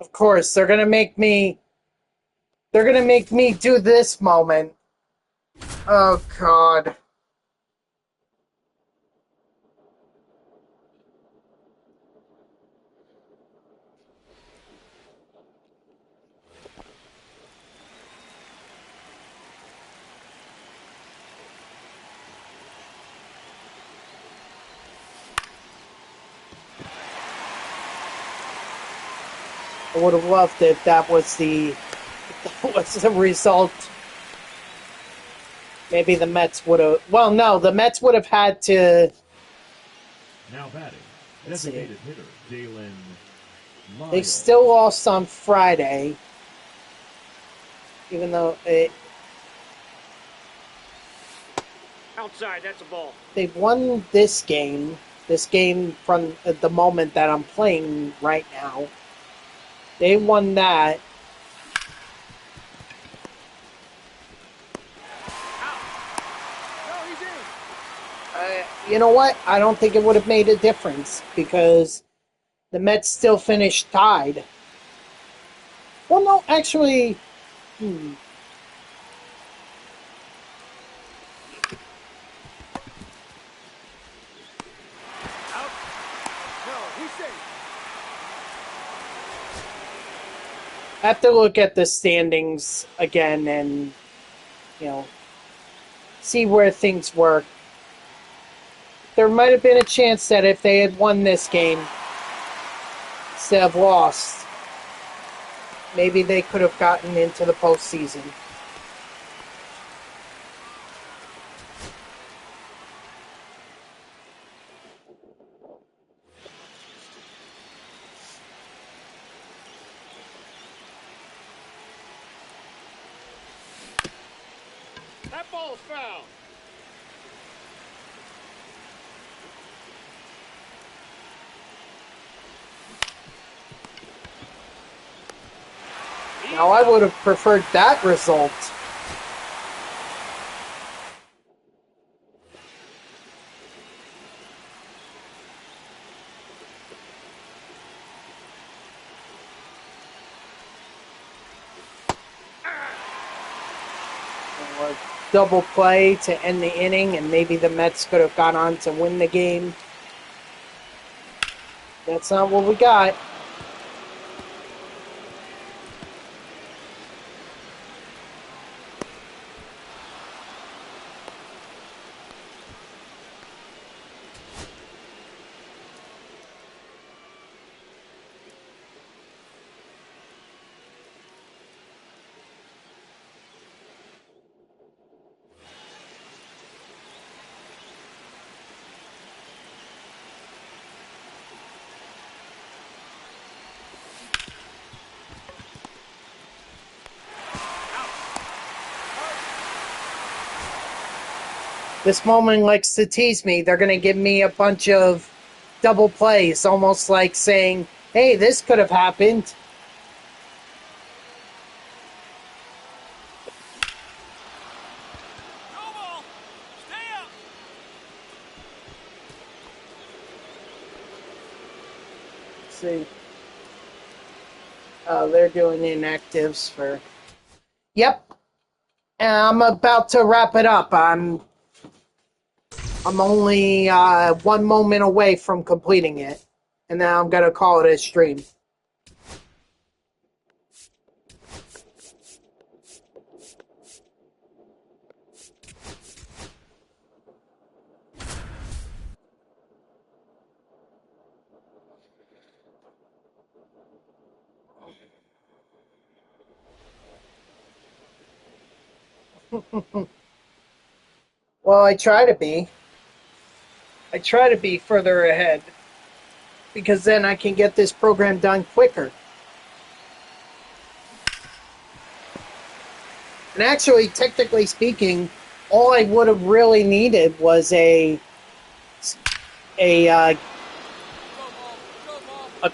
Of course, they're gonna make me do this moment. Oh God. I would have loved it if that was the result. Maybe the Mets would have. Well, no, the Mets would have had to. Now batting, Let's see. designated hitter Dalen Lyle. They still lost on Friday, even though Outside, that's a ball. they won this game. This game from the moment that I'm playing right now. They won that. No, he's in. You know what? I don't think it would have made a difference because the Mets still finished tied. Well, no, actually, Out. No, he's safe. I have to look at the standings again and, see where things were. There might have been a chance that if they had won this game instead of lost, maybe they could have gotten into the postseason. That ball's foul. Now, I would have preferred that result. Or double play to end the inning, and maybe the Mets could have gone on to win the game. That's not what we got. This moment likes to tease me. They're going to give me a bunch of double plays, almost like saying, hey, this could have happened. No ball. Stay up. Let's see. They're doing inactives for... Yep. And I'm about to wrap it up. I'm only 1 moment away from completing it. And then I'm going to call it a stream. Well, I try to be. I try to be further ahead. Because then I can get this program done quicker. And actually, technically speaking, all I would have really needed was a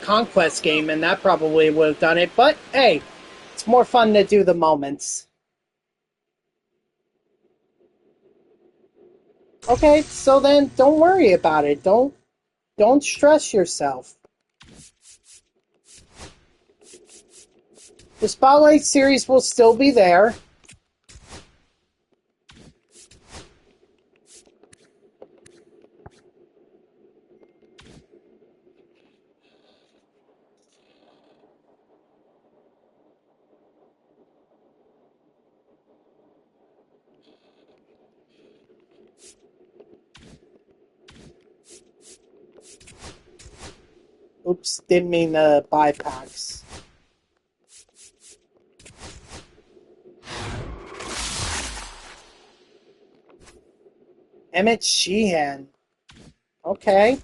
conquest game, and that probably would have done it. But hey, it's more fun to do the moments. Okay, so then don't worry about it. Don't stress yourself. The Spotlight series will still be there. Oops, didn't mean to buy packs. Emmett Sheehan. Okay.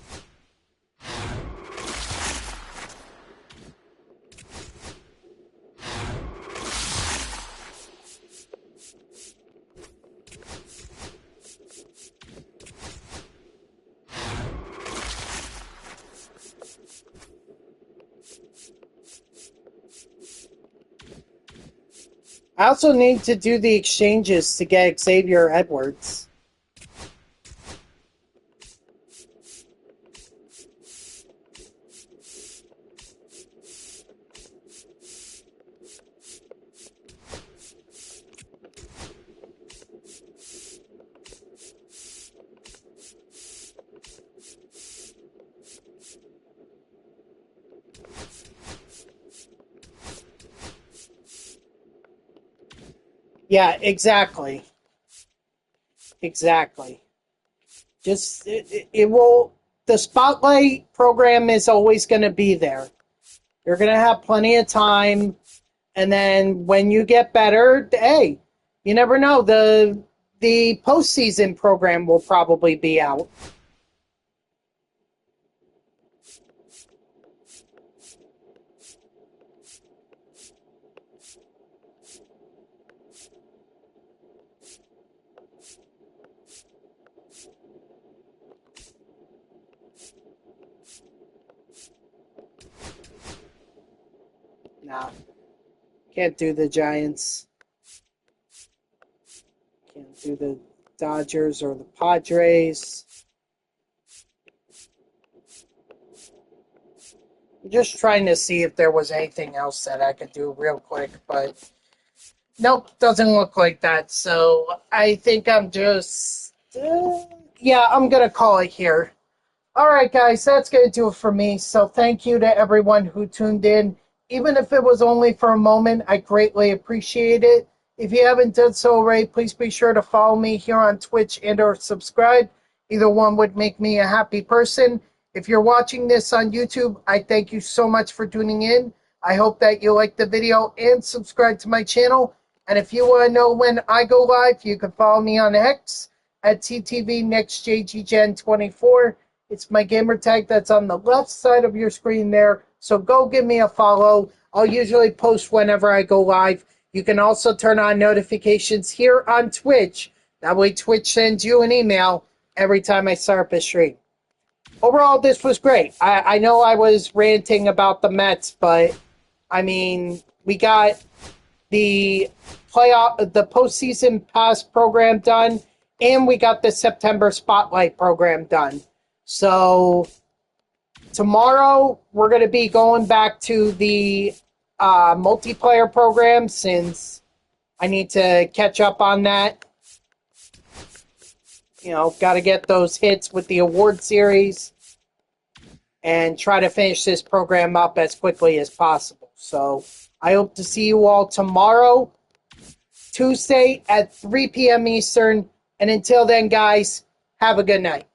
I also need to do the exchanges to get Xavier Edwards. Yeah, exactly. Exactly. Just, it will, the Spotlight program is always going to be there. You're going to have plenty of time, and then when you get better, hey, you never know, the postseason program will probably be out. Can't do the Giants. Can't do the Dodgers or the Padres. I'm just trying to see if there was anything else that I could do real quick, but nope, doesn't look like that. So I think I'm just, yeah, I'm going to call it here. All right, guys, that's going to do it for me. So thank you to everyone who tuned in. Even if it was only for a moment, I greatly appreciate it. If you haven't done so already, please be sure to follow me here on Twitch and or subscribe. Either one would make me a happy person. If you're watching this on YouTube, I thank you so much for tuning in. I hope that you like the video and subscribe to my channel. And if you want to know when I go live, you can follow me on X at TTVNextJGGen24. It's my gamer tag that's on the left side of your screen there. So go give me a follow. I'll usually post whenever I go live. You can also turn on notifications here on Twitch. That way Twitch sends you an email every time I start up a stream. Overall, this was great. I know I was ranting about the Mets, but I mean, we got the postseason past program done, and we got the September spotlight program done. So tomorrow we're going to be going back to the multiplayer program since I need to catch up on that. You know, got to get those hits with the award series and try to finish this program up as quickly as possible. So I hope to see you all tomorrow, Tuesday at 3 p.m. Eastern. And until then, guys, have a good night.